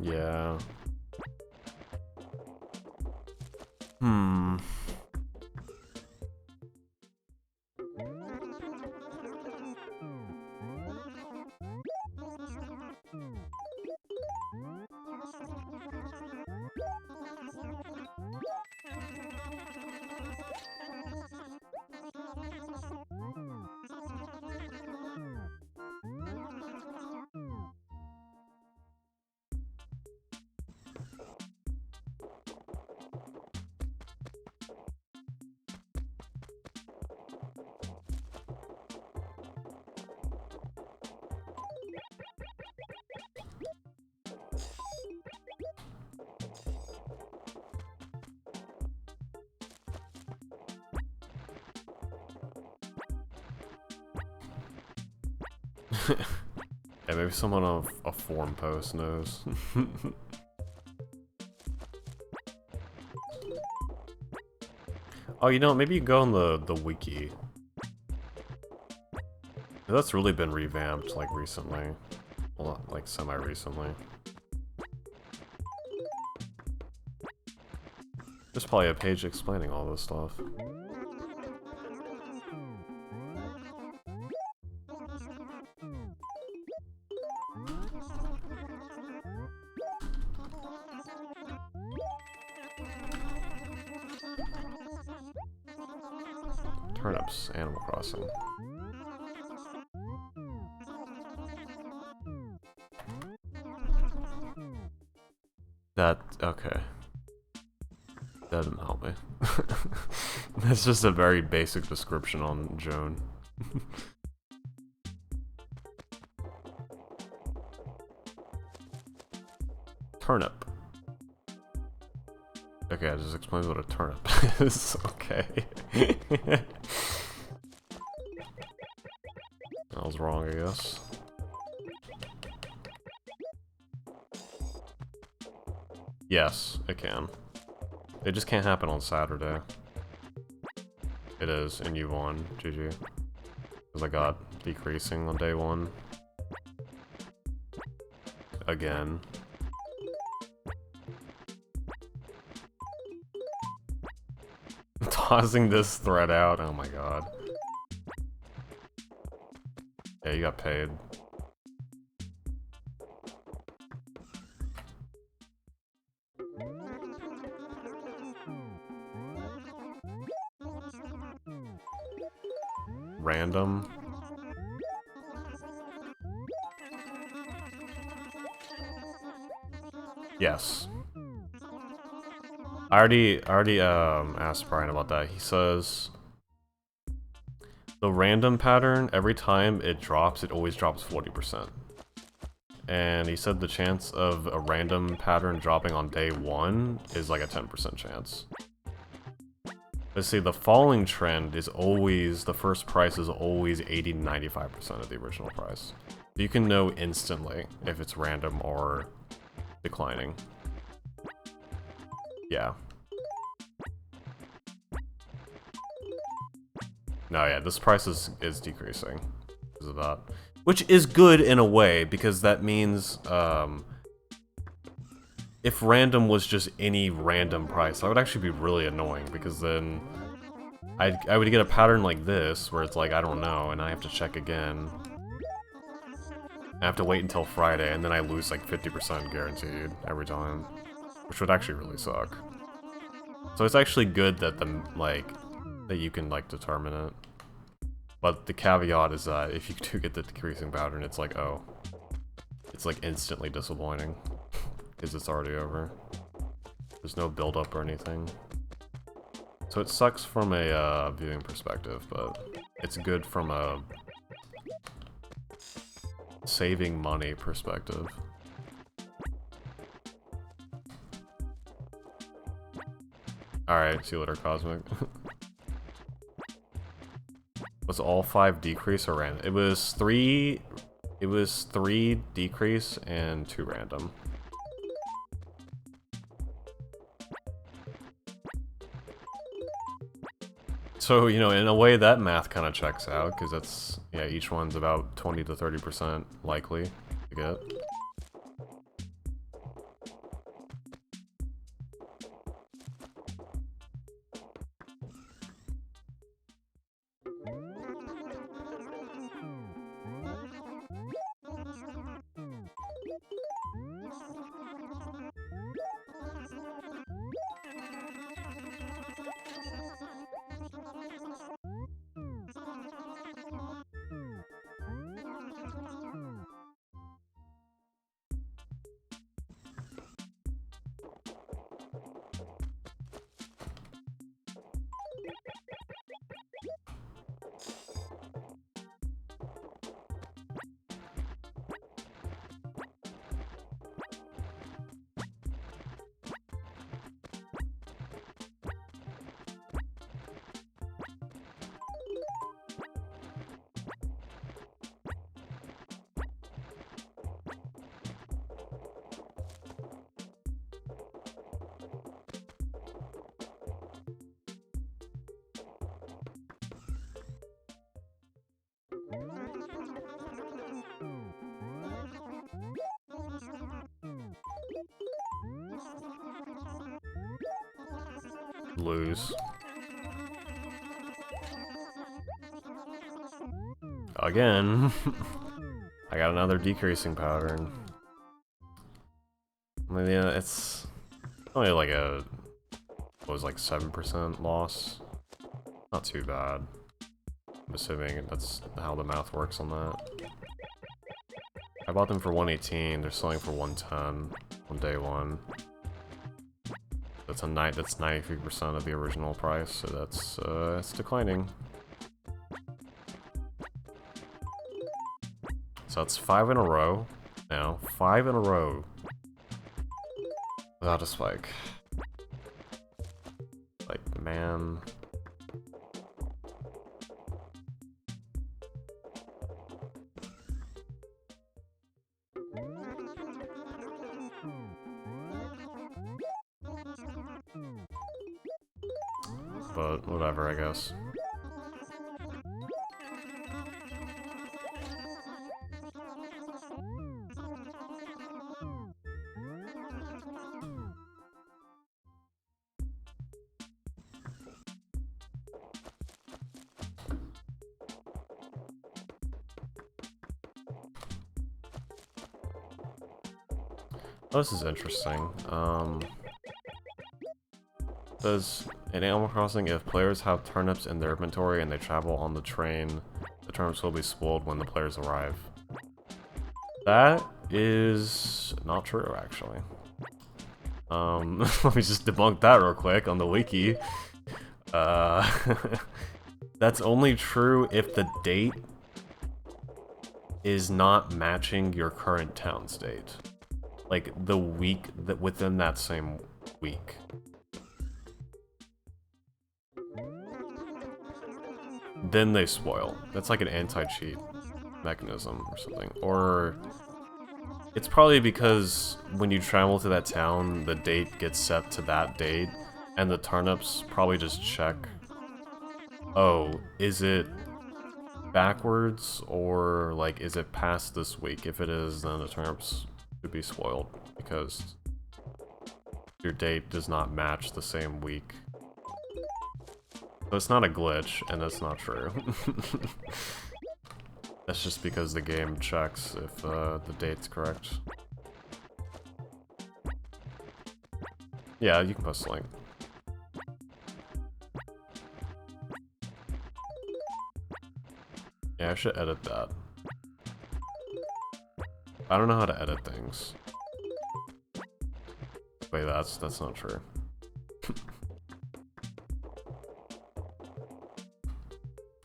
Yeah. Yeah, maybe someone on a forum post knows. Oh, you know, maybe you go on the wiki. That's really been revamped, like, recently. Well, like, semi-recently. There's probably a page explaining all this stuff. Turnips, Animal Crossing. That, okay. That didn't help me. That's just a very basic description on Joan. Turnip. Okay, that just explains what a turnip is. Okay. I was wrong, I guess. Yes, it can. It just can't happen on Saturday. It is, and you won, GG. Because I got decreasing on day 1. Again. Tossing this thread out, oh my god. Yeah, you got paid. random. Yes. I already asked Brian about that. He says the random pattern, every time it drops, it always drops 40%. And he said the chance of a random pattern dropping on day 1 is like a 10% chance. Let's see, the falling trend is always, the first price is always 80 to 95% of the original price. You can know instantly if it's random or declining. Yeah. No, yeah, this price is decreasing because of that. Which is good in a way, because that means, if random was just any random price, that would actually be really annoying, because then I would get a pattern like this, where it's like, I don't know, and I have to check again. I have to wait until Friday, and then I lose like 50% guaranteed every time, which would actually really suck. So it's actually good that that you can like determine it. But the caveat is that if you do get the decreasing pattern, it's like, oh, it's like instantly disappointing because it's already over. There's no build up or anything. So it sucks from a viewing perspective, but it's good from a saving money perspective. Alright, see you later, Cosmic. Was all 5 decrease or random? It was 3 decrease and 2 random. So, you know, in a way that math kind of checks out, because that's, yeah, each one's about 20 to 30% likely to get. Lose. Again. I got another decreasing pattern. I mean, yeah, it's only like a, what was like 7% loss. Not too bad. I'm assuming that's how the math works on that. I bought them for 118, they're selling for 110 on day 1. That's 93% of the original price, so that's it's declining. So that's 5 in a row now. 5 in a row without a spike. Like, man. But whatever, I guess. Oh, this is interesting. Does In Animal Crossing, if players have turnips in their inventory and they travel on the train, the turnips will be spoiled when the players arrive. That is not true, actually. Let me just debunk that real quick on the wiki. That's only true if the date is not matching your current town state. Like, the week that within that same week. Then they spoil. That's like an anti-cheat mechanism or something. Or it's probably because when you travel to that town, the date gets set to that date, and the turnips probably just check, oh, is it backwards, or like, is it past this week? If it is, then the turnips should be spoiled, because your date does not match the same week. So it's not a glitch, and that's not true. That's just because the game checks if the date's correct. Yeah, you can post a link. Yeah, I should edit that. I don't know how to edit things. Wait, that's not true.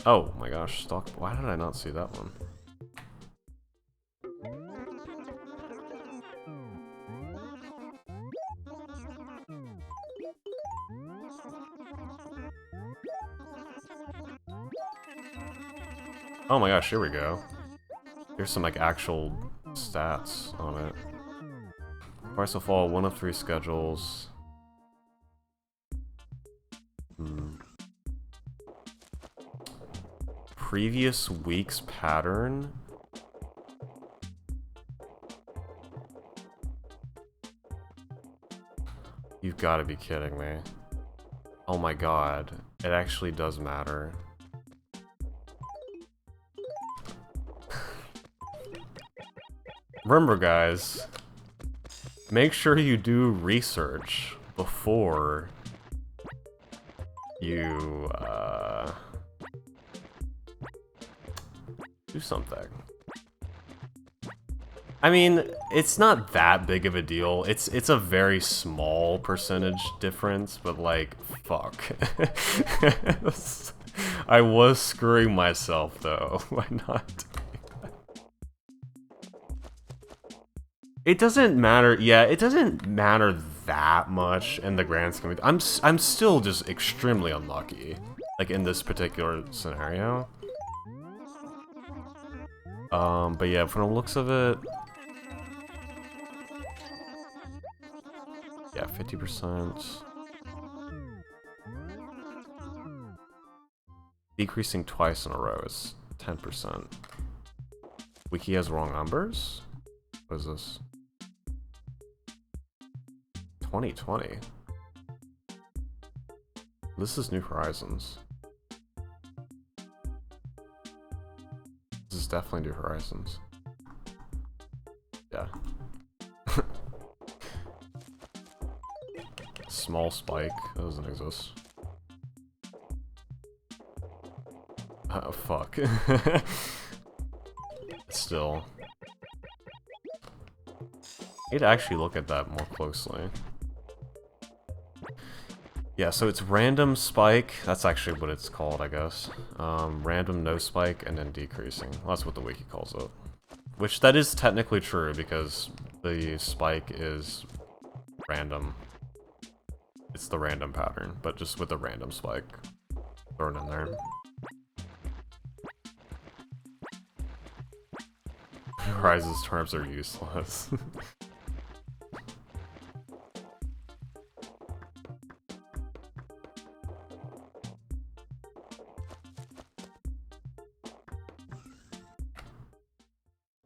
Oh my gosh, stock. Why did I not see that one? Oh my gosh, here we go. Here's some like actual stats on it. Price will fall 1 of 3 schedules. Previous week's pattern. You've got to be kidding me. Oh my god, it actually does matter. Remember guys, make sure you do research before you do something. I mean, it's not that big of a deal. It's a very small percentage difference, but like, fuck. I was screwing myself though. Why not? It doesn't matter. Yeah, it doesn't matter that much in the grand scheme. I'm still just extremely unlucky, like in this particular scenario. But yeah, from the looks of it, yeah, 50%. Decreasing twice in a row is 10%. Wiki has wrong numbers? What is this? 2020. This is New Horizons. This is definitely New Horizons. Yeah. Small spike. That doesn't exist. Oh, fuck. Still. I need to actually look at that more closely. Yeah, so it's random spike. That's actually what it's called, I guess. Random no spike and then decreasing. Well, that's what the wiki calls it. Which, that is technically true because the spike is random. It's the random pattern, but just with a random spike thrown in there. Rise's terms are useless.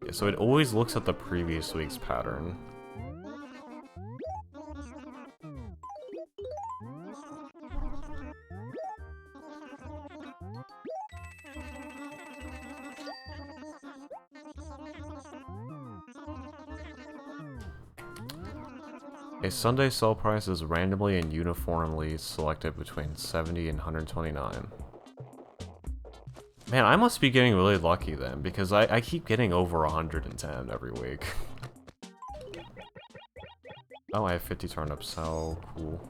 Yeah, so it always looks at the previous week's pattern. A Sunday sale price is randomly and uniformly selected between 70 and 129. Man, I must be getting really lucky then, because I keep getting over 110 every week. Oh, I have 50 turnips, so cool.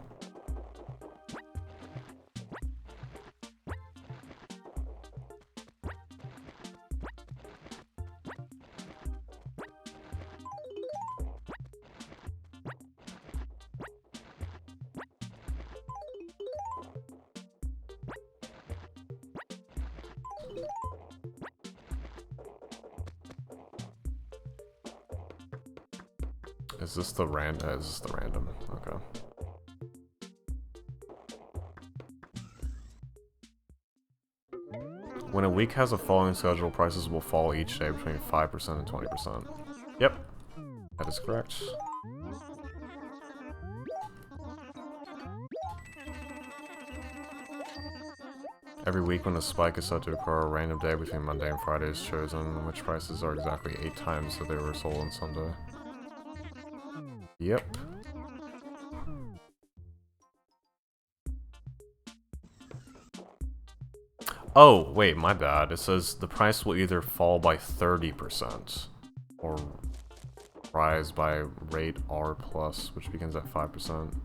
Is this the random? Is this the random? Okay. When a week has a falling schedule, prices will fall each day between 5% and 20%. Yep, that is correct. Every week when a spike is said to occur, a random day between Monday and Friday is chosen, which prices are exactly 8 times that they were sold on Sunday. Yep. Oh, wait, my bad. It says the price will either fall by 30% or rise by rate R+, which begins at 5%,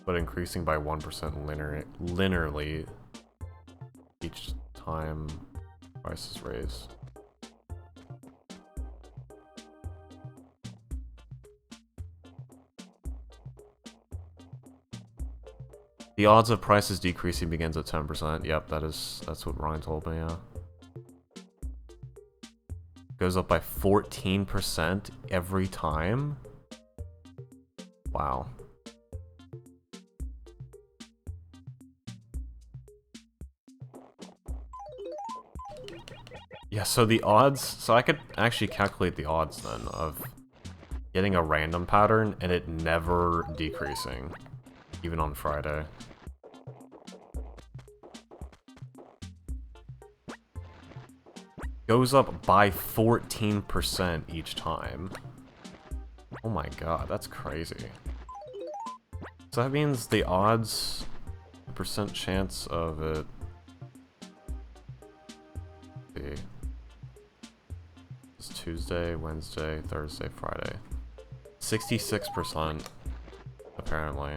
but increasing by 1% linearly each time price is raised. The odds of prices decreasing begins at 10%. Yep, that's what Ryan told me, yeah. Goes up by 14% every time? Wow. Yeah, so the odds, so I could actually calculate the odds then of getting a random pattern and it never decreasing, even on Friday. Goes up by 14% each time. Oh my god, that's crazy. So that means the odds, percent chance of it. Let's see. It's Tuesday, Wednesday, Thursday, Friday. 66%, apparently.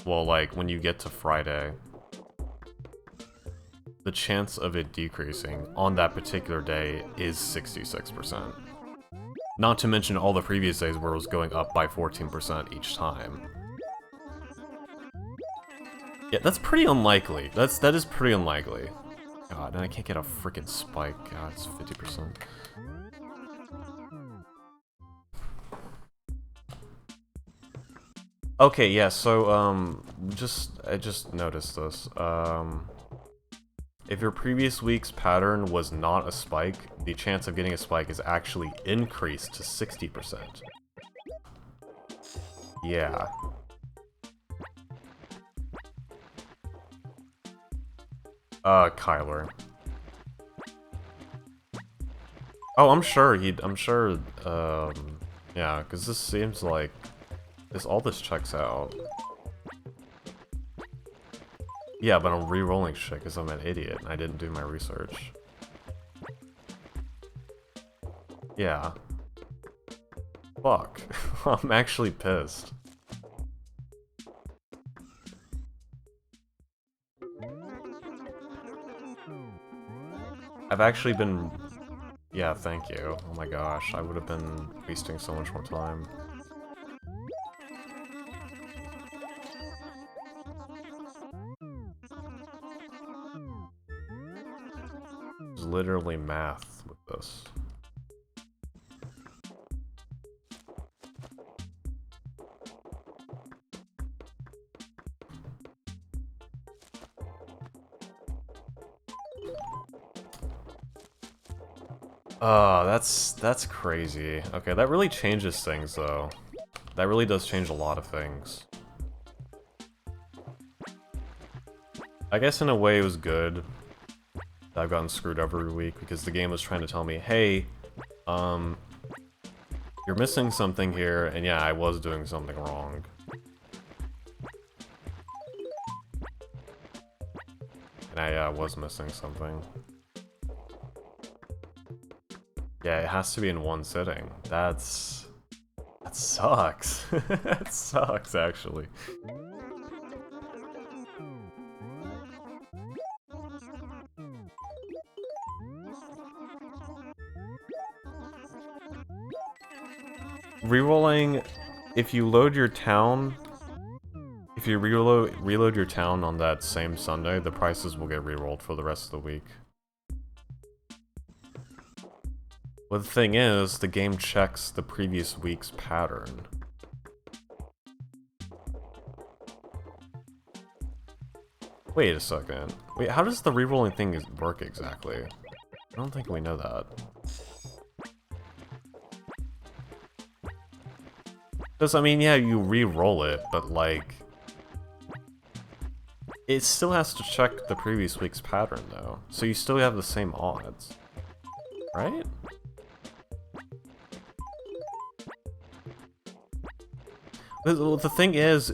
Well, like, when you get to Friday, the chance of it decreasing on that particular day is 66%. Not to mention all the previous days where it was going up by 14% each time. Yeah, that's pretty unlikely. That is pretty unlikely. God, and I can't get a freaking spike. God, it's 50%. Okay, yeah, so, I just noticed this. If your previous week's pattern was not a spike, the chance of getting a spike is actually increased to 60%. Yeah. Kyler. Oh, I'm sure, yeah, because this seems like all this checks out. Yeah, but I'm re-rolling shit because I'm an idiot and I didn't do my research. Yeah. Fuck. I'm actually pissed. I've actually been... Yeah, thank you. Oh my gosh, I would have been wasting so much more time. There's literally math with this. That's crazy. Okay, that really changes things though. That really does change a lot of things. I guess in a way it was good. I've gotten screwed every week because the game was trying to tell me, hey, you're missing something here, and yeah, I was doing something wrong. And I was missing something. Yeah, it has to be in one sitting. That sucks. That sucks, actually. Rerolling, if you load your town, if you reload your town on that same Sunday, the prices will get rerolled for the rest of the week. Well, the thing is, the game checks the previous week's pattern. Wait a second. Wait, how does the rerolling thing work exactly? I don't think we know that. Because, I mean, yeah, you re-roll it, but, like... It still has to check the previous week's pattern, though. So you still have the same odds. Right? The thing is,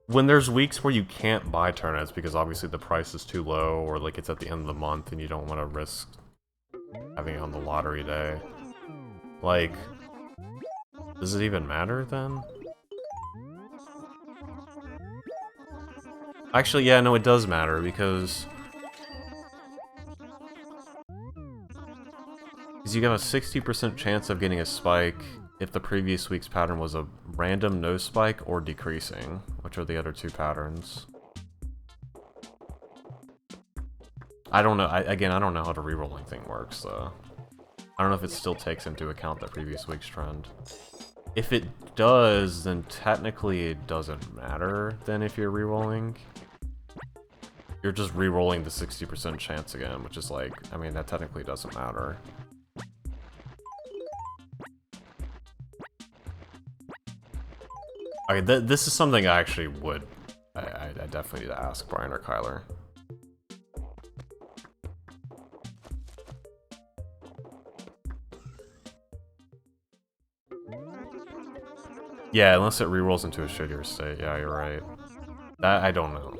when there's weeks where you can't buy turnips because obviously the price is too low, or, like, it's at the end of the month and you don't want to risk having it on the lottery day. Like... Does it even matter, then? Actually, yeah, no, it does matter, because... Because you have a 60% chance of getting a spike if the previous week's pattern was a random no spike or decreasing, which are the other two patterns. I don't know, again, I don't know how the rerolling thing works, though. I don't know if it still takes into account the previous week's trend. If it does, then technically it doesn't matter then if you're rerolling. You're just rerolling the 60% chance again, which is like, I mean, that technically doesn't matter. Okay, this is something I actually would... I definitely need to ask Brian or Kyler. Yeah, unless it rerolls into a shittier state. Yeah, you're right. That, I don't know.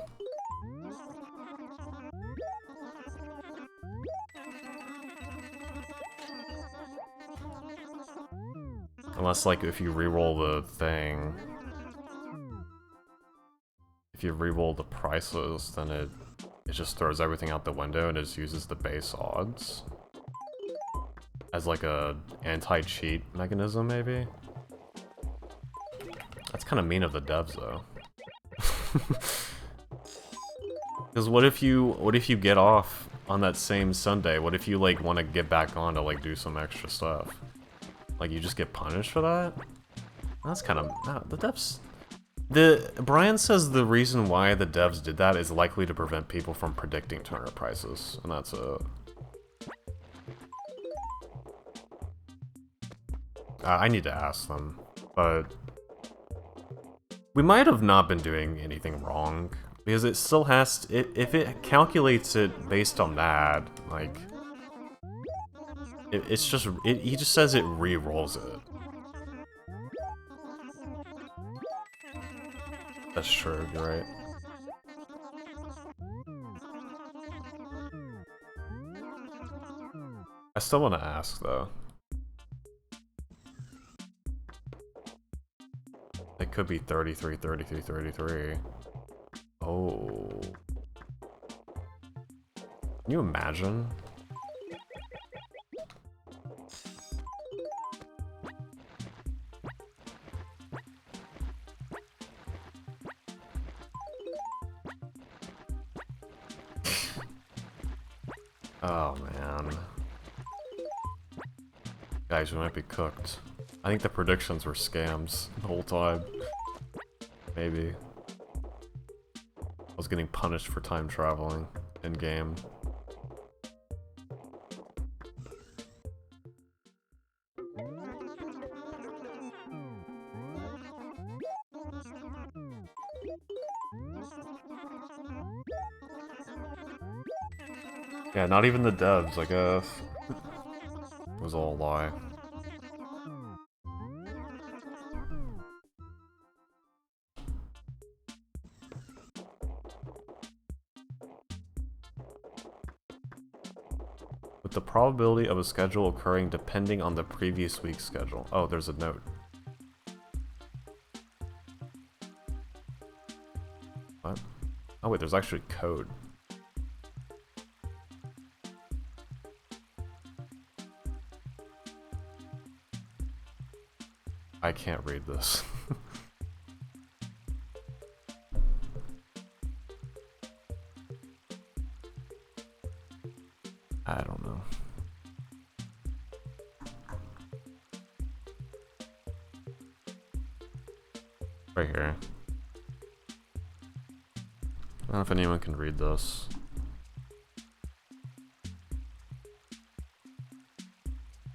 Unless, like, if you reroll the thing... If you reroll the prices, then it just throws everything out the window and it just uses the base odds. As, like, a anti-cheat mechanism, maybe? That's kind of mean of the devs, though. Because what if you get off on that same Sunday? What if you, like, want to get back on to, like, do some extra stuff? Like, you just get punished for that? That's kind of... the devs... Brian says the reason why the devs did that is likely to prevent people from predicting turnip prices, and that's it. I need to ask them, but... We might have not been doing anything wrong, because it still has to, if it calculates it based on that, like... It's just, he just says it re-rolls it. That's true, you're right. I still want to ask, though. It could be 33, 33, 33. Oh. Can you imagine? Oh, man. Guys, we might be cooked. I think the predictions were scams the whole time. Maybe. I was getting punished for time traveling in-game. Yeah, not even the devs, I guess. It was all a lie. With the probability of a schedule occurring depending on the previous week's schedule. Oh, there's a note. What? Oh wait, there's actually code. I can't read this. I don't know. Right here. I don't know if anyone can read this.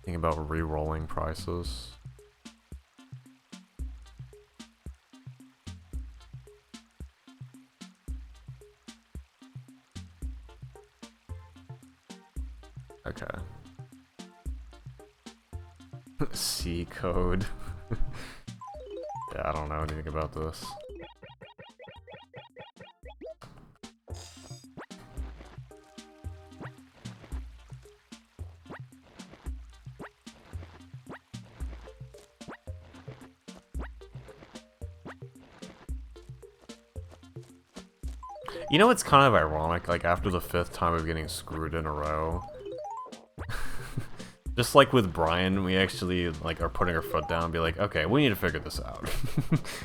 Think about re-rolling prices. Okay. C code. Yeah, I don't know anything about this. You know, it's kind of ironic, like, after the 5th time of getting screwed in a row. Just like with Brian, we actually, like, are putting our foot down and be like, okay, we need to figure this out.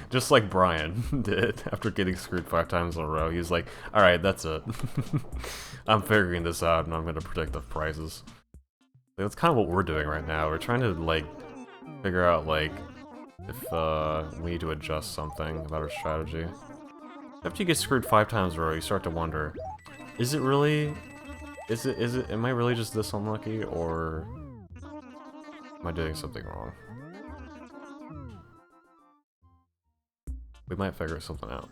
Just like Brian did after getting screwed 5 times in a row. He was like, alright, that's it. I'm figuring this out and I'm gonna predict the prices. That's kind of what we're doing right now. We're trying to, like, figure out, like, if we need to adjust something about our strategy. After you get screwed 5 times in a row, you start to wonder, is it really, am I really just this unlucky, or am I doing something wrong? We might figure something out.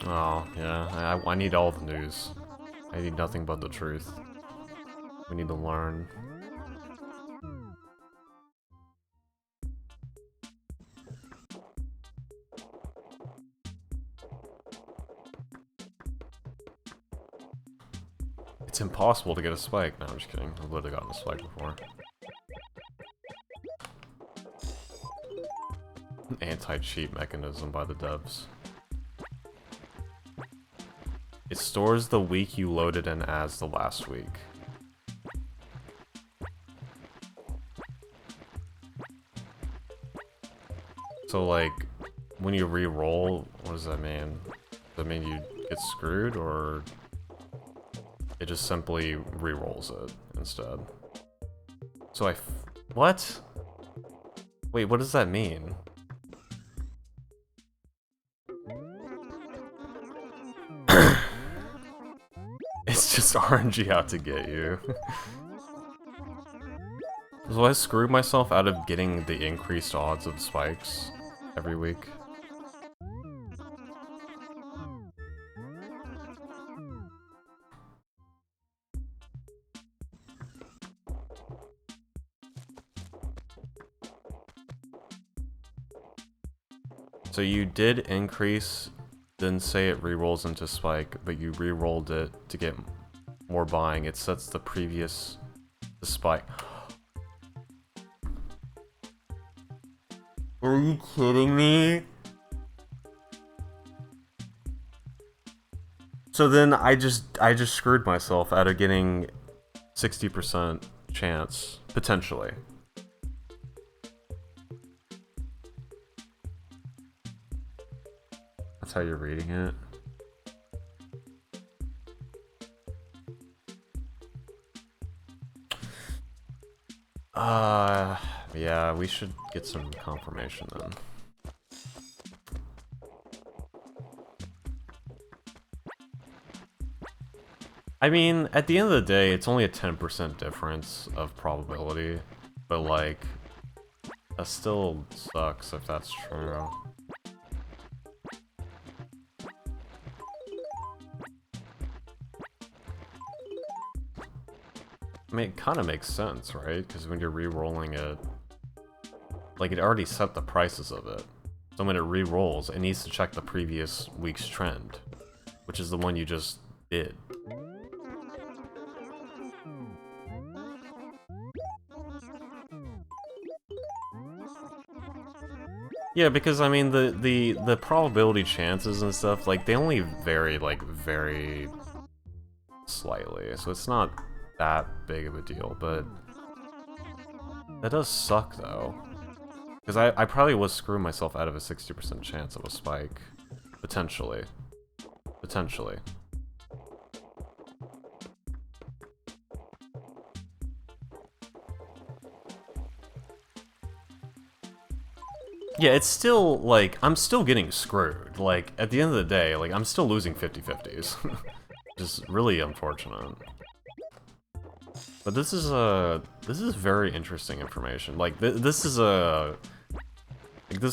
Oh, yeah, I need all the news. I need nothing but the truth. We need to learn. It's impossible to get a spike. No, I'm just kidding. I've literally gotten a spike before. Anti-cheat mechanism by the devs. It stores the week you loaded in as the last week. So, like, when you re-roll, what does that mean? Does that mean you get screwed, or it just simply re-rolls it instead? So what? Wait, what does that mean? It's just RNG out to get you. So I screwed myself out of getting the increased odds of spikes every week. So you did increase, didn't say it re-rolls into spike, but you re-rolled it to get more buying. It sets the previous spike. Are you kidding me? So then I just screwed myself out of getting 60% chance, potentially. That's how you're reading it. Yeah, we should get some confirmation then. I mean, at the end of the day, it's only a 10% difference of probability, but like, that still sucks if that's true. I mean, it kind of makes sense, right? Because when you're re-rolling it, like, it already set the prices of it. So when it re-rolls, it needs to check the previous week's trend, which is the one you just did. Yeah, because I mean the probability chances and stuff, like, they only vary like very slightly, so it's not that big of a deal, but that does suck though. Because I probably was screwing myself out of a 60% chance of a spike. Potentially. Potentially. Yeah, it's still, like, I'm still getting screwed. Like, at the end of the day, like, I'm still losing 50-50s. Just really unfortunate. But this is very interesting information. Like, this is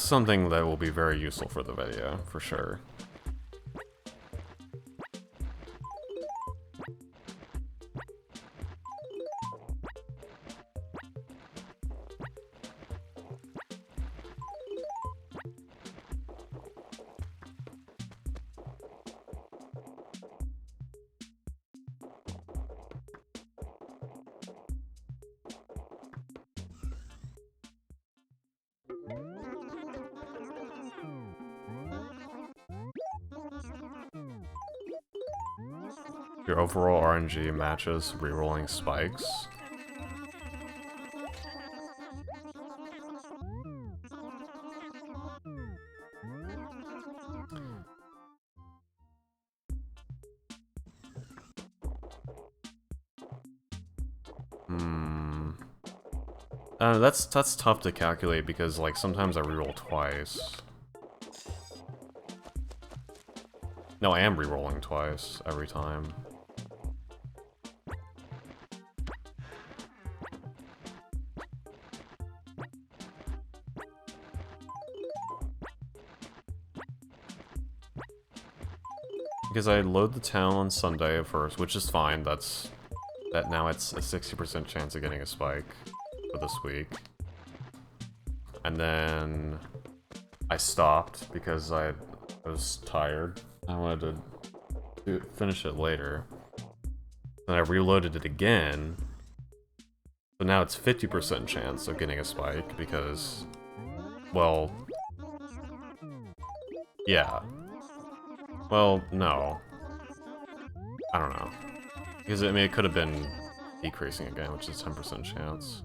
something that will be very useful for the video, for sure. Your overall RNG matches rerolling spikes. That's tough to calculate because, like, sometimes I reroll twice. No, I am rerolling twice every time. Because I load the town on Sunday at first, which is fine. Now it's a 60% chance of getting a spike for this week. And then I stopped because I was tired. I wanted to finish it later. Then I reloaded it again. So now it's 50% chance of getting a spike because, well, yeah. Well, no. I don't know. Because, I mean, it could have been decreasing again, which is 10% chance.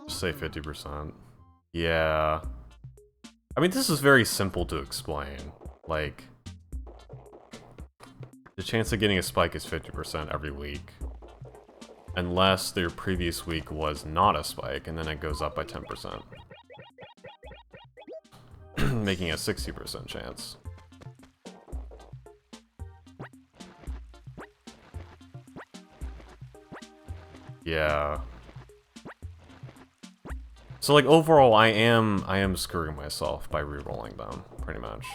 Just say 50%. Yeah. I mean, this is very simple to explain. Like, the chance of getting a spike is 50% every week. Unless their previous week was not a spike, and then it goes up by 10%. Making a 60% chance. Yeah. So, like, overall, I am screwing myself by re-rolling them, pretty much.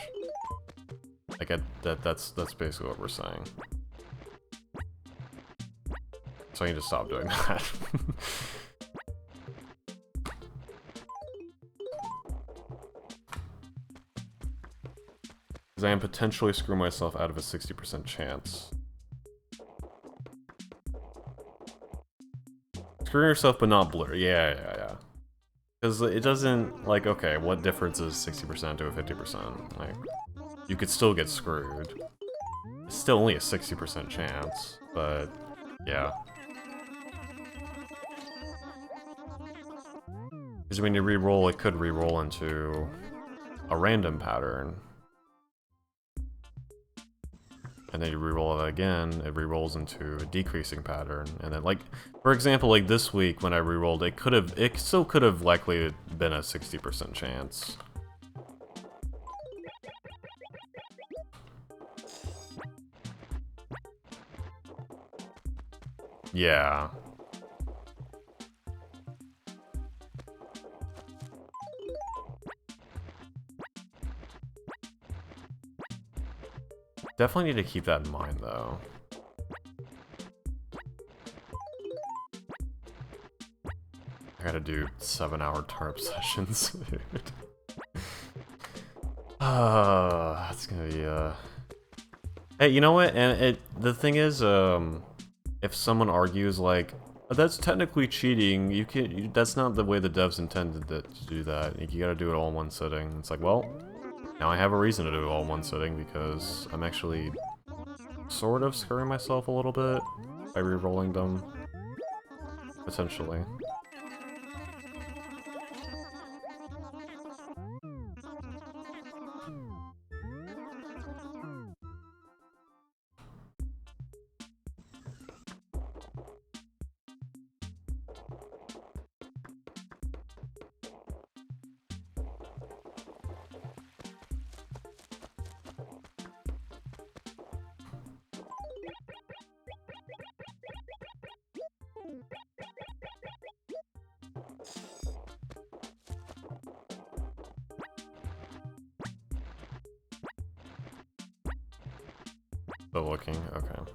Like, that's basically what we're saying. So I need to stop doing that. Because I am potentially screwing myself out of a 60% chance. Screwing yourself but not blur. Yeah. Because it doesn't, like, okay, what difference is 60% to a 50%? Like, you could still get screwed. It's still only a 60% chance, but yeah. Because when you re-roll, it could re-roll into a random pattern. And then you re-roll it again, it re-rolls into a decreasing pattern. And then, like, for example, like this week when I re-rolled, it still could have likely been a 60% chance. Yeah. Definitely need to keep that in mind, though. I gotta do 7-hour tarp sessions, dude. That's gonna be, Hey, you know what? And the thing is, if someone argues, like, oh, that's technically cheating, that's not the way the devs intended to do that. You gotta do it all in one sitting. It's like, well, now I have a reason to do it all in one sitting, because I'm actually sort of screwing myself a little bit by re-rolling them, potentially. Still looking, okay.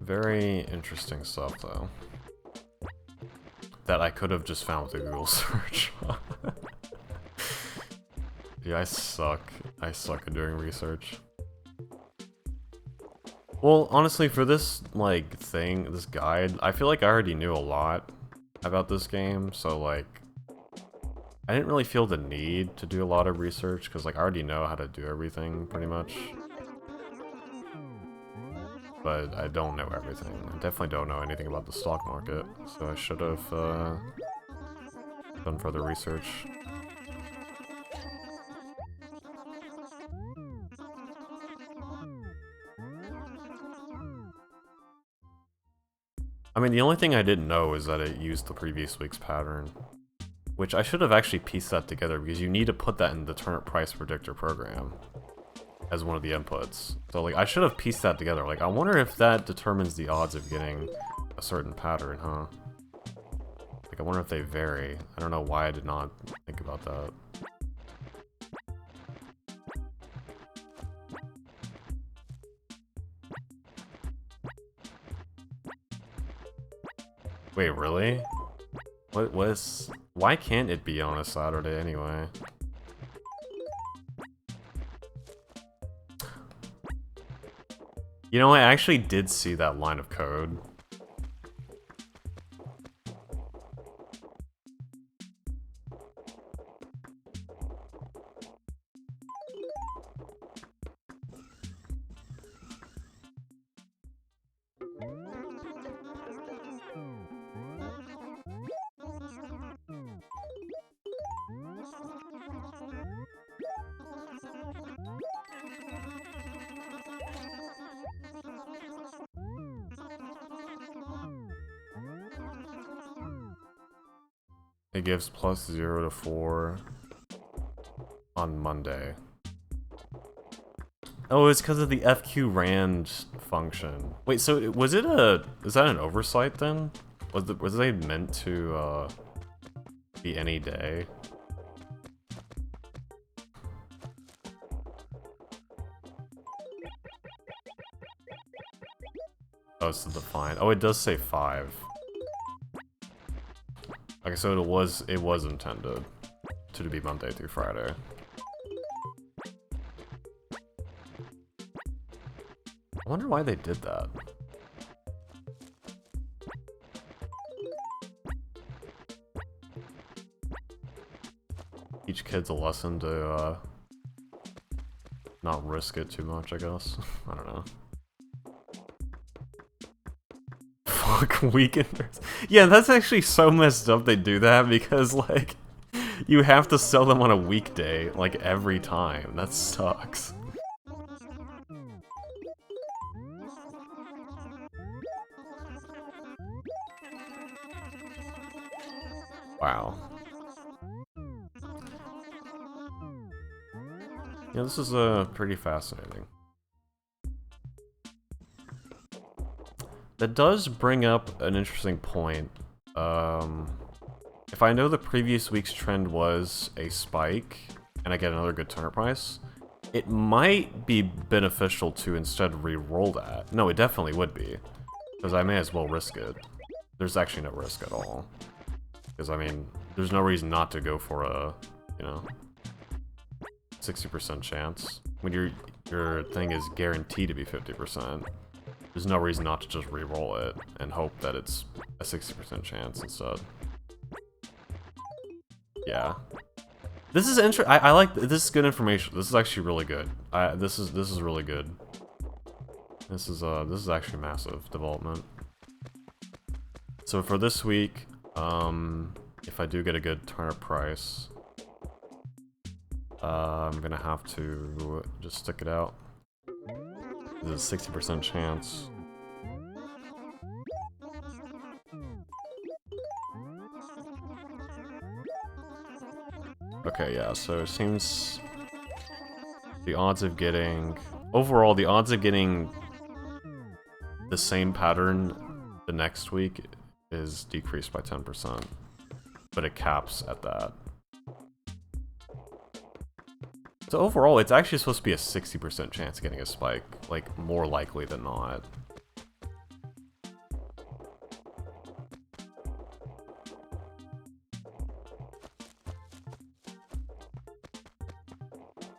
Very interesting stuff, though. That I could have just found with a Google search. Yeah, I suck. I suck at doing research. Well, honestly, for this, like, thing, this guide, I feel like I already knew a lot about this game, so, like, I didn't really feel the need to do a lot of research, because, like, I already know how to do everything, pretty much. But I don't know everything. I definitely don't know anything about the stock market, so I should have done further research. I mean, the only thing I didn't know is that it used the previous week's pattern, which I should have actually pieced that together, because you need to put that in the turnip price predictor program as one of the inputs. So, like, I should have pieced that together. Like, I wonder if that determines the odds of getting a certain pattern, huh? Like, I wonder if they vary. I don't know why I did not think about that. Wait, really? What was... Why can't it be on a Saturday anyway? You know, I actually did see that line of code. It gives plus 0 to 4 on Monday. Oh, it's because of the FQ rand function. Wait, so was it is that an oversight then? Was they meant to be any day? Oh, it's defined. Oh, it does say 5. Okay, so it was intended to be Monday through Friday. I wonder why they did that. Each kid's a lesson to not risk it too much, I guess. I don't know. Fuck weekenders. Yeah, that's actually so messed up they do that because, like, you have to sell them on a weekday, like, every time. That sucks. Wow. Yeah, this is pretty fascinating. That does bring up an interesting point. If I know the previous week's trend was a spike, and I get another good turnip price, it might be beneficial to instead re-roll that. No, it definitely would be. Because I may as well risk it. There's actually no risk at all. Because, I mean, there's no reason not to go for a, you know, 60% chance. When your thing is guaranteed to be 50%, there's no reason not to just re-roll it and hope that it's a 60% chance instead. Yeah. This is I like this is good information. This is actually really good. This is really good. This is actually massive development. So for this week, if I do get a good turnip price, I'm gonna have to just stick it out. There's a 60% chance. Okay, yeah, so it seems the odds of getting... Overall, the odds of getting the same pattern the next week is decreased by 10%. But it caps at that. So overall, it's actually supposed to be a 60% chance of getting a spike. Like, more likely than not.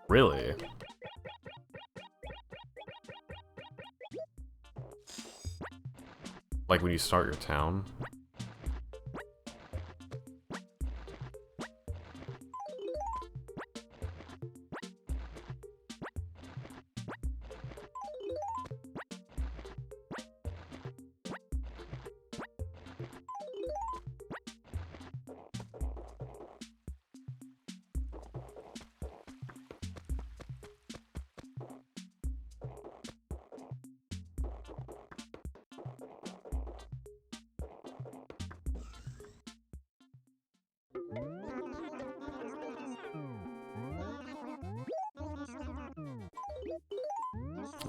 Really? Like when you start your town?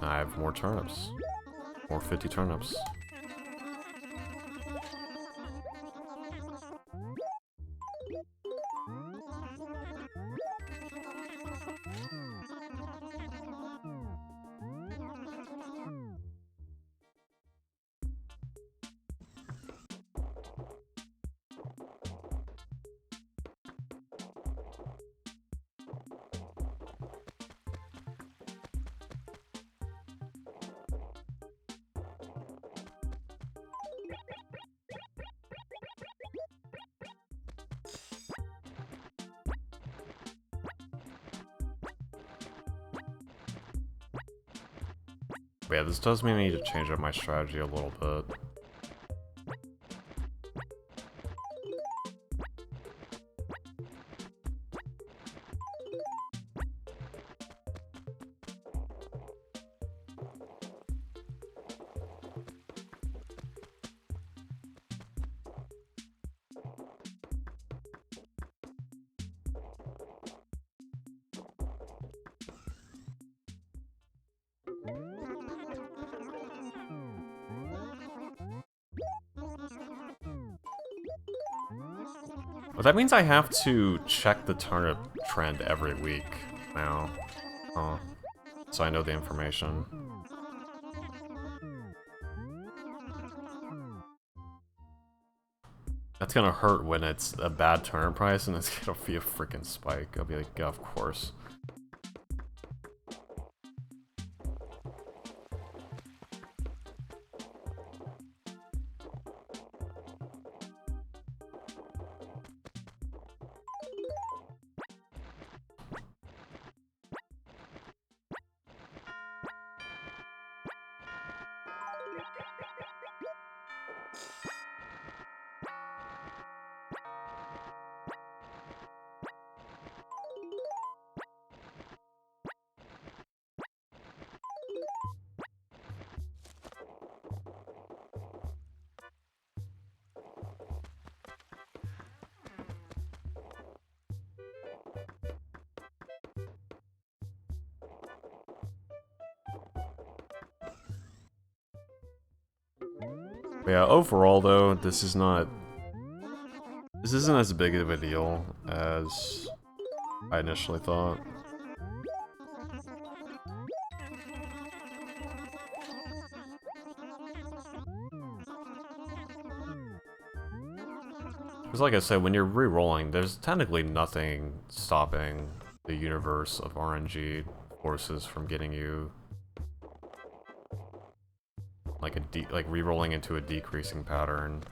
I have more turnips. More 50 turnips. But yeah, this does mean I need to change up my strategy a little bit. But that means I have to check the turnip trend every week now. Huh. So I know the information. That's gonna hurt when it's a bad turnip price and it's gonna be a freaking spike. I'll be like, yeah, of course. But yeah, overall though, this isn't as big of a deal as I initially thought. Because like I said, when you're re-rolling, there's technically nothing stopping the universe of RNG forces from getting you like re-rolling into a decreasing pattern,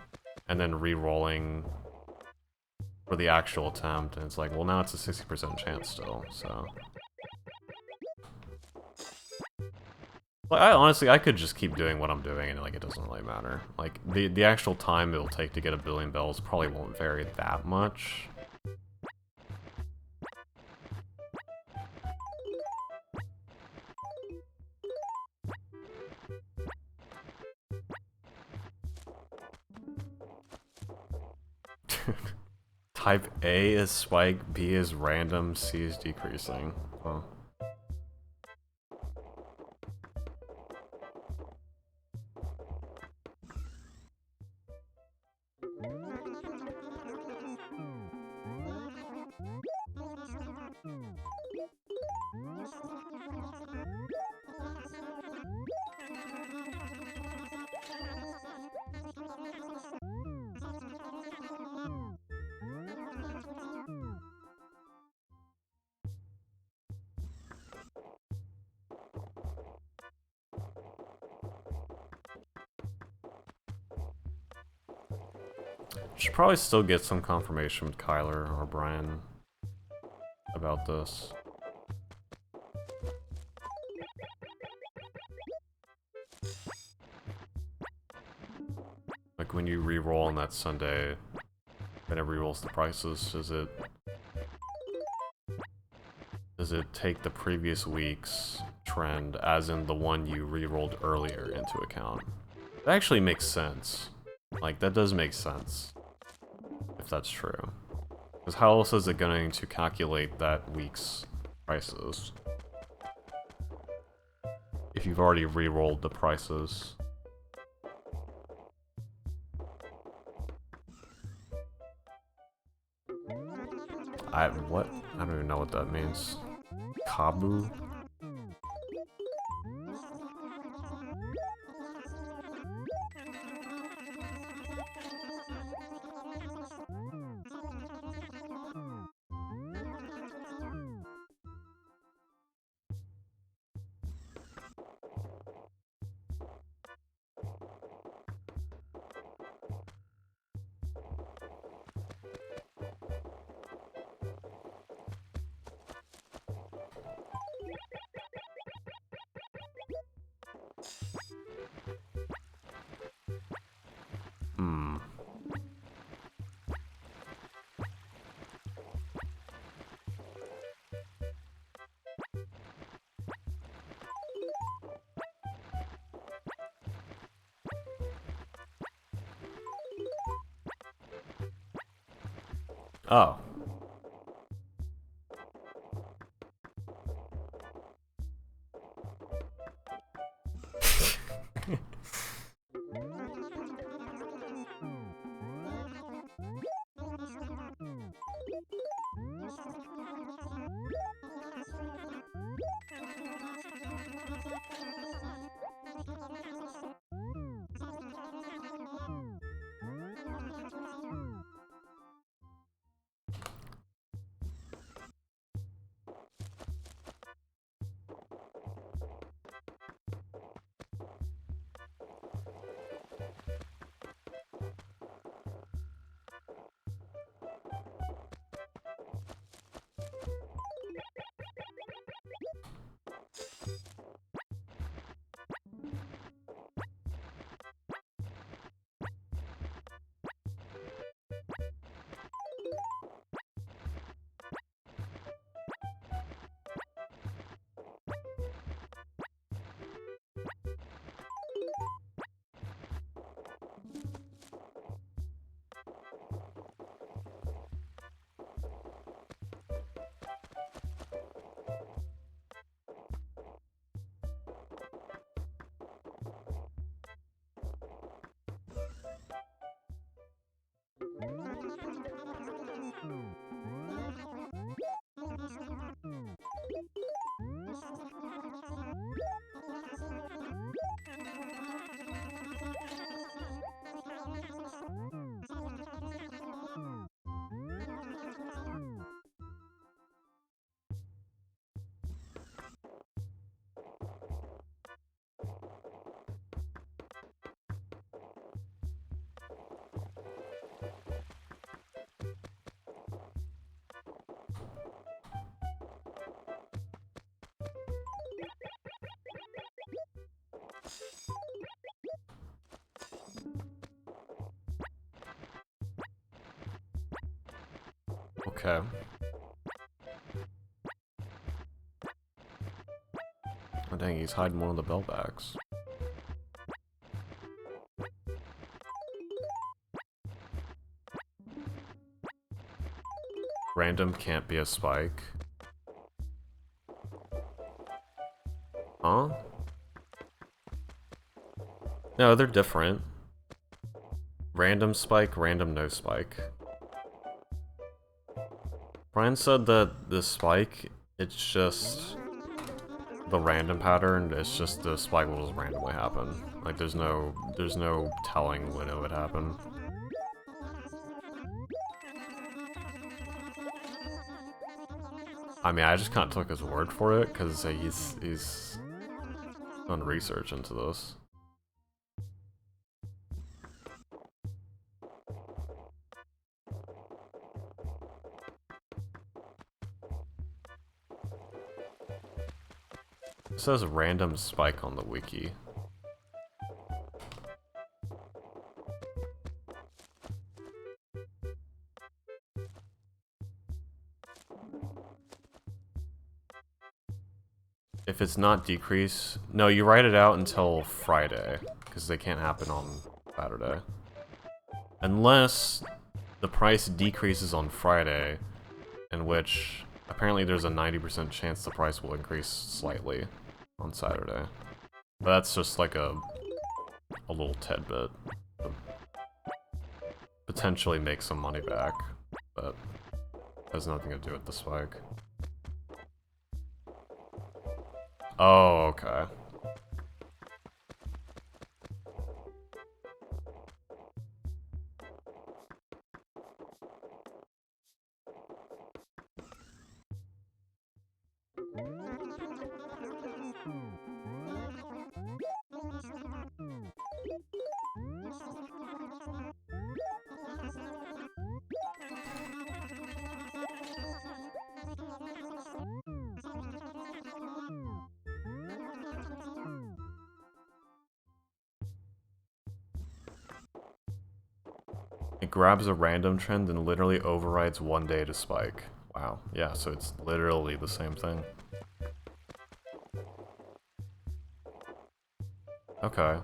and then re-rolling for the actual attempt, and it's like, well, now it's a 60% chance still, so. Like, I could just keep doing what I'm doing and like it doesn't really matter. Like the actual time it'll take to get a billion bells probably won't vary that much. Type A is spike, B is random, C is decreasing. Oh. Should probably still get some confirmation with Kyler or Brian about this. Like when you re-roll on that Sunday, then it re-rolls the prices, does it take the previous week's trend, as in the one you re-rolled earlier, into account? That actually makes sense. Like, that does make sense. If that's true. Because how else is it going to calculate that week's prices? If you've already re-rolled the prices. What? I don't even know what that means. Kabu? Oh. Okay. Oh dang, he's hiding one of the bellbacks. Random can't be a spike. Huh? No, they're different. Random spike, random no spike. Brian said that the spike, it's just the random pattern, it's just the spike will just randomly happen. Like there's no telling when it would happen. I mean, I just kind of took his word for it, because he's done research into this. It says random spike on the wiki. If it's not decrease... No, you write it out until Friday, because they can't happen on Saturday. Unless the price decreases on Friday, in which apparently there's a 90% chance the price will increase slightly on Saturday. But that's just like a little tidbit. Potentially make some money back, but has nothing to do with the spike. Oh, okay. It grabs a random trend and literally overrides one day to spike. Wow, yeah, so it's literally the same thing. Okay.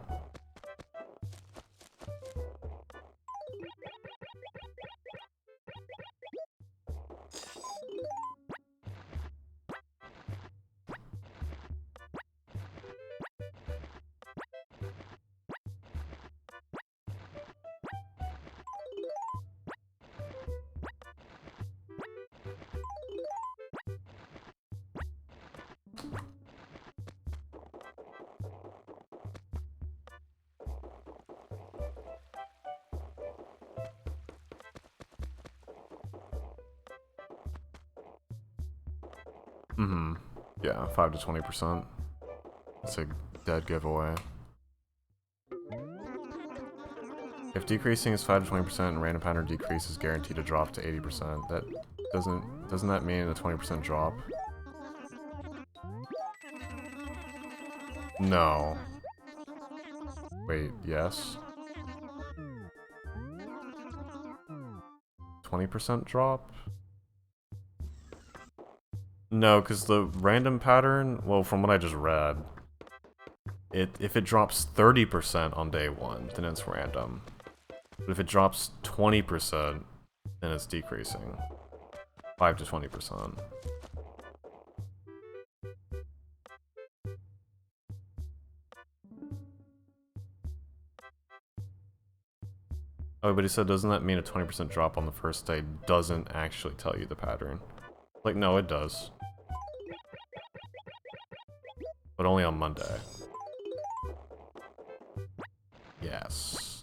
Mm-hmm. Yeah, 5 to 20%. It's a dead giveaway. If decreasing is 5 to 20% and random pattern decrease is guaranteed to drop to 80%, that doesn't that mean a 20% drop? No. Wait, yes? 20% drop? No, because the random pattern, well, from what I just read, if it drops 30% on day 1, then it's random. But if it drops 20%, then it's decreasing. 5 to 20%. Oh, but he said, doesn't that mean a 20% drop on the first day doesn't actually tell you the pattern? Like, no, it does. But only on Monday. Yes.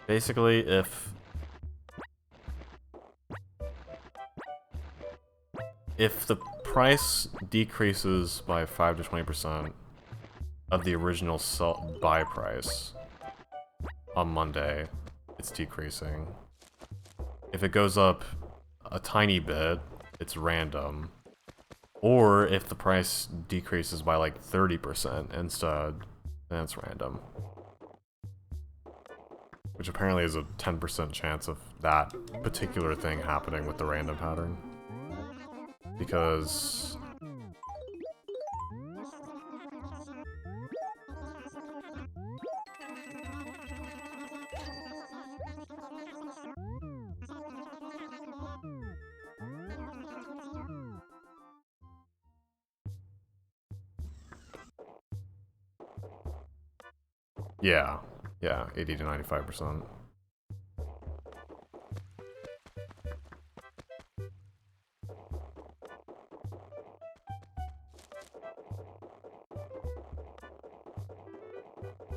Basically, if the price decreases by 5 to 20% of the original buy price on Monday, it's decreasing. If it goes up a tiny bit, it's random. Or if the price decreases by like 30% instead, then it's random. Which apparently is a 10% chance of that particular thing happening with the random pattern. Because... Yeah. Yeah, 80 to 95%.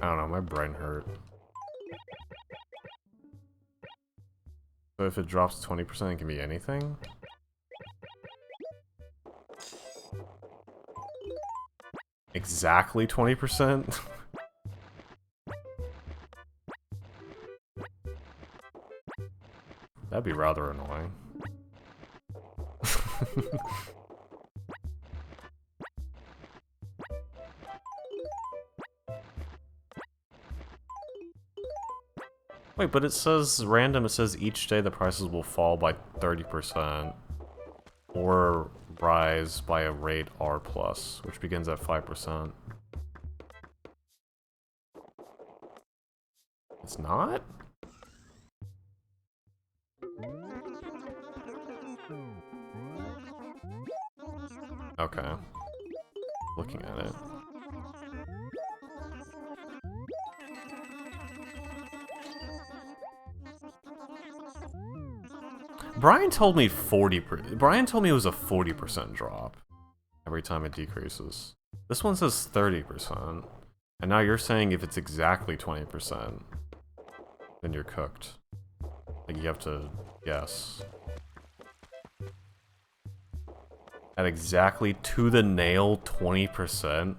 I don't know, my brain hurt. So if it drops 20%, it can be anything? Exactly 20%? That'd be rather annoying. Wait, but it says random, it says each day the prices will fall by 30% or rise by a rate R+, which begins at 5%. It's not? Okay. Looking at it. Brian told me Brian told me it was a 40% drop every time it decreases. This one says 30%. And now you're saying if it's exactly 20%, then you're cooked. Like you have to guess. At exactly to the nail 20%?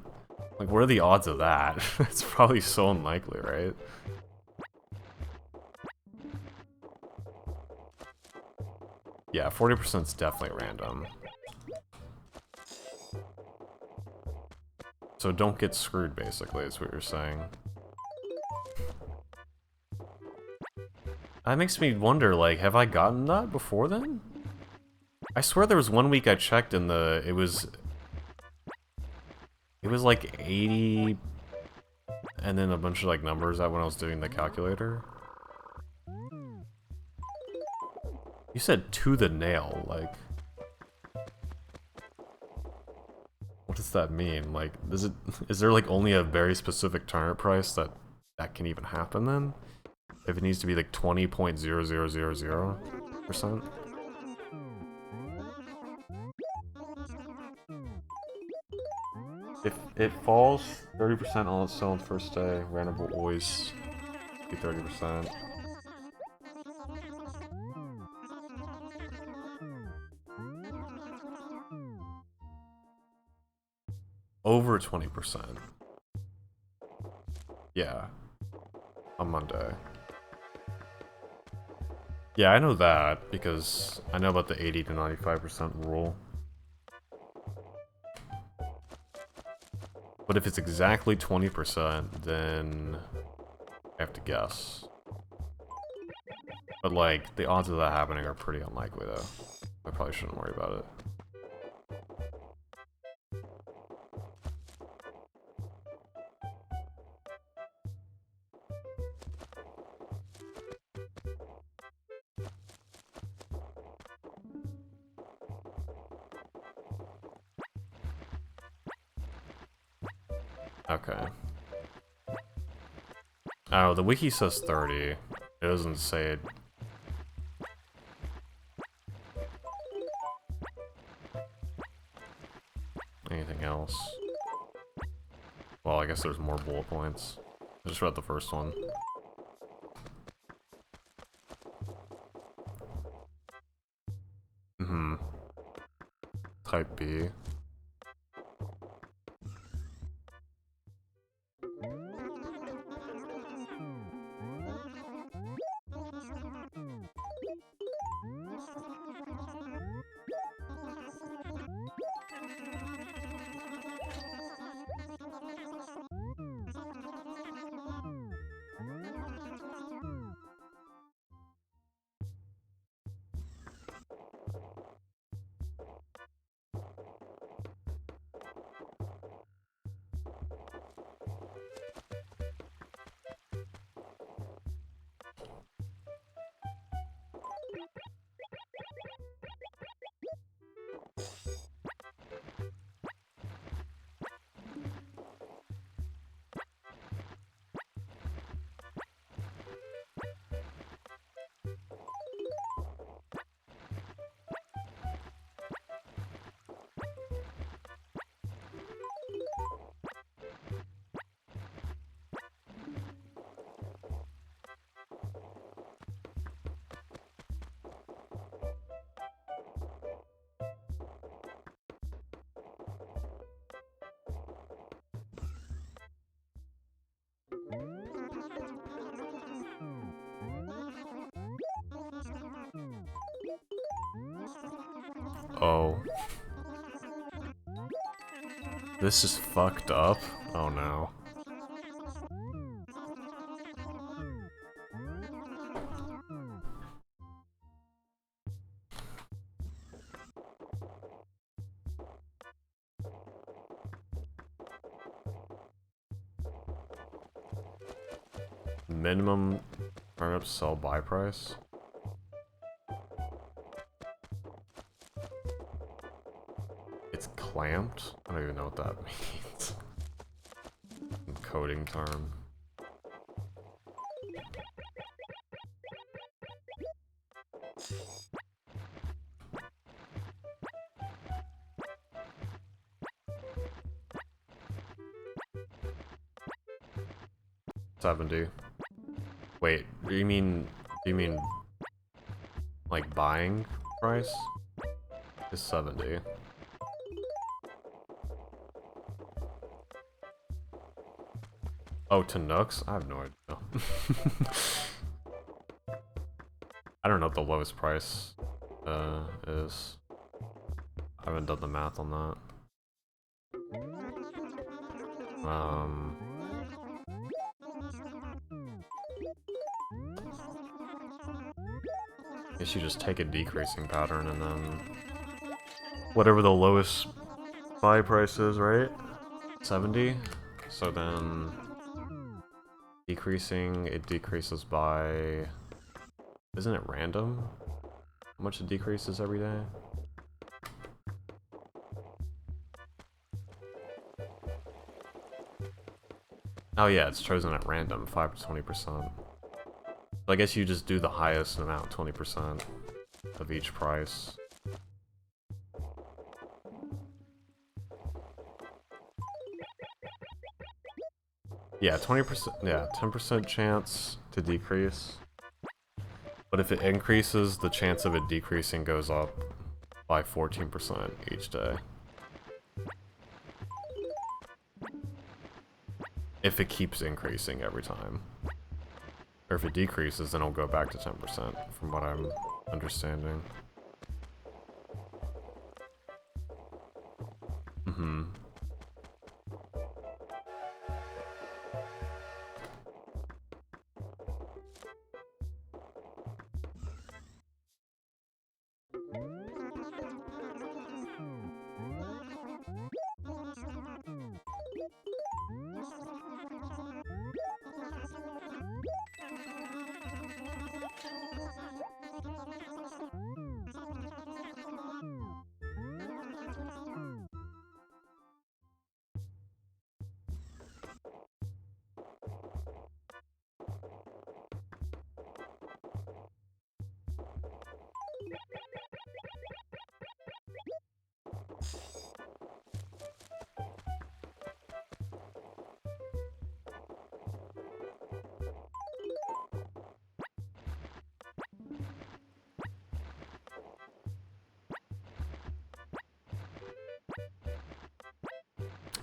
Like what are the odds of that? It's probably so unlikely, right? Yeah, 40% is definitely random. So don't get screwed, basically, is what you're saying. That makes me wonder, like, have I gotten that before then? I swear there was one week I checked and it was like 80 and then a bunch of like numbers out when I was doing the calculator. You said to the nail, like... What does that mean? Like, is there like only a very specific target price that can even happen then? If it needs to be like 20.0000%? If it falls 30% on its own first day, random will always be 30%. Over 20%. Yeah. On Monday. Yeah, I know that, because I know about the 80 to 95% rule. But if it's exactly 20%, then I have to guess. But like, the odds of that happening are pretty unlikely though. I probably shouldn't worry about it. Okay. Oh, the wiki says 30. It doesn't say it. Anything else? Well, I guess there's more bullet points. I just read the first one. Mm-hmm. Type B. Oh. This is fucked up? Oh no. Minimum startup sell buy price? It's clamped? I don't even know what that means. Coding term. $70. Wait, do you mean like buying price? Is 70. Oh, to Nooks? I have no idea. I don't know what the lowest price is. I haven't done the math on that. Guess you just take a decreasing pattern and then whatever the lowest buy price is, right? 70? So then decreasing, it decreases by... Isn't it random? How much it decreases every day? Oh yeah, it's chosen at random, 5 to 20%. So I guess you just do the highest amount, 20% of each price. Yeah, 20%, yeah, 10% chance to decrease. But if it increases, the chance of it decreasing goes up by 14% each day. If it keeps increasing every time. Or if it decreases, then it'll go back to 10%, from what I'm understanding. Mm-hmm.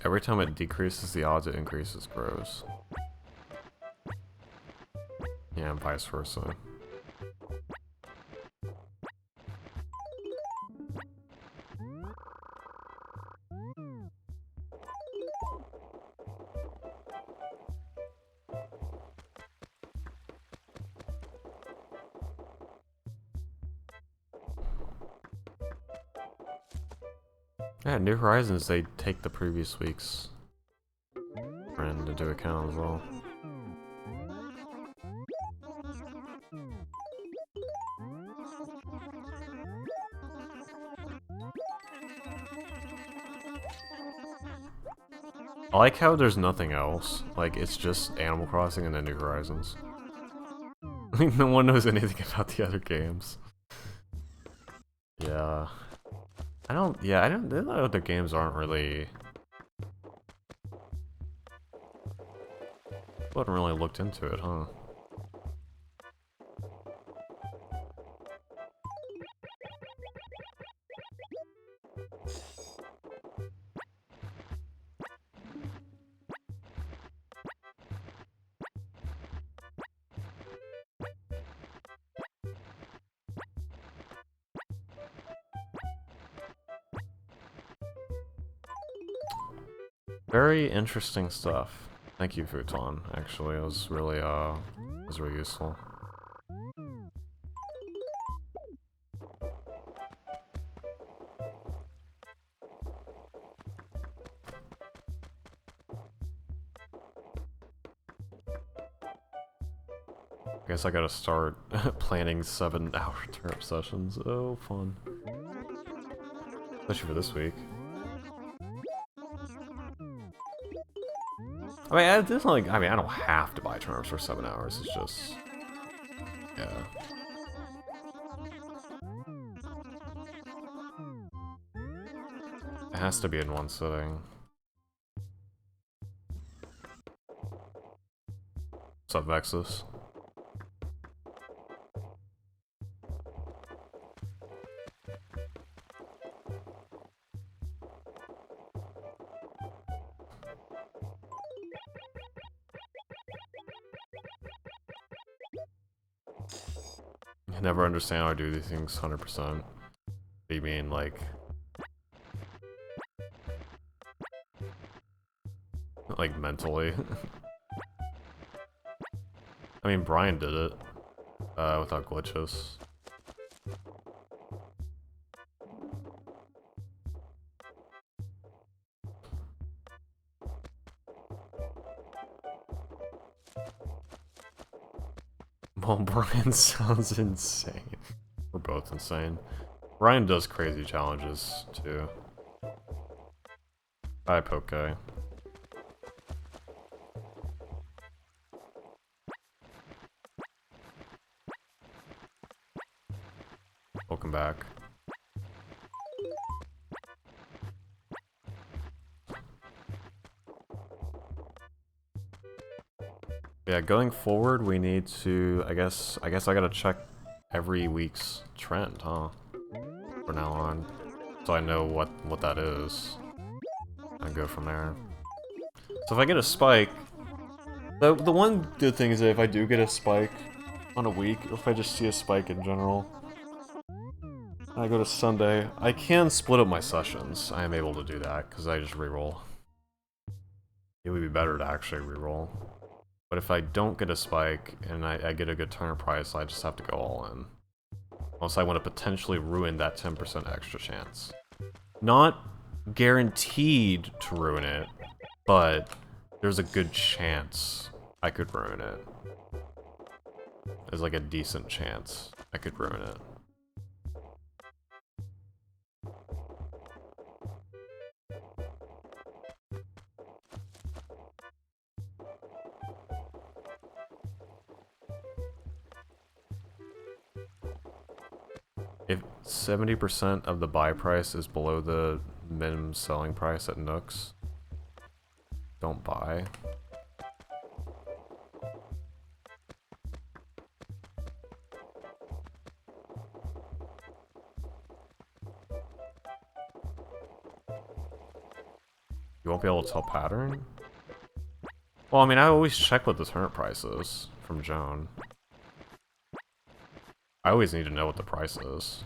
Every time it decreases, the odds it increases grows. Yeah, and vice versa. Yeah, New Horizons, they take the previous week's trend into account as well. I like how there's nothing else. Like, it's just Animal Crossing and then New Horizons. Like, no one knows anything about the other games. Yeah. The other games aren't really... I haven't really looked into it, huh? Very interesting stuff. Thank you, Futon. Actually, it was really useful. I guess I gotta start planning 7-hour turnip sessions. Oh, fun. Especially for this week. I mean, it's not like, I mean, I don't have to buy turnips for 7 hours, it's just... Yeah. It has to be in one sitting. What's up, Vexus? I never understand how I do these things 100%. What do you mean, like... Like, mentally? I mean, Brian did it. Without glitches. Well, Brian sounds insane. We're both insane. Brian does crazy challenges, too. Hi, Poke. Welcome back. Yeah, going forward, we need to, I guess I gotta check every week's trend, huh? From now on. So I know what that is. And go from there. So if I get a spike, the one good thing is that if I do get a spike on a week, or if I just see a spike in general, I go to Sunday, I can split up my sessions. I am able to do that, because I just reroll. It would be better to actually reroll. But if I don't get a spike, and I get a good turn price, I just have to go all in. Unless I want to potentially ruin that 10% extra chance. Not guaranteed to ruin it, but there's a good chance I could ruin it. There's like a decent chance I could ruin it. If 70% of the buy price is below the minimum selling price at Nooks, don't buy. You won't be able to tell pattern? Well, I mean, I always check what the turnip price is from Joan. I always need to know what the price is.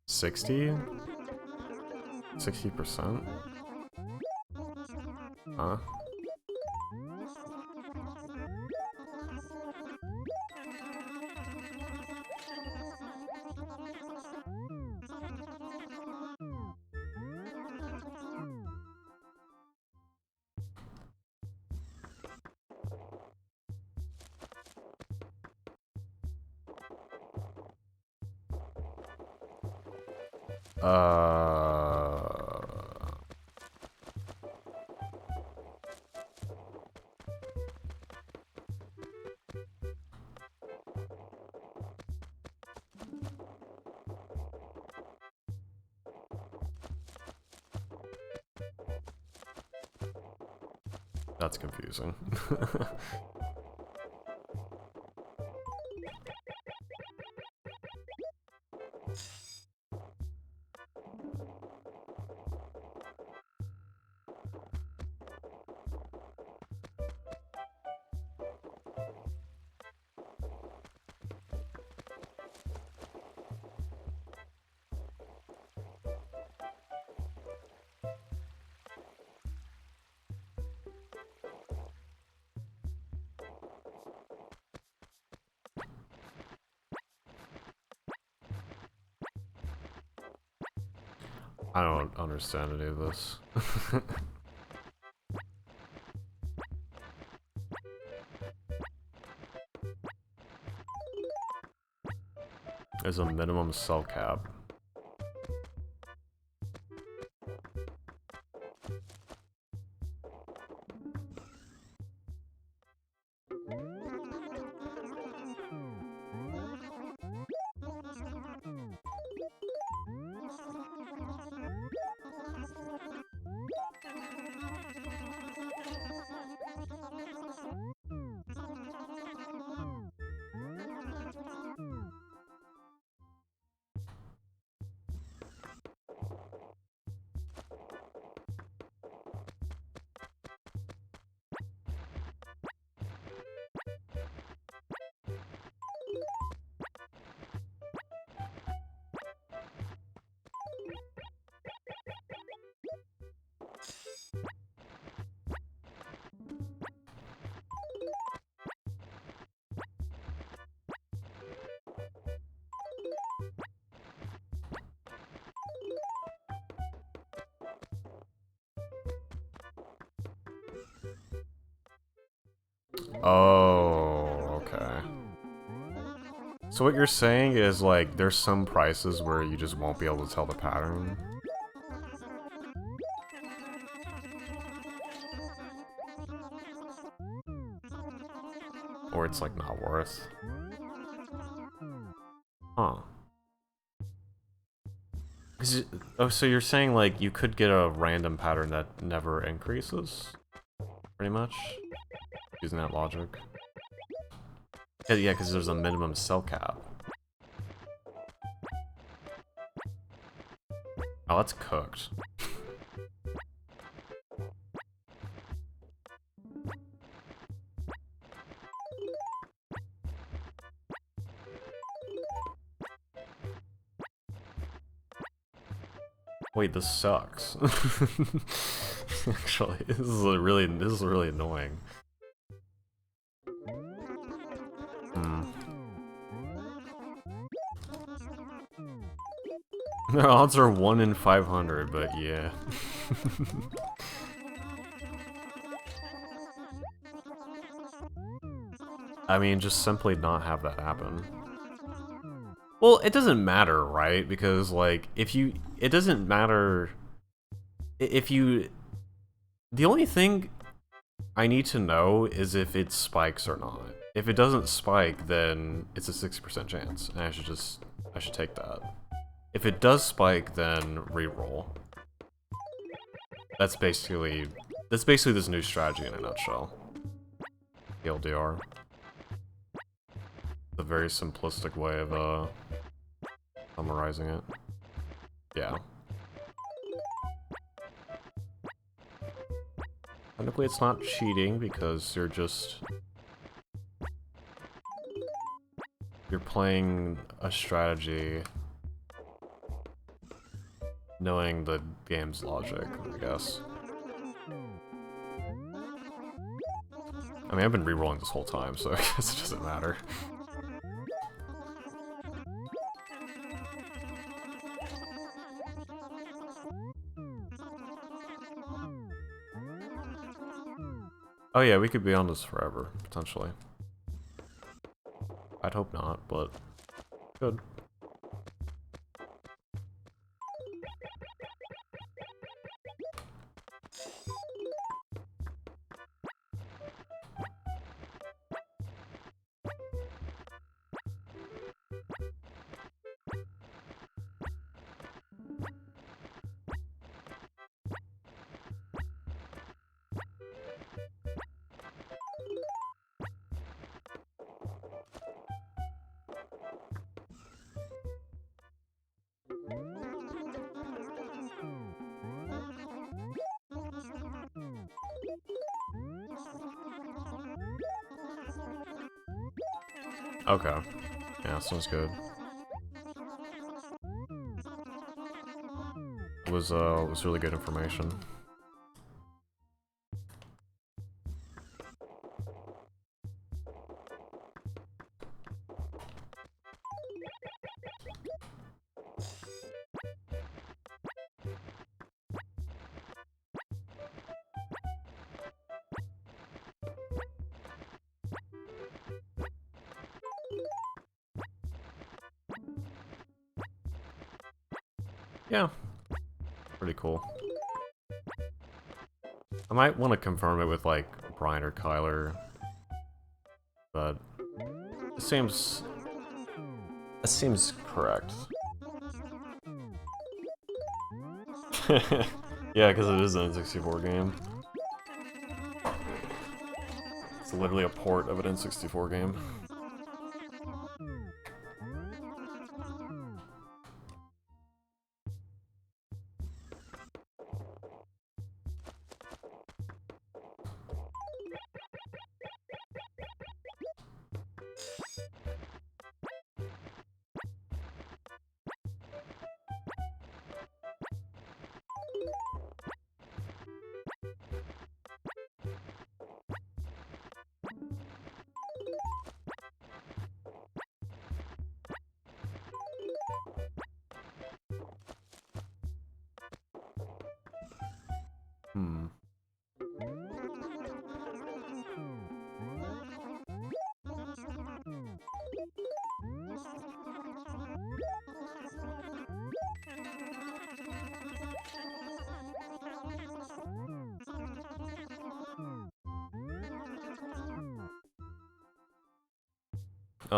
$60? 60%? Huh? That's confusing. I don't understand any of this. There's a minimum cell cap. Oh, okay. So what you're saying is, like, there's some prices where you just won't be able to tell the pattern? Or it's, like, not worth? Huh. Oh, so you're saying, like, you could get a random pattern that never increases? Pretty much? Using that logic. Yeah, because there's a minimum cell cap. Oh, that's cooked. Wait, this sucks. Actually, this is really annoying. The odds are 1 in 500, but yeah. I mean, just simply not have that happen. Well, it doesn't matter, right? Because, like, it doesn't matter if you... The only thing I need to know is if it spikes or not. If it doesn't spike, then it's a 60% chance, and I should take that. If it does spike, then reroll. That's basically this new strategy in a nutshell. TLDR. A very simplistic way of summarizing it. Yeah. Technically, it's not cheating because you're playing a strategy knowing the game's logic, I guess. I mean, I've been rerolling this whole time, so I guess it doesn't matter. Oh yeah, we could be on this forever, potentially. I'd hope not, but good. Okay. Yeah, sounds good. It was really good information. Yeah. Pretty cool. I might want to confirm it with, like, Brian or Kyler. But it seems correct. Yeah, because it is an N64 game. It's literally a port of an N64 game. Hmm.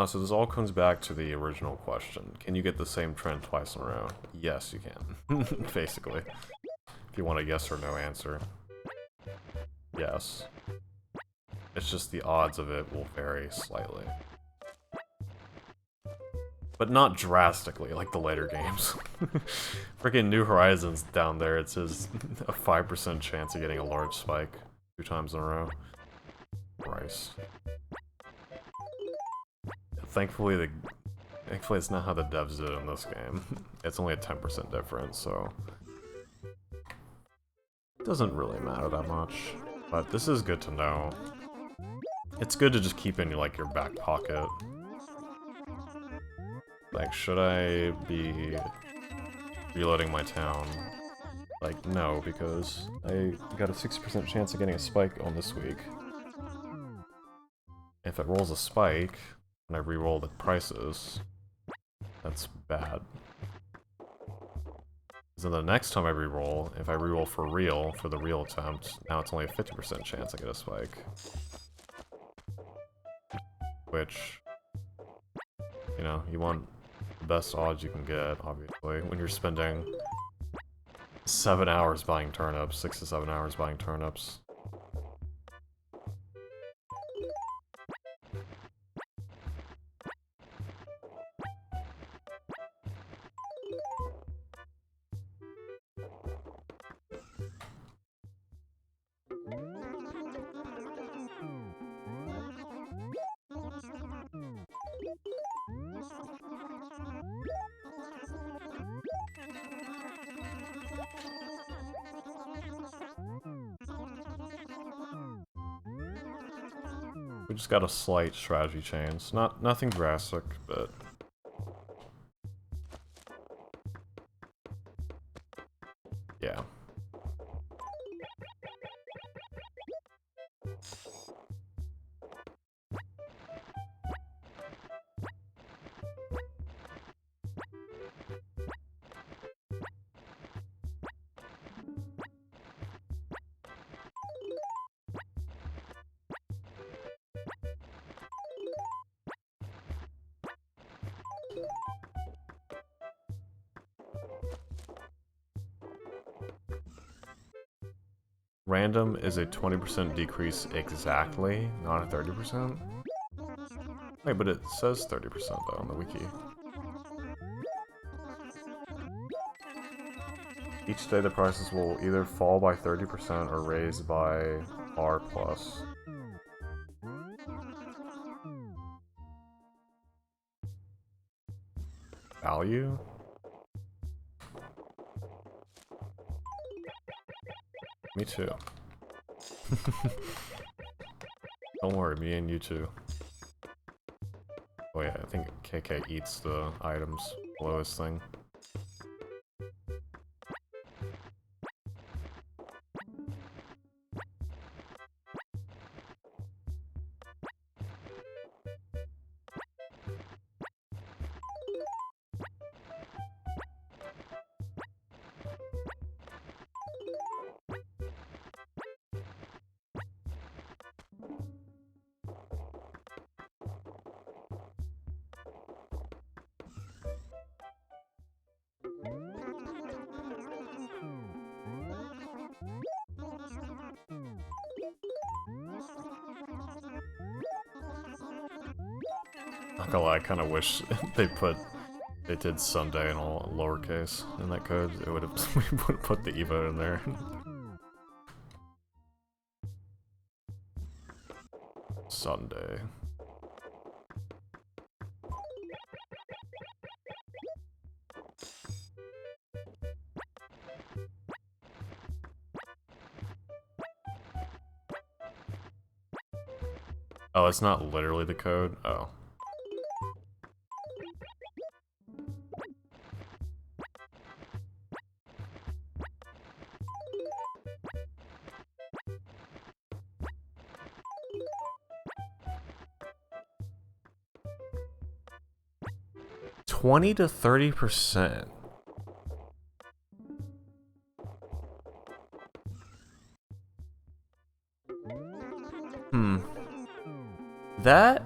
So this all comes back to the original question. Can you get the same trend twice in a row? Yes, you can. Basically. If you want a yes or no answer. Yes. It's just the odds of it will vary slightly. But not drastically, like the later games. Freaking New Horizons down there, it says a 5% chance of getting a large spike 2 times in a row. Christ. Thankfully it's not how the devs did it in this game. It's only a 10% difference, so it doesn't really matter that much. But this is good to know. It's good to just keep in like your back pocket. Like, should I be reloading my town? Like, no, because I got a 60% chance of getting a spike on this week. If it rolls a spike, and I re-roll the prices, that's bad. Because then the next time I re-roll, if I re-roll for real, for the real attempt, now it's only a 50% chance I get a spike. Which, you know, you want the best odds you can get, obviously, when you're spending 7 hours buying turnips, 6 to 7 hours buying turnips. We just got a slight strategy change. Nothing drastic, but yeah. Random is a 20% decrease exactly, not a 30%? Wait, but it says 30% though on the wiki. Each day the prices will either fall by 30% or raise by R+. Value? Me too. Don't worry, me and you too. Oh yeah, I think KK eats the items below his thing. Not gonna lie, I kind of wish they did Sunday in all lowercase in that code. It would have we would have put the Evo in there. Sunday. Oh, it's not literally the code? Oh. $20 to 30%. That...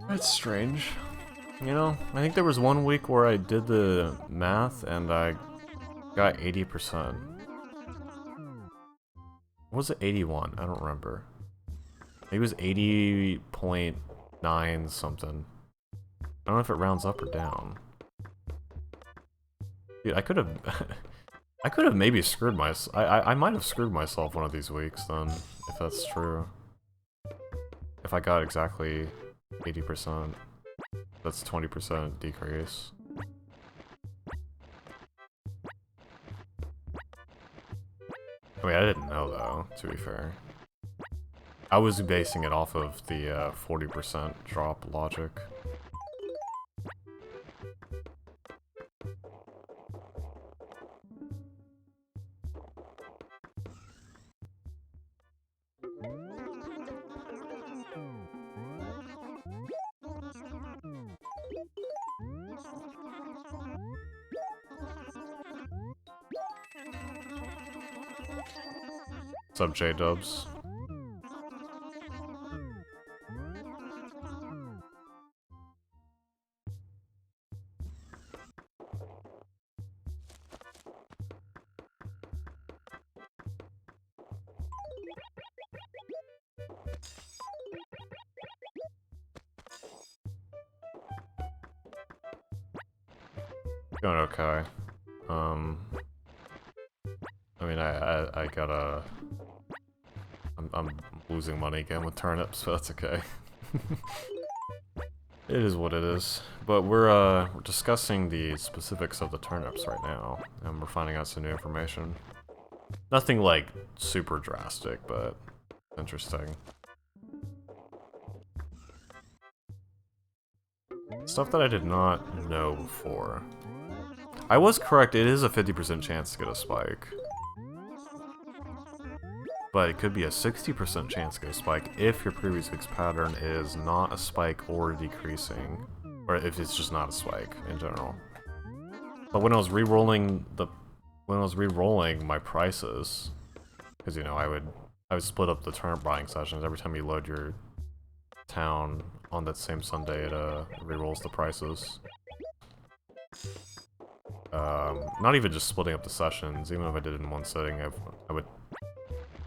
That's strange. You know, I think there was one week where I did the math and I got 80%. Or was it 81? I don't remember. Maybe it was 80.9 something. I don't know if it rounds up or down. Dude, I could have... I could have maybe screwed myself. I might have screwed myself one of these weeks then, if that's true. If I got exactly 80%, that's 20% decrease. I mean, I didn't know though, to be fair. I was basing it off of the 40% drop logic. What's up, J-Dubs? Going okay. I mean, I gotta... I'm losing money again with turnips, but that's okay. It is what it is. But we're discussing the specifics of the turnips right now, and we're finding out some new information. Nothing, like, super drastic, but interesting. Stuff that I did not know before. I was correct, it is a 50% chance to get a spike. But it could be a 60% chance to get a spike if your previous week's pattern is not a spike or decreasing. Or if it's just not a spike in general. But when I was re-rolling my prices, because you know I would split up the turnip buying sessions every time you load your town on that same Sunday, it re-rolls the prices. Not even just splitting up the sessions, even if I did it in one sitting, I would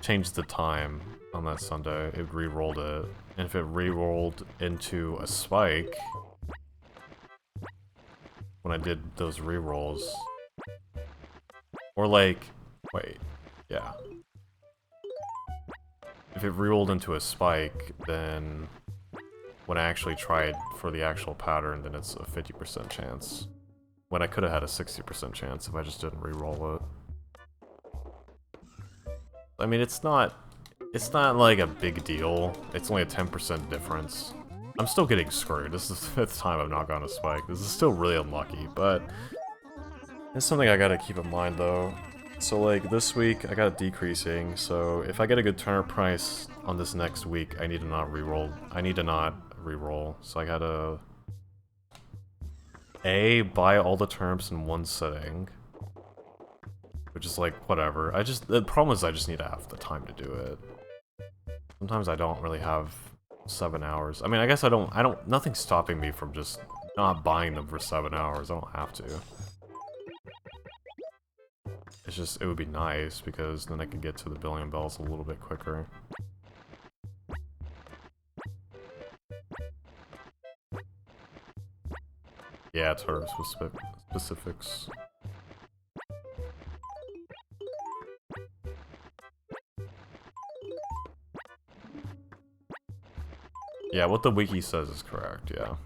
change the time on that Sunday. It re-rolled it, and if it re-rolled into a spike, when I did those re-rolls, or like, wait, yeah. If it re-rolled into a spike, then when I actually tried for the actual pattern, then it's a 50% chance. When I could have had a 60% chance if I just didn't re-roll it. I mean, it's not like a big deal. It's only a 10% difference. I'm still getting screwed. This is the 5th time I've not gotten a spike. This is still really unlucky, but it's something I gotta keep in mind though. So like this week, I got it decreasing, so if I get a good turnip price on this next week, I need to not re-roll. So I gotta buy all the turnips in one sitting. Which is like, whatever. The problem is I just need to have the time to do it. Sometimes I don't really have 7 hours. I mean, I guess nothing's stopping me from just not buying them for 7 hours. I don't have to. It's just, it would be nice because then I could get to the billion bells a little bit quicker. Yeah, it's sort of specifics. Yeah, what the wiki says is correct, yeah.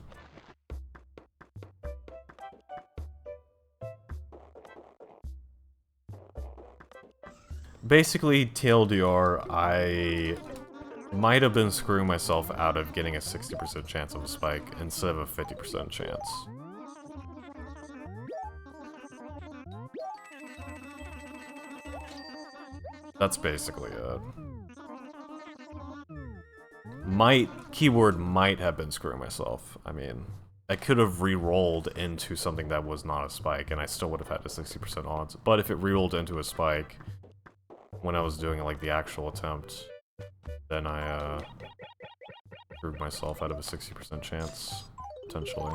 Basically, TLDR, I might have been screwing myself out of getting a 60% chance of a spike instead of a 50% chance. That's basically it. Keyword might have been screwing myself. I mean, I could have re-rolled into something that was not a spike, and I still would have had a 60% odds. But if it re-rolled into a spike when I was doing like the actual attempt, then I screwed myself out of a 60% chance, potentially.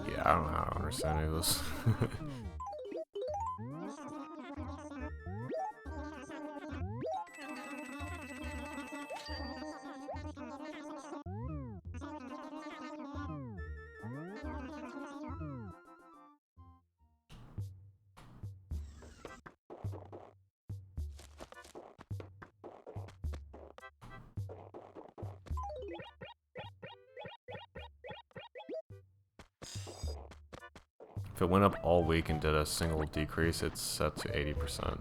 Yeah, I don't know how to understand any of this. If it went up all week and did a single decrease, it's set to 80%.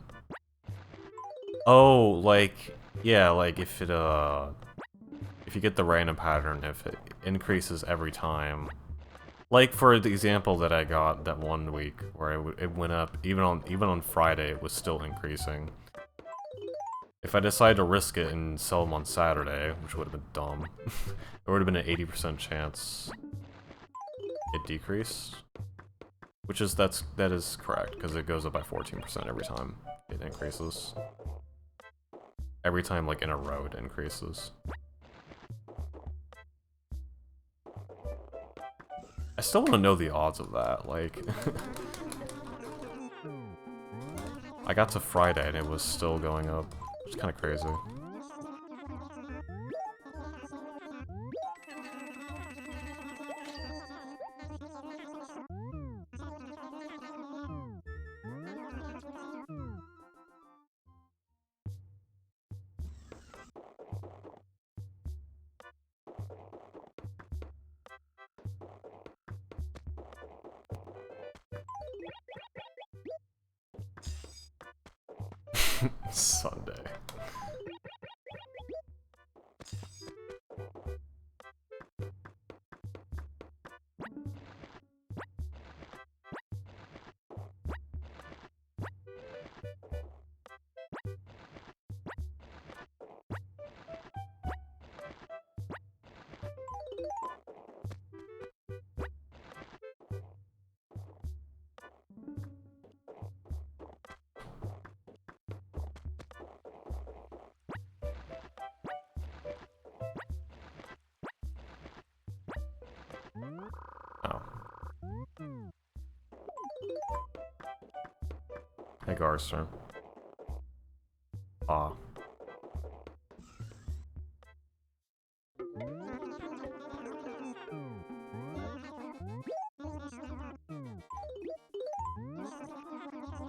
Oh, like, yeah, like if you get the random pattern, if it increases every time. Like for the example that I got that one week where it went up, even on Friday, it was still increasing. If I decided to risk it and sell them on Saturday, which would have been dumb, there would have been an 80% chance it decreased. Which is, that is correct, because it goes up by 14% every time it increases. Every time, like, in a row it increases. I still want to know the odds of that, like... I got to Friday and it was still going up. It's kind of crazy. Sunday. Hey, Garster. Ah.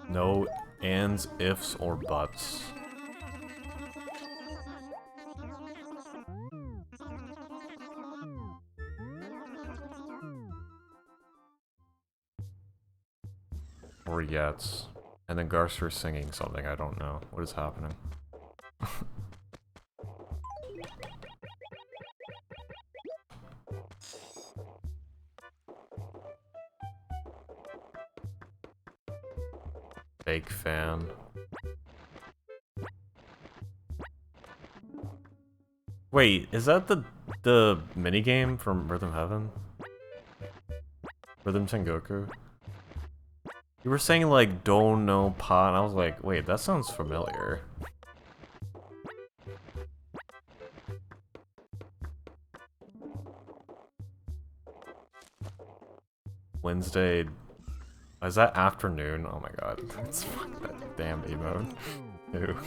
No ands, ifs, or buts. Or yets. And then Garster singing something, I don't know. What is happening? Fake fan. Wait, is that the minigame from Rhythm Heaven? Rhythm Tengoku? You were saying like don't know pa, and I was like, wait, that sounds familiar. Wednesday. Is that afternoon? Oh my god. It's fuck that damn emote. Ew.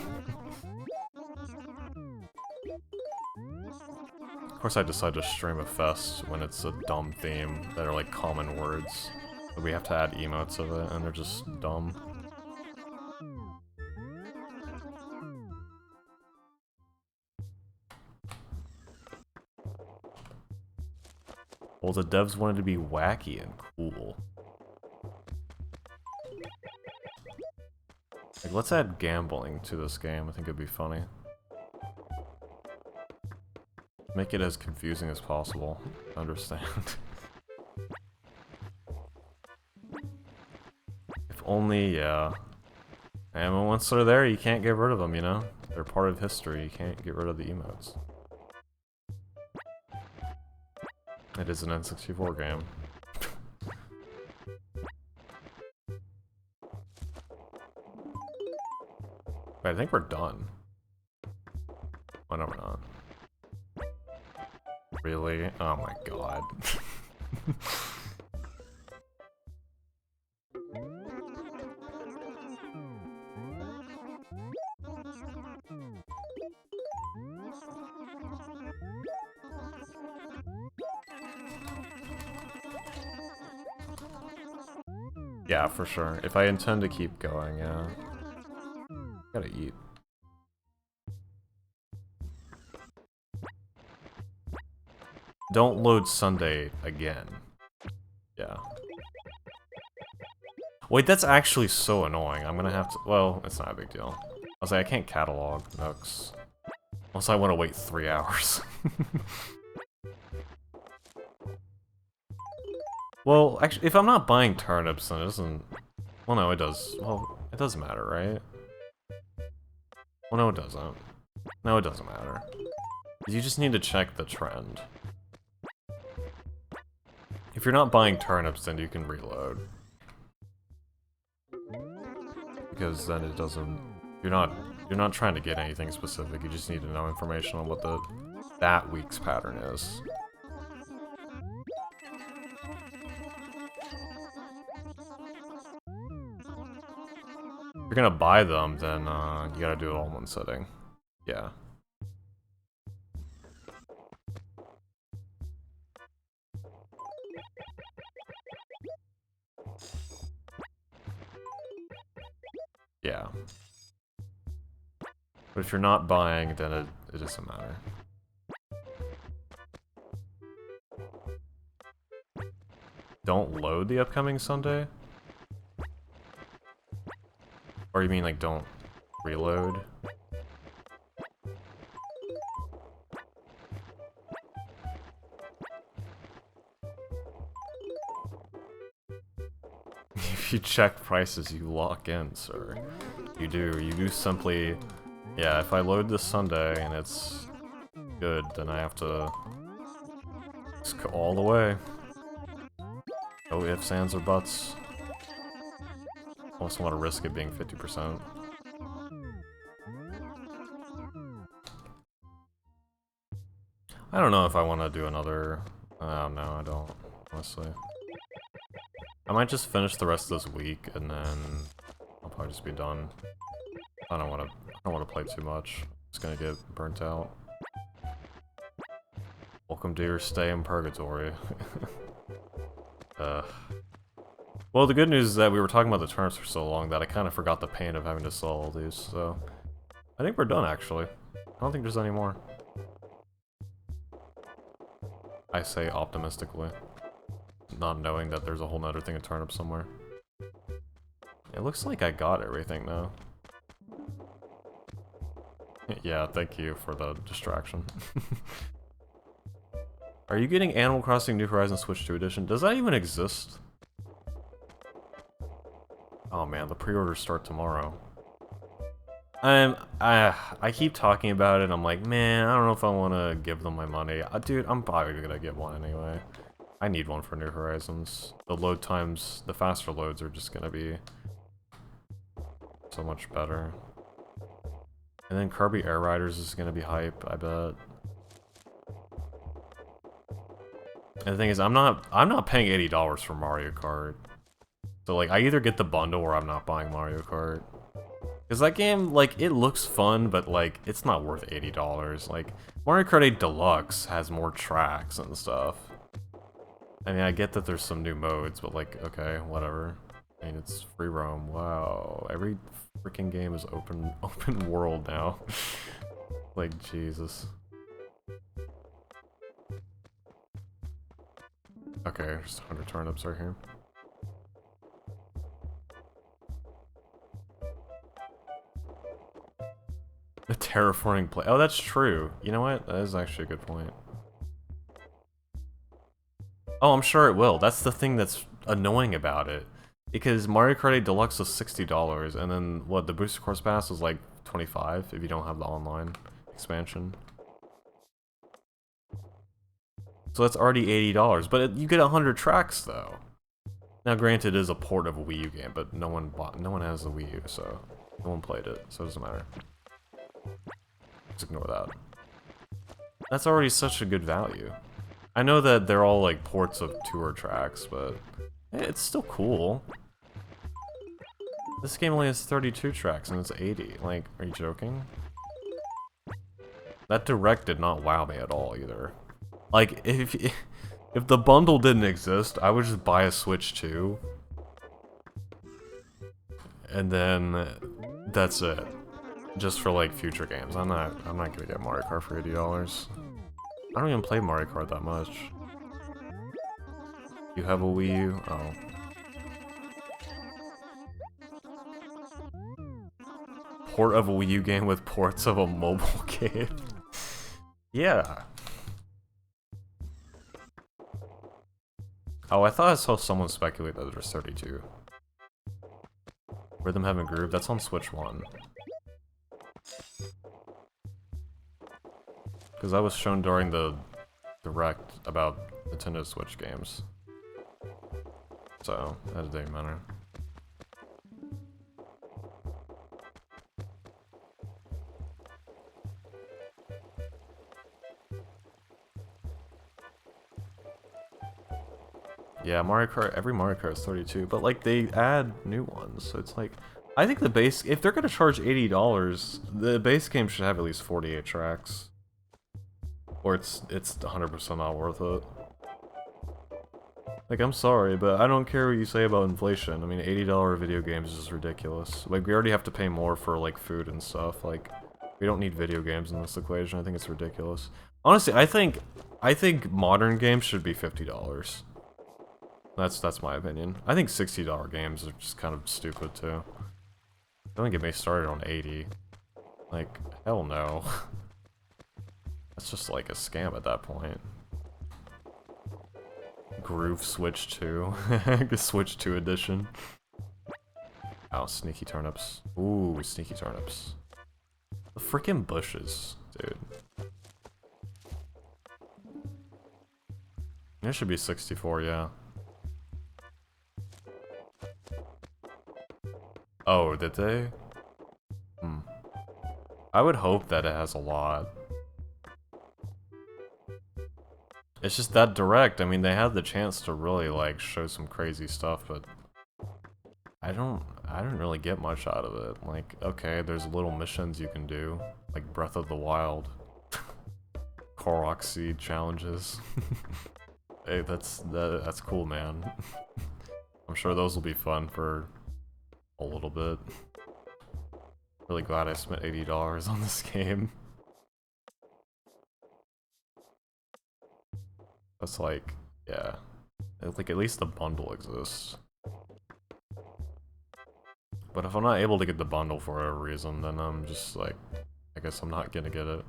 Of course I decide to stream a fest when it's a dumb theme that are like common words. But we have to add emotes of it and they're just dumb. Well, the devs wanted to be wacky and cool. Like, let's add gambling to this game. I think it'd be funny. Make it as confusing as possible to understand. If only, yeah. And once they're there, you can't get rid of them, you know? They're part of history, you can't get rid of the emotes. It is an N64 game. Wait, I think we're done. Oh, no, we're not. Really? Oh my god. Yeah, for sure. If I intend to keep going, yeah. Gotta eat. Don't load Sunday again. Yeah. Wait, that's actually so annoying. I'm gonna have to... Well, it's not a big deal. I was like, I can't catalog Nooks. Unless I want to wait 3 hours. Well, actually, if I'm not buying turnips, then it doesn't... Well, no, it does. Well, it doesn't matter, right? Well, no, it doesn't. No, it doesn't matter. You just need to check the trend. If you're not buying turnips, then you can reload. Because then it doesn't... You're not trying to get anything specific, you just need to know information on what that week's pattern is. If you're gonna buy them, then you gotta do it all in one setting. Yeah. Yeah. But if you're not buying, then it doesn't matter. Don't load the upcoming Sunday? Or you mean like don't reload? If you check prices, you lock in, sir. You do simply... Yeah, if I load this Sunday and it's good, then I have to just go all the way. No ifs, ands, or buts. I also want to risk it being 50%. I don't know if I want to do another... Oh, no, I don't, honestly. I might just finish the rest of this week, and then I'll probably just be done. I don't want to play too much. It's gonna get burnt out. Welcome to your stay in purgatory. Well, the good news is that we were talking about the turnips for so long that I kind of forgot the pain of having to sell all these, so... I think we're done, actually. I don't think there's any more. I say optimistically. Not knowing that there's a whole nother thing of turnips somewhere. It looks like I got everything now. Yeah, thank you for the distraction. Are you getting Animal Crossing New Horizons Switch 2 Edition? Does that even exist? Oh man, the pre-orders start tomorrow. I keep talking about it, I'm like, man, I don't know if I want to give them my money. Dude, I'm probably gonna get one anyway. I need one for New Horizons. The load times, the faster loads are just gonna be so much better. And then Kirby Air Riders is gonna be hype, I bet. And the thing is, I'm not paying $80 for Mario Kart. So like, I either get the bundle or I'm not buying Mario Kart. Because that game, like, it looks fun, but like, it's not worth $80. Like, Mario Kart 8 Deluxe has more tracks and stuff. I mean, I get that there's some new modes, but like, okay, whatever. I mean, it's free roam. Wow, every freaking game is open world now. Like, Jesus. Okay, just 100 turnips right here. The terraforming play. Oh, that's true. You know what? That is actually a good point. Oh, I'm sure it will. That's the thing that's annoying about it. Because Mario Kart 8 Deluxe was $60, and then, what, the Booster Course Pass was like $25 if you don't have the online expansion. So that's already $80, but you get 100 tracks, though. Now, granted, it is a port of a Wii U game, but no one has a Wii U, so no one played it, so it doesn't matter. Just ignore that. That's already such a good value. I know that they're all like ports of tour tracks, but it's still cool. This game only has 32 tracks and it's 80. Like, are you joking? That Direct did not wow me at all either. Like, if the bundle didn't exist, I would just buy a Switch 2. And then that's it. Just for like future games. I'm not gonna get Mario Kart for $80. I don't even play Mario Kart that much. You have a Wii U? Oh. Port of a Wii U game with ports of a mobile game. Yeah. Oh, I thought I saw someone speculate that there's 32. Rhythm Heaven Groove, that's on Switch 1. Because that was shown during the Direct about Nintendo Switch games. So, that didn't matter. Yeah, Mario Kart, every Mario Kart is 32, but like they add new ones, so it's like, I think the base, if they're gonna charge $80, the base game should have at least 48 tracks. Or it's 100% not worth it. Like, I'm sorry, but I don't care what you say about inflation. I mean, $80 video games is just ridiculous. Like, we already have to pay more for, like, food and stuff. Like, we don't need video games in this equation. I think it's ridiculous. Honestly, I think modern games should be $50. That's my opinion. I think $60 games are just kind of stupid, too. Don't get me started on 80. Like, hell no. That's just like a scam at that point. Groove Switch 2. Switch 2 edition. Oh, sneaky turnips. Ooh, sneaky turnips. The freaking bushes, dude. It should be 64, yeah. Oh, did they? Hmm. I would hope that it has a lot. It's just that Direct, I mean, they had the chance to really, like, show some crazy stuff, but I don't I didn't really get much out of it. Like, okay, there's little missions you can do, like Breath of the Wild, Korok Seed challenges. Hey, that's cool, man. I'm sure those will be fun for a little bit. Really glad I spent $80 on this game. That's like, yeah, like at least the bundle exists. But if I'm not able to get the bundle for whatever reason, then I'm just like, I guess I'm not gonna get it.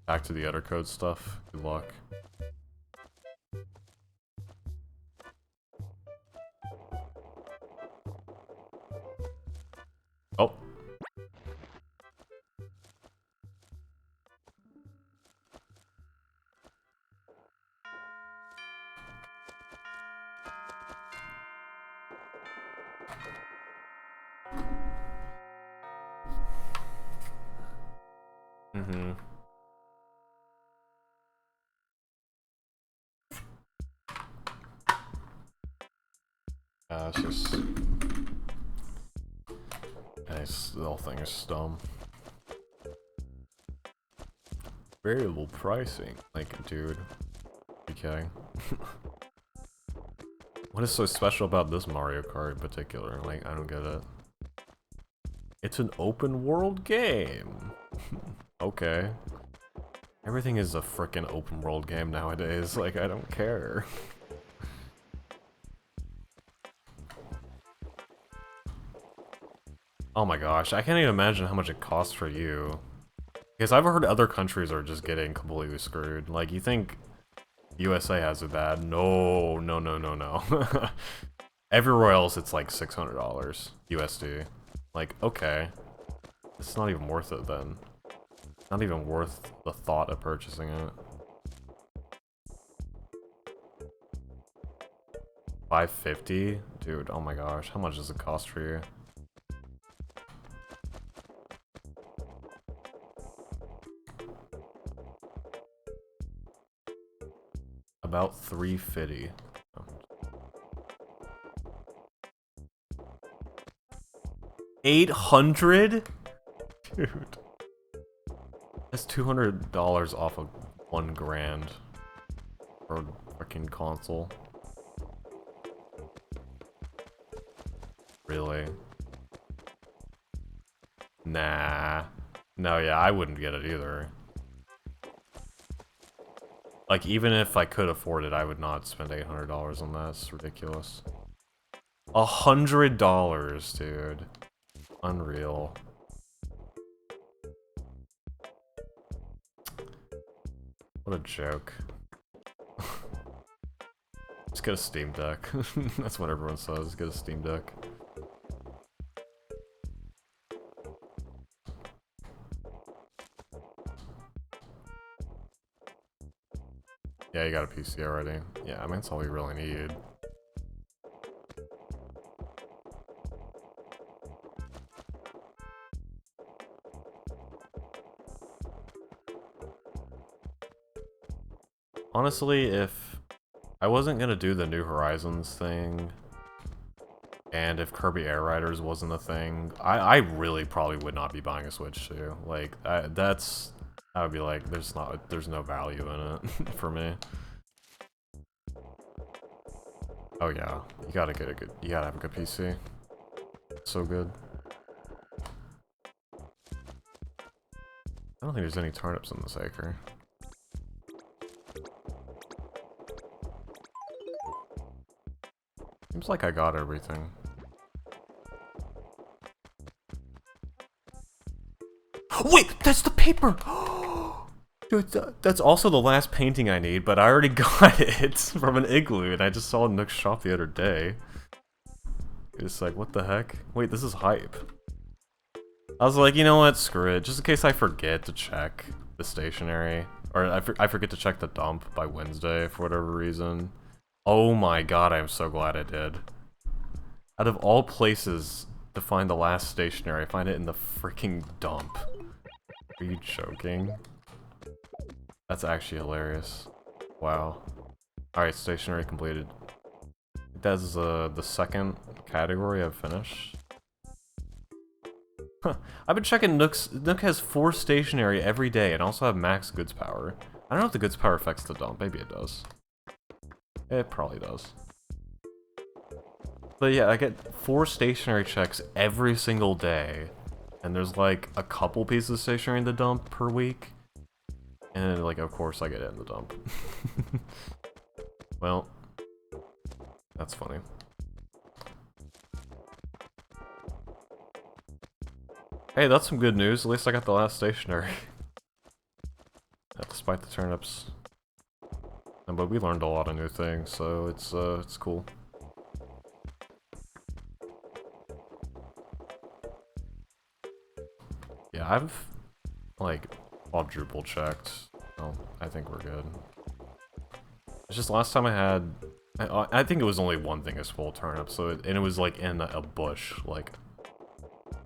Back to the Eder code stuff. Good luck. Oh. Mm-hmm. It's just... Nice, the whole thing is dumb. Variable pricing. Like, dude. Okay. What is so special about this Mario Kart in particular? Like, I don't get it. It's an open world game! Okay. Everything is a frickin' open world game nowadays, like, I don't care. Oh my gosh, I can't even imagine how much it costs for you. Because I've heard other countries are just getting completely screwed. Like, you think USA has it bad? No, no, no, no, no. Everywhere else it's like $600 USD. Like, okay. It's not even worth it then. Not even worth the thought of purchasing it. $550? Dude, oh my gosh, how much does it cost for you? About $350. Oh. 800? Dude. That's $200 off of $1,000 for a freaking console. Really? Nah. No, yeah, I wouldn't get it either. Like, even if I could afford it, I would not spend $800 on that. It's ridiculous. $100, dude. Unreal. What a joke. Just get a Steam Deck. That's what everyone says, get a Steam Deck. Yeah, you got a PC already. Yeah, I mean, that's all you really need. Honestly, if I wasn't gonna do the New Horizons thing, and if Kirby Air Riders wasn't a thing, I really probably would not be buying a Switch too. Like, I would be like, there's no value in it for me. Oh yeah, you gotta have a good PC. So good. I don't think there's any turnips in this acre. Seems like I got everything. Wait, that's the paper! Dude, that's also the last painting I need, but I already got it from an Igloo, and I just saw it in Nook's shop the other day. It's like, what the heck? Wait, this is hype. I was like, you know what, screw it. Just in case I forget to check the stationery, or I forget to check the dump by Wednesday for whatever reason. Oh my god, I'm so glad I did. Out of all places, to find the last stationery. I find it in the freaking dump. Are you joking? That's actually hilarious. Wow. Alright, stationery completed. That's the second category I've finished. Huh. I've been checking Nook's. Nook has 4 stationery every day and also have max goods power. I don't know if the goods power affects the dump. Maybe it does. It probably does. But yeah, I get 4 stationery checks every single day. And there's like a couple pieces of stationery in the dump per week. And like, of course I get it in the dump. Well, that's funny. Hey, that's some good news. At least I got the last stationery. Despite the turnips. But we learned a lot of new things, so it's cool. Yeah, I've like quadruple checked. Well, I think we're good. It's just last time I had, I think it was only one thing is full turnip, so and it was like in a bush. Like,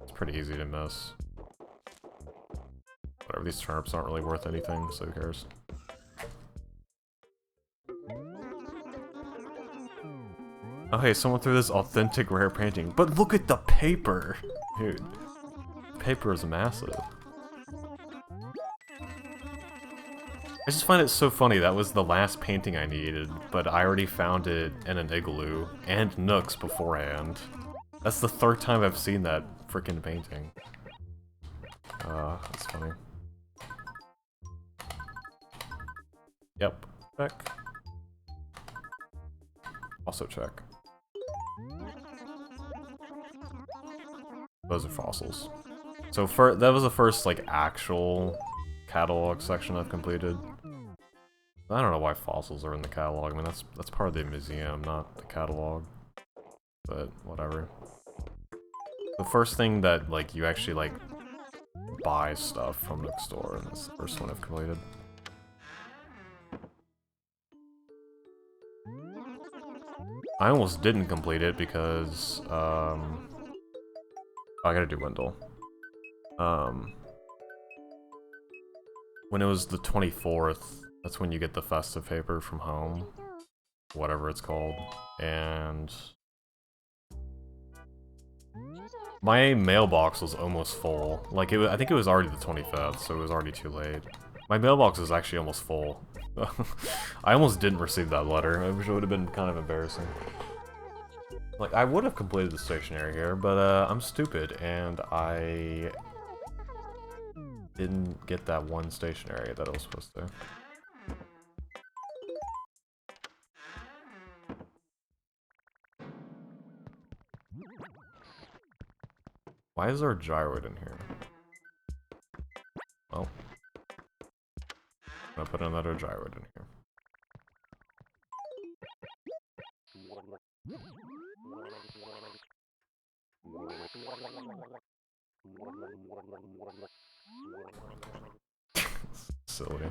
it's pretty easy to miss. Whatever, these turnips aren't really worth anything, so who cares? Oh hey, someone threw this authentic rare painting, but look at the paper! Dude, paper is massive. I just find it so funny, that was the last painting I needed, but I already found it in an igloo, and Nook's beforehand. That's the 3rd time I've seen that freaking painting. That's funny. Yep, check. Also check. Those are fossils. So that was the first, like, actual catalog section I've completed. I don't know why fossils are in the catalog. I mean, that's part of the museum, not the catalog. But whatever. The first thing that like you actually like buy stuff from the store, and that's the first one I've completed. I almost didn't complete it because I gotta do Wendell. When it was the 24th, that's when you get the festive paper from home, whatever it's called, and my mailbox was almost full. Like, I think it was already the 25th, so it was already too late. My mailbox was actually almost full. I almost didn't receive that letter, which would have been kind of embarrassing. Like, I would have completed the stationery here, but I'm stupid, and I didn't get that one stationery that I was supposed to. Why is there a gyroid in here? Well, I'm gonna put another gyroid in here. Silly.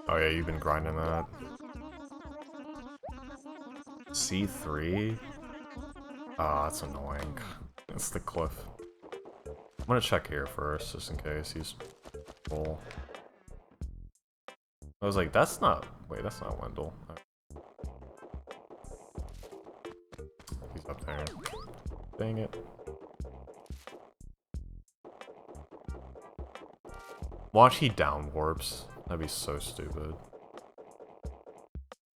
Oh yeah, you've been grinding that. C3? Ah, that's annoying. That's the cliff. I'm gonna check here first, just in case he's full. I was like, that's not... Wait, that's not Wendell. He's up there. Dang it. Watch he down warps. That'd be so stupid.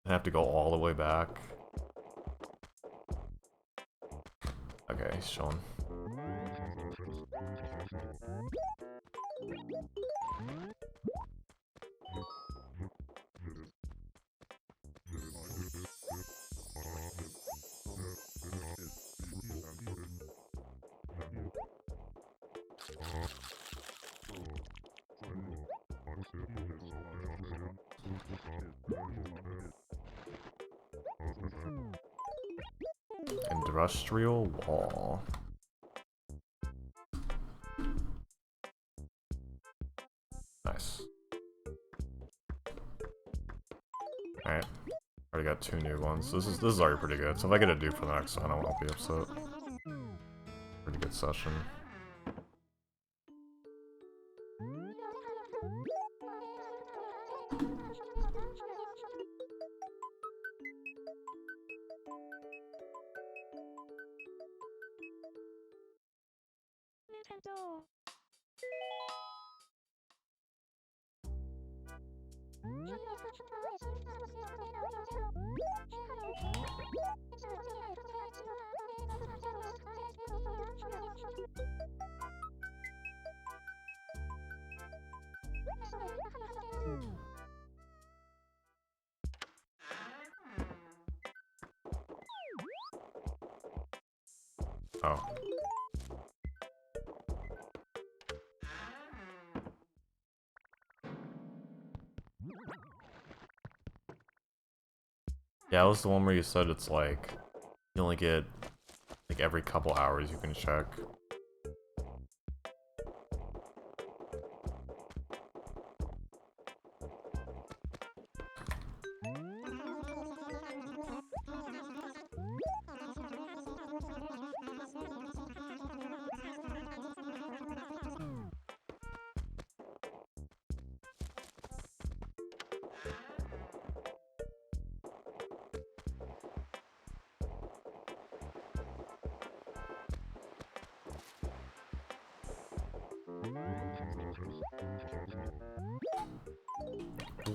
I have to go all the way back. Okay, he's chilling. Industrial wall. Nice. Alright. Already got 2 new ones. This is already pretty good. So if I get a dupe for the next one, I won't be upset. Pretty good session. Nintendo. Oh. Yeah, that was the one where you said it's like, you only get, like every couple hours you can check.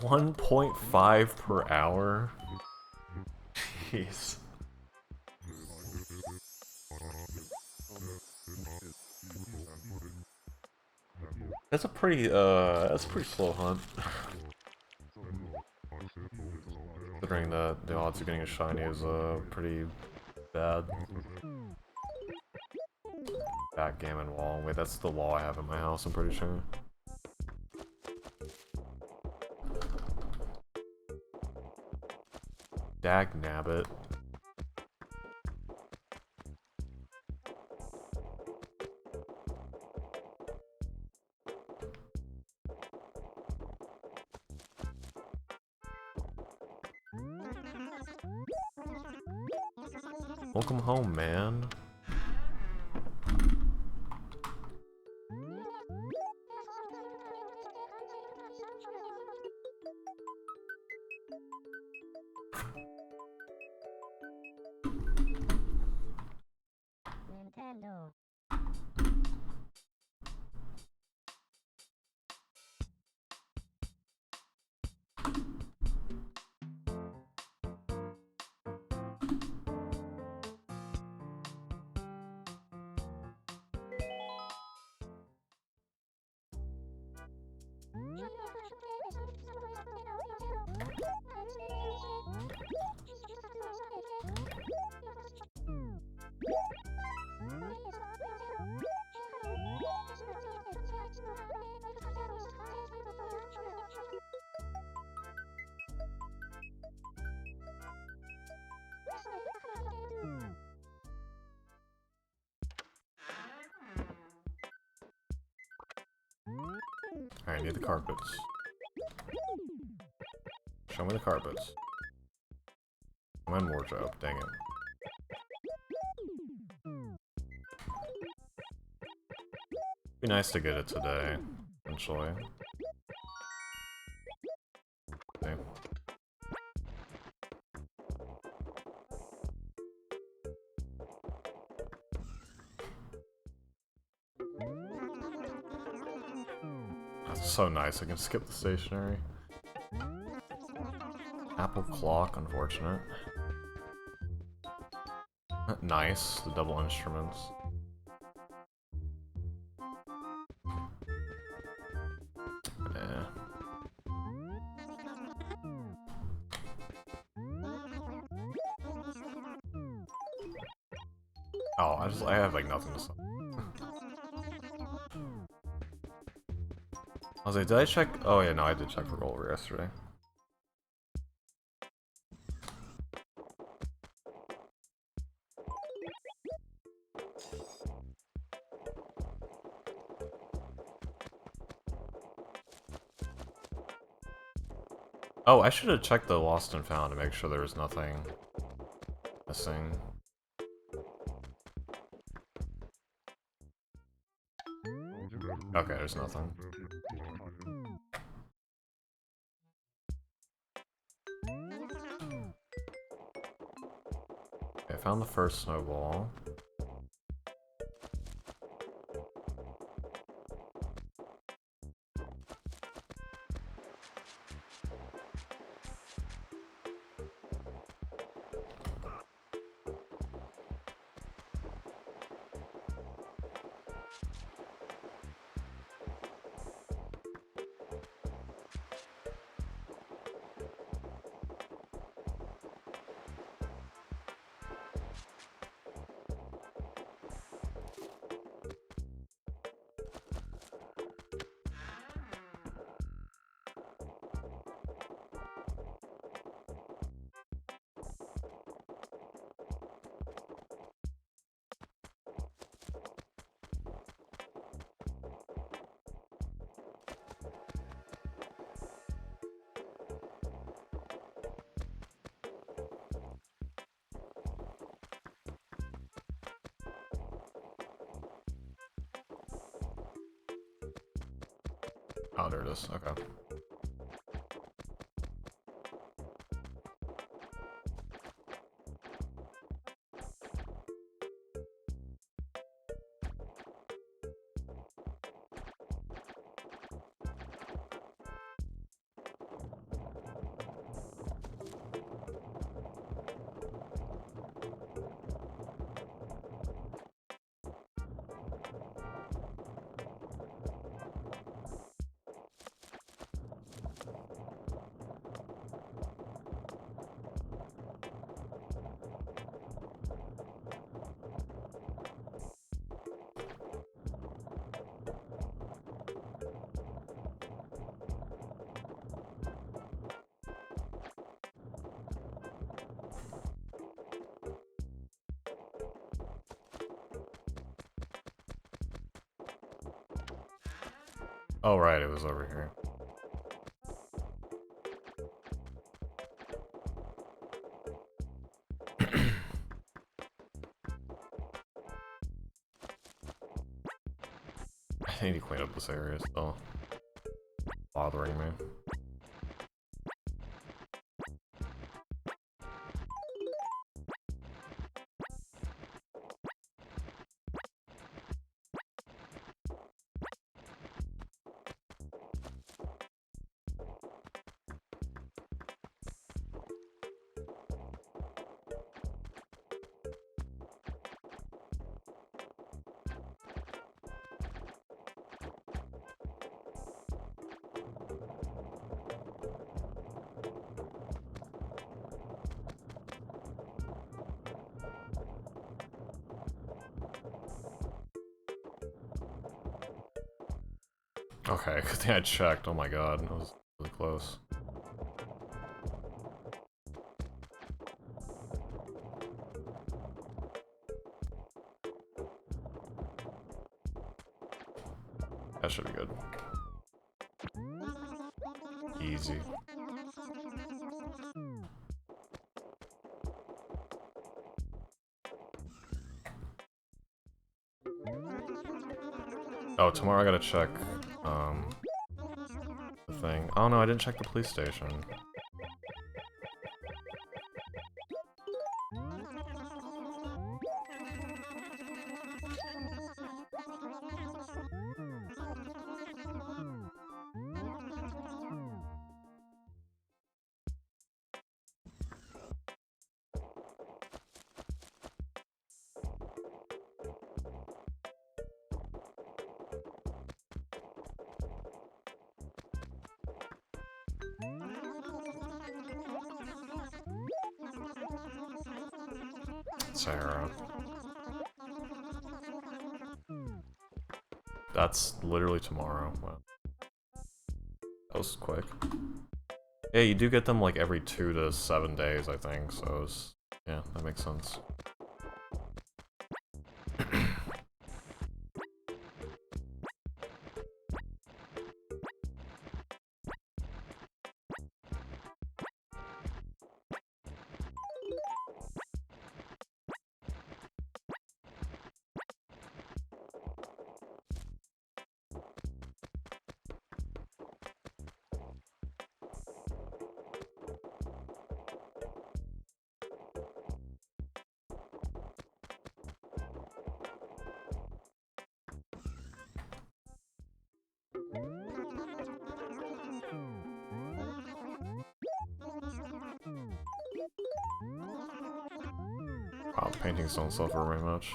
$1.5 per hour? Jeez. That's a pretty slow hunt. Considering that the odds of getting a shiny is, pretty bad. Backgammon wall. Wait, that's the wall I have in my house, I'm pretty sure. Dag nabbit. Welcome home, man. Nintendo. I need the carpets. Show me the carpets. I'm in wardrobe, dang it. Be nice to get it today, eventually. Okay. That's so nice, I can skip the stationery. Apple clock, unfortunate. Nice, the double instruments. Oh, I have like nothing to say. I was like, did I check? Oh yeah, no, I did check for Rollover yesterday. Oh, I should have checked the lost and found to make sure there was nothing missing. Okay, there's nothing. Okay, I found the first snowball. Oh, there it is. Okay. Oh, right, it was over here. I need to clean up this area still. Bothering me. Okay, good thing I checked. Oh my god, that was really close. That should be good. Easy. Oh, tomorrow I gotta check, the thing. Oh no, I didn't check the police station. Sarah. That's literally tomorrow. Wow. That was quick. Yeah, you do get them like every 2 to 7 days, I think, so it's, yeah, that makes sense. Wow, paintings don't suffer very much.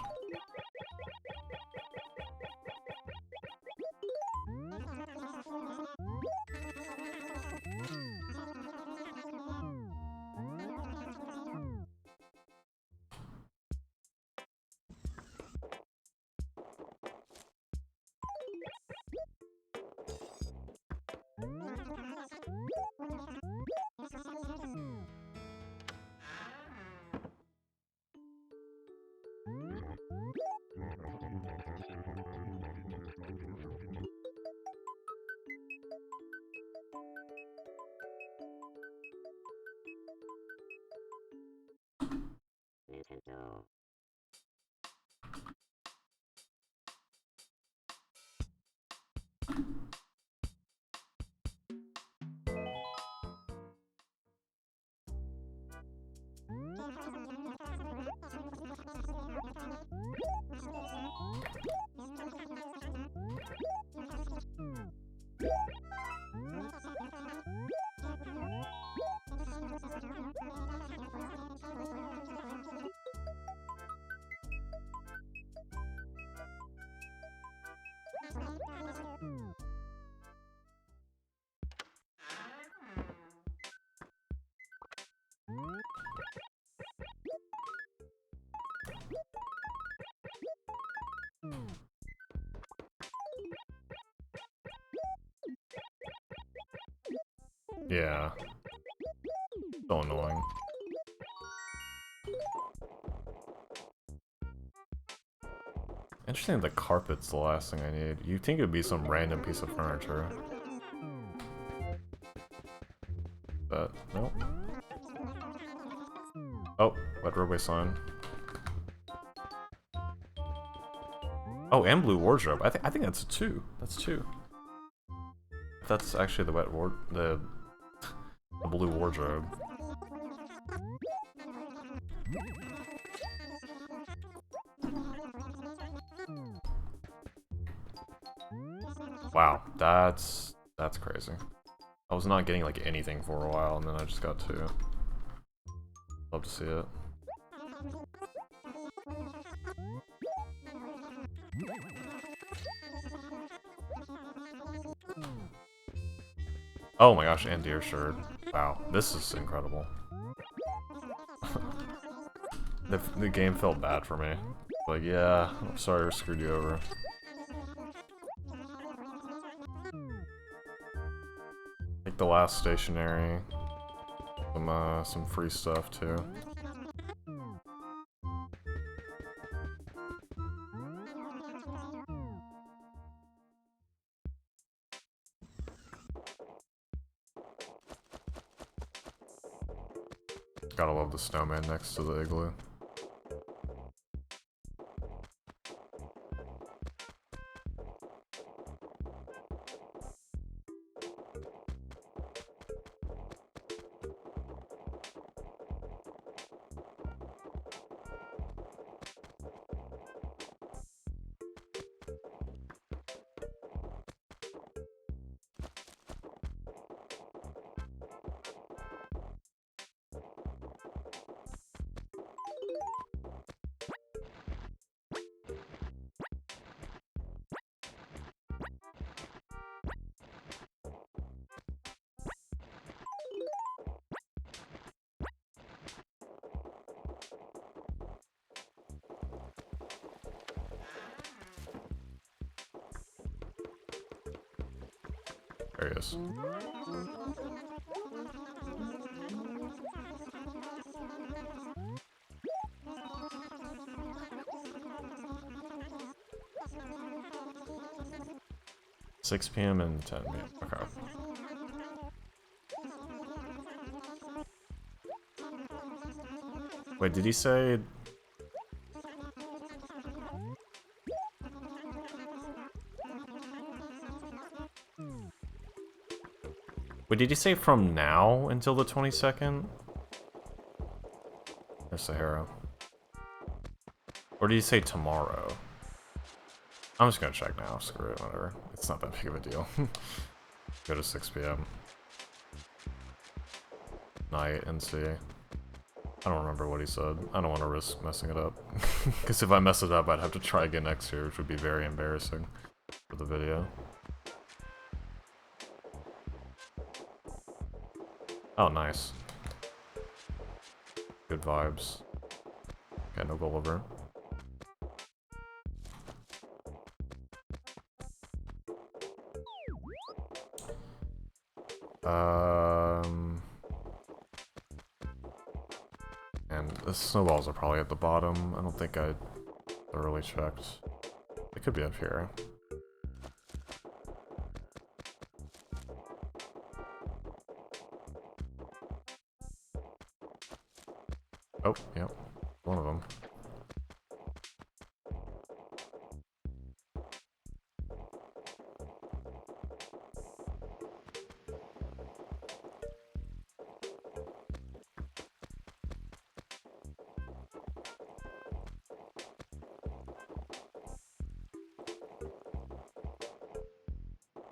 Yeah. So annoying. Interesting, the carpet's the last thing I need. You'd think it'd be some random piece of furniture. But, nope. Oh, wet roadway sign. Oh, and blue wardrobe. I think that's 2. That's 2. That's actually the the blue wardrobe. Wow, that's crazy. I was not getting like anything for a while, and then I just got 2. Love to see it. Oh my gosh, and deer shirt. Wow, this is incredible. The game felt bad for me. Like, yeah, I'm sorry I screwed you over. Like the last stationery. Some free stuff too. Gotta love the snowman next to the igloo. There he is. $6 p.m. and 10 p.m. Okay. Wait, did he say... Wait, did he say from now until the 22nd? Or Sahara? Or did he say tomorrow? I'm just gonna check now, screw it, whatever. It's not that big of a deal. Go to 6 p.m. Night and see. I don't remember what he said. I don't want to risk messing it up. Because if I mess it up, I'd have to try again next year, which would be very embarrassing for the video. Oh, nice. Good vibes. Okay, no Gulliver. And the snowballs are probably at the bottom. I don't think I thoroughly checked. They could be up here. Oh, yep. One of them.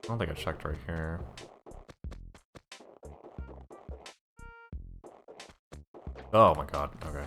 I don't think I checked right here. Oh my god, okay.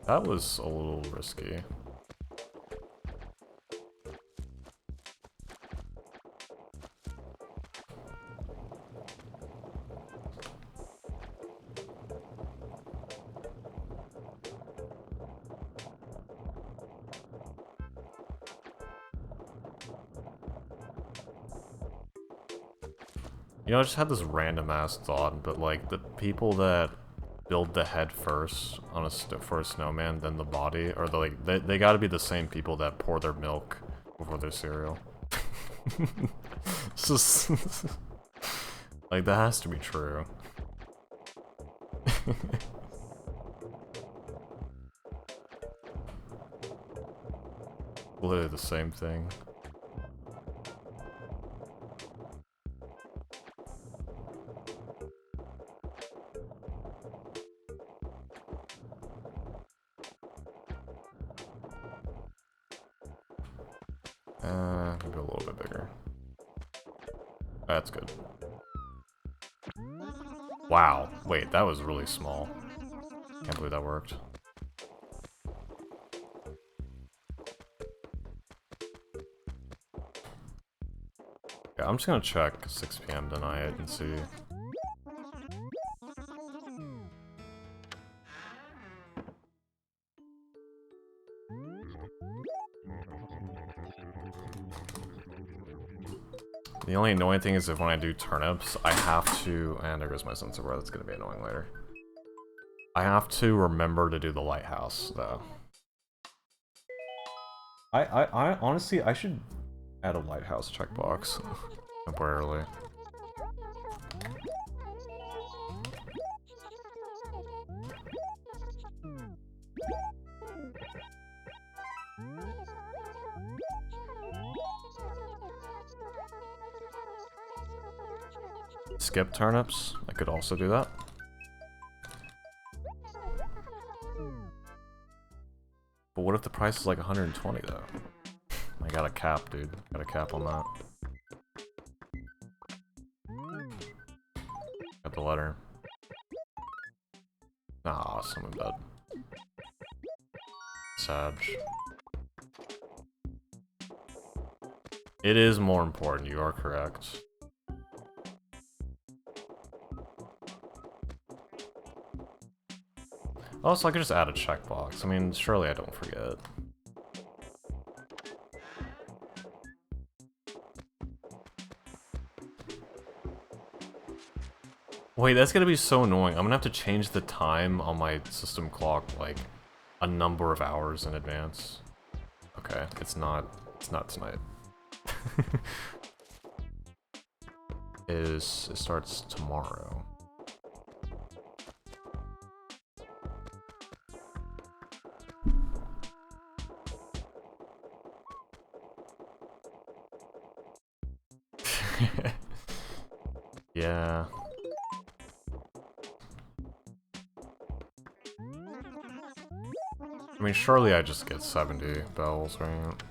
That was a little risky. You know, I just had this random ass thought, but like the people that build the head first on for a snowman, then the body, or they gotta be the same people that pour their milk before their cereal. It's just like that has to be true. Literally the same thing. Maybe a little bit bigger. That's good. Wow. Wait, that was really small. Can't believe that worked. Yeah, I'm just gonna check 6 PM tonight and see. The only annoying thing is if when I do turnips, I have to, and there goes my sensor bar, that's gonna be annoying later. I have to remember to do the lighthouse, though. I honestly, I should add a lighthouse checkbox temporarily. Skip turnips, I could also do that. But what if the price is like 120 though? I got a cap, dude. Got a cap on that. Got the letter. Ah, someone dead. Sad. It is more important, you are correct. Also, I could just add a checkbox. I mean, surely I don't forget. Wait, that's gonna be so annoying. I'm gonna have to change the time on my system clock, like, a number of hours in advance. Okay, it's not tonight. It starts tomorrow. Yeah. I mean, surely I just get 70 bells, right?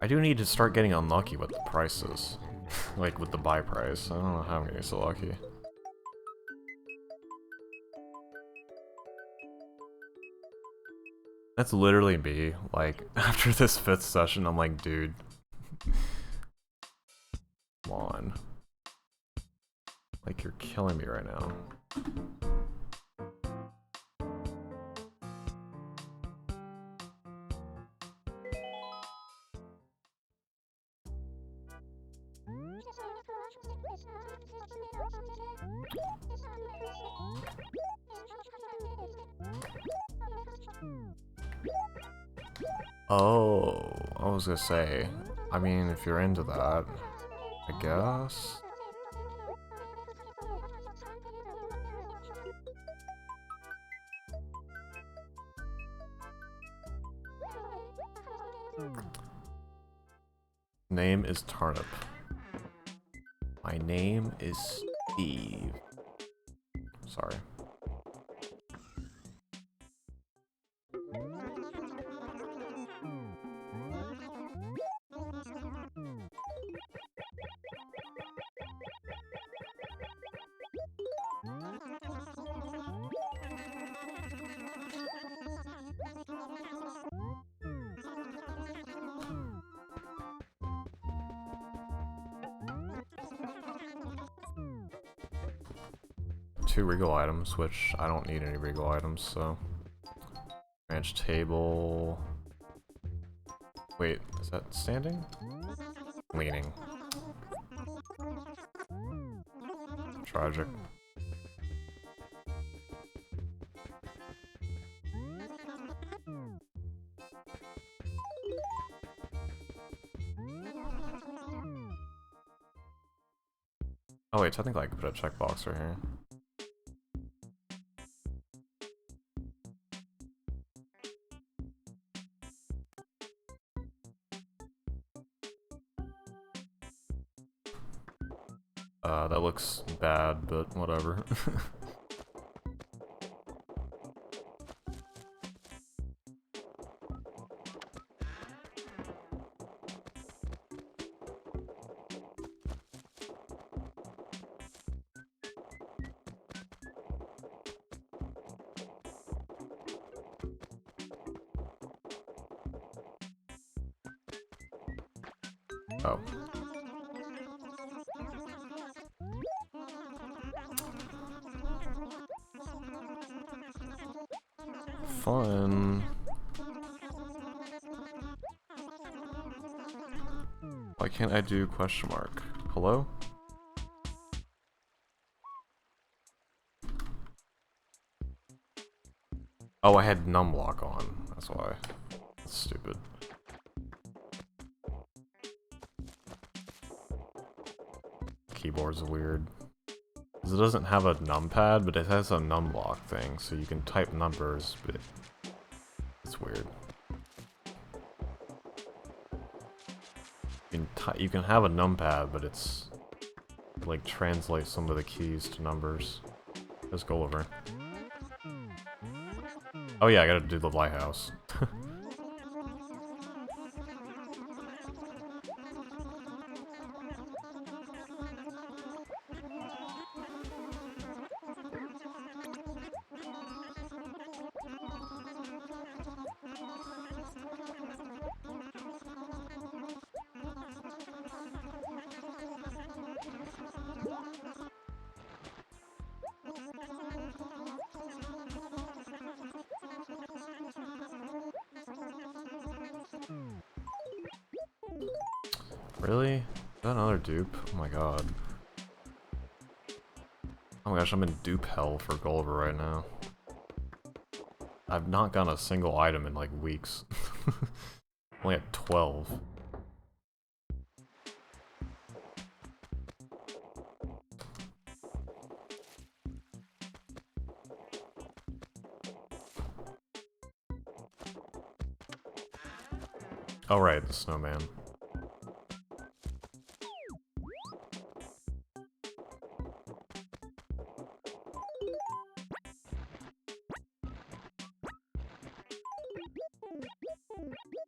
I do need to start getting unlucky with the prices. Like, with the buy price. I don't know how I'm getting so lucky. That's literally me. Like, after this 5th session, I'm like, dude. Come on. Like, you're killing me right now. Oh, I was gonna say, I mean, if you're into that, I guess. Name is Tarnip. My name is Steve. Sorry. Two regal items, which I don't need any regal items, so. Ranch table. Wait, is that standing? Leaning. Tragic. Oh wait, technically I could put a checkbox right here. That looks bad, but whatever. Oh. Fun. Why can't I do question mark? Hello? Oh, I had numlock on. That's why. That's stupid. Keyboard's weird. 'Cause it doesn't have a numpad, but it has a numlock thing, so you can type numbers, but it's weird. You can have a numpad, but it's like translate some of the keys to numbers. Let's go over. Oh yeah, I gotta do the lighthouse. Really? Is that another dupe? Oh my god. Oh my gosh, I'm in dupe hell for Gulliver right now. I've not gotten a single item in like weeks. Only at 12. Oh right, the snowman.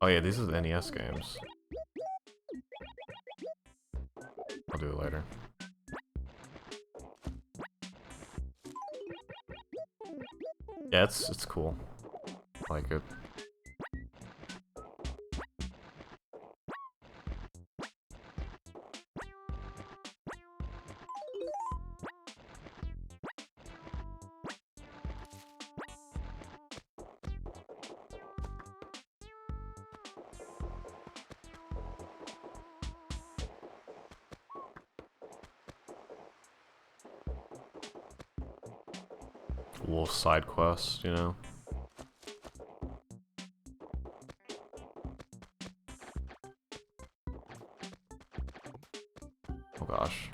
Oh yeah, these are the NES games. I'll do it later. Yeah, it's cool. I like it. A little side quest, you know? Oh gosh.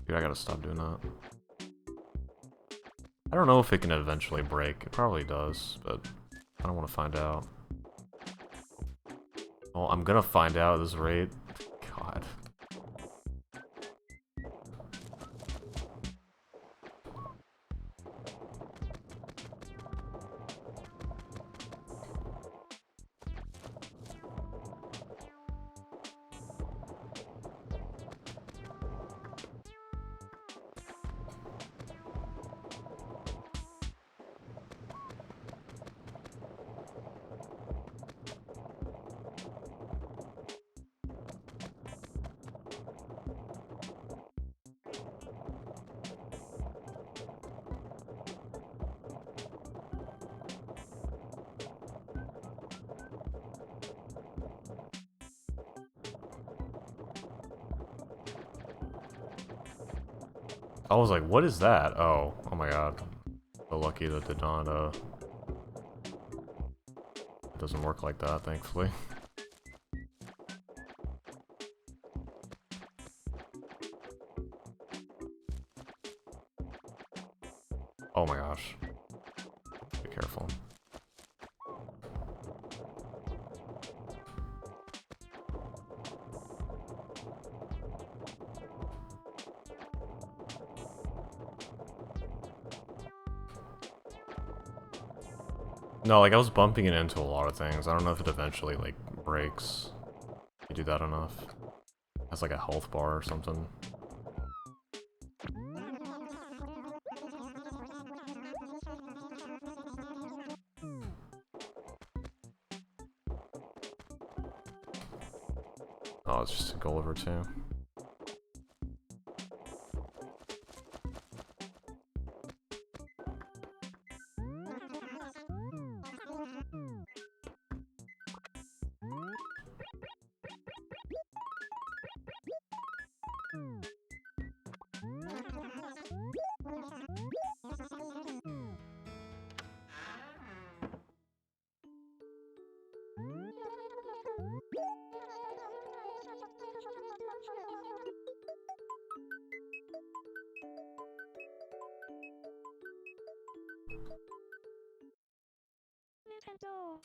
Dude, I gotta stop doing that. I don't know if it can eventually break. It probably does, but I don't want to find out. Well, I'm gonna find out at this rate. God. I was like, what is that? Oh my god. So lucky that did not, it doesn't work like that, thankfully. Oh my gosh. Be careful. No, like I was bumping it into a lot of things. I don't know if it eventually like breaks. You do that enough. It has like a health bar or something. Oh, it's just a Gulliver too. Nintendo.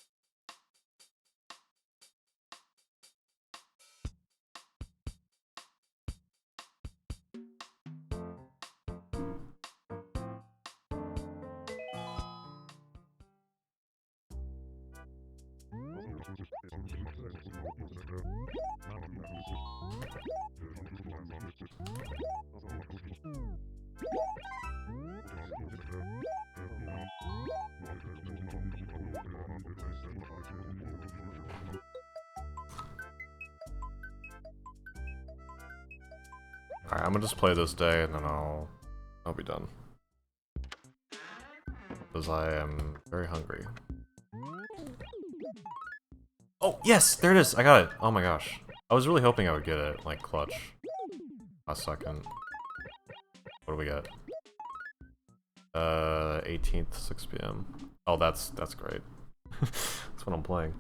Alright, I'm gonna just play this day and then I'll be done. Because I am very hungry. Oh, yes! There it is! I got it! Oh my gosh. I was really hoping I would get it, like, clutch. A second. What do we got? 18th, 6 p.m. Oh, that's great. That's what I'm playing.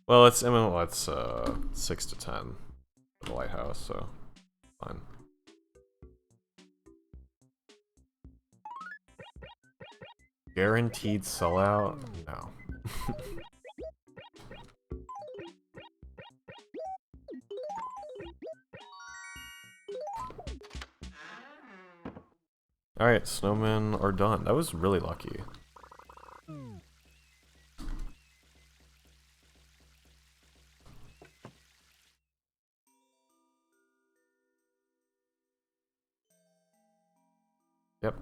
Well, it's, I mean, well, it's 6 to 10 for the lighthouse, so fine. Guaranteed sellout? No. Alright, snowmen are done. That was really lucky. Yep.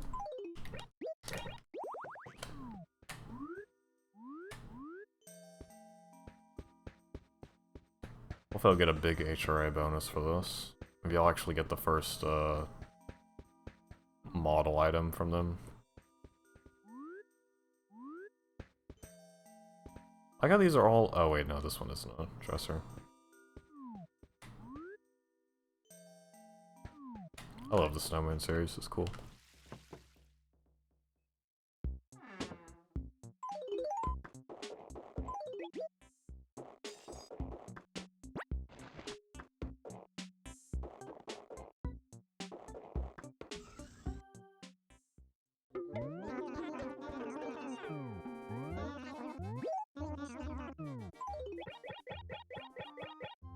Hopefully I'll get a big HRA bonus for this. Maybe I'll actually get the first, model item from them. I got these are all... Oh wait, no, this one isn't a dresser. I love the Snowman series, it's cool.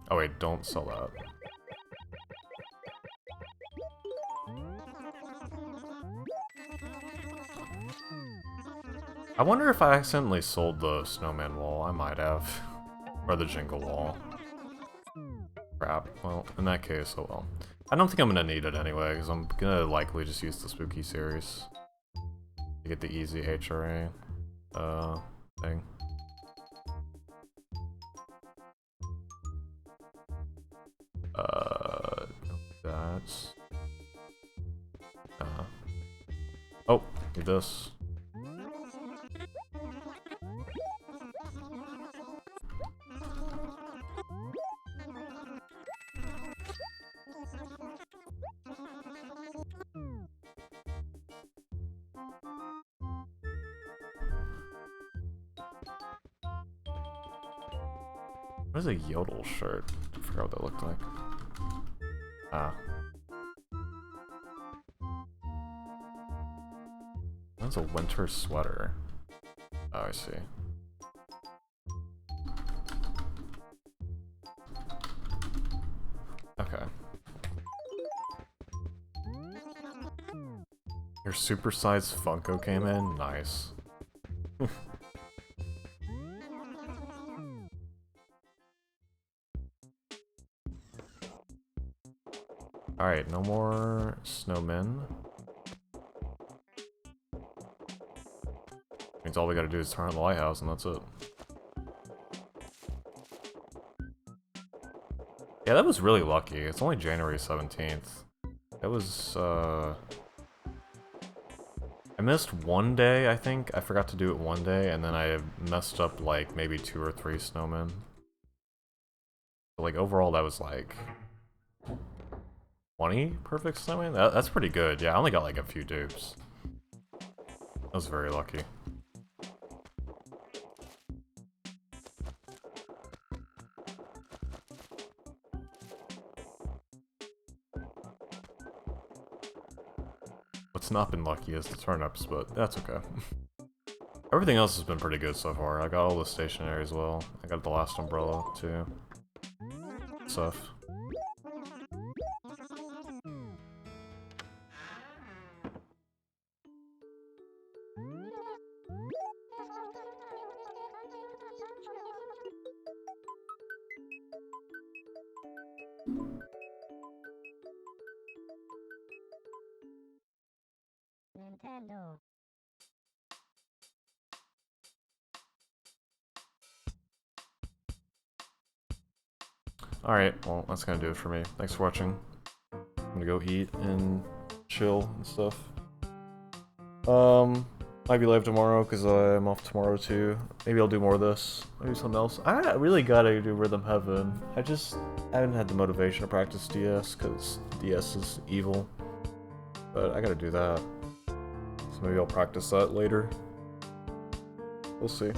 Oh wait, don't sell that. I wonder if I accidentally sold the snowman wall. I might have. Or the jingle wall. Crap. Well, in that case, oh well. I don't think I'm gonna need it anyway, because I'm gonna likely just use the spooky series to get the easy HRA thing. That's... oh, need this. What is a yodel shirt? I forgot what that looked like. Ah. That's a winter sweater. Oh, I see. Okay. Your supersized Funko came in? Nice. Alright, no more snowmen. Means all we gotta do is turn on the lighthouse and that's it. Yeah, that was really lucky. It's only January 17th. That was, I missed one day, I think. I forgot to do it one day, and then I messed up, like, maybe 2 or 3 snowmen. But, like, overall, that was, like... 20 perfect snowmen? That's pretty good. Yeah, I only got, like, a few dupes. I was very lucky. What's not been lucky is the turnips, but that's okay. Everything else has been pretty good so far. I got all the stationery as well. I got the last umbrella, too. Stuff. Nintendo. Alright, well, that's gonna do it for me. Thanks for watching. I'm gonna go eat and chill and stuff. Might be live tomorrow because I'm off tomorrow too. Maybe I'll do more of this. Maybe something else. I really gotta do Rhythm Heaven. I haven't had the motivation to practice DS because DS is evil. But I gotta do that. So maybe I'll practice that later. We'll see.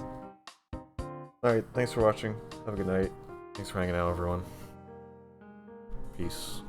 Alright, thanks for watching. Have a good night. Thanks for hanging out, everyone. Peace.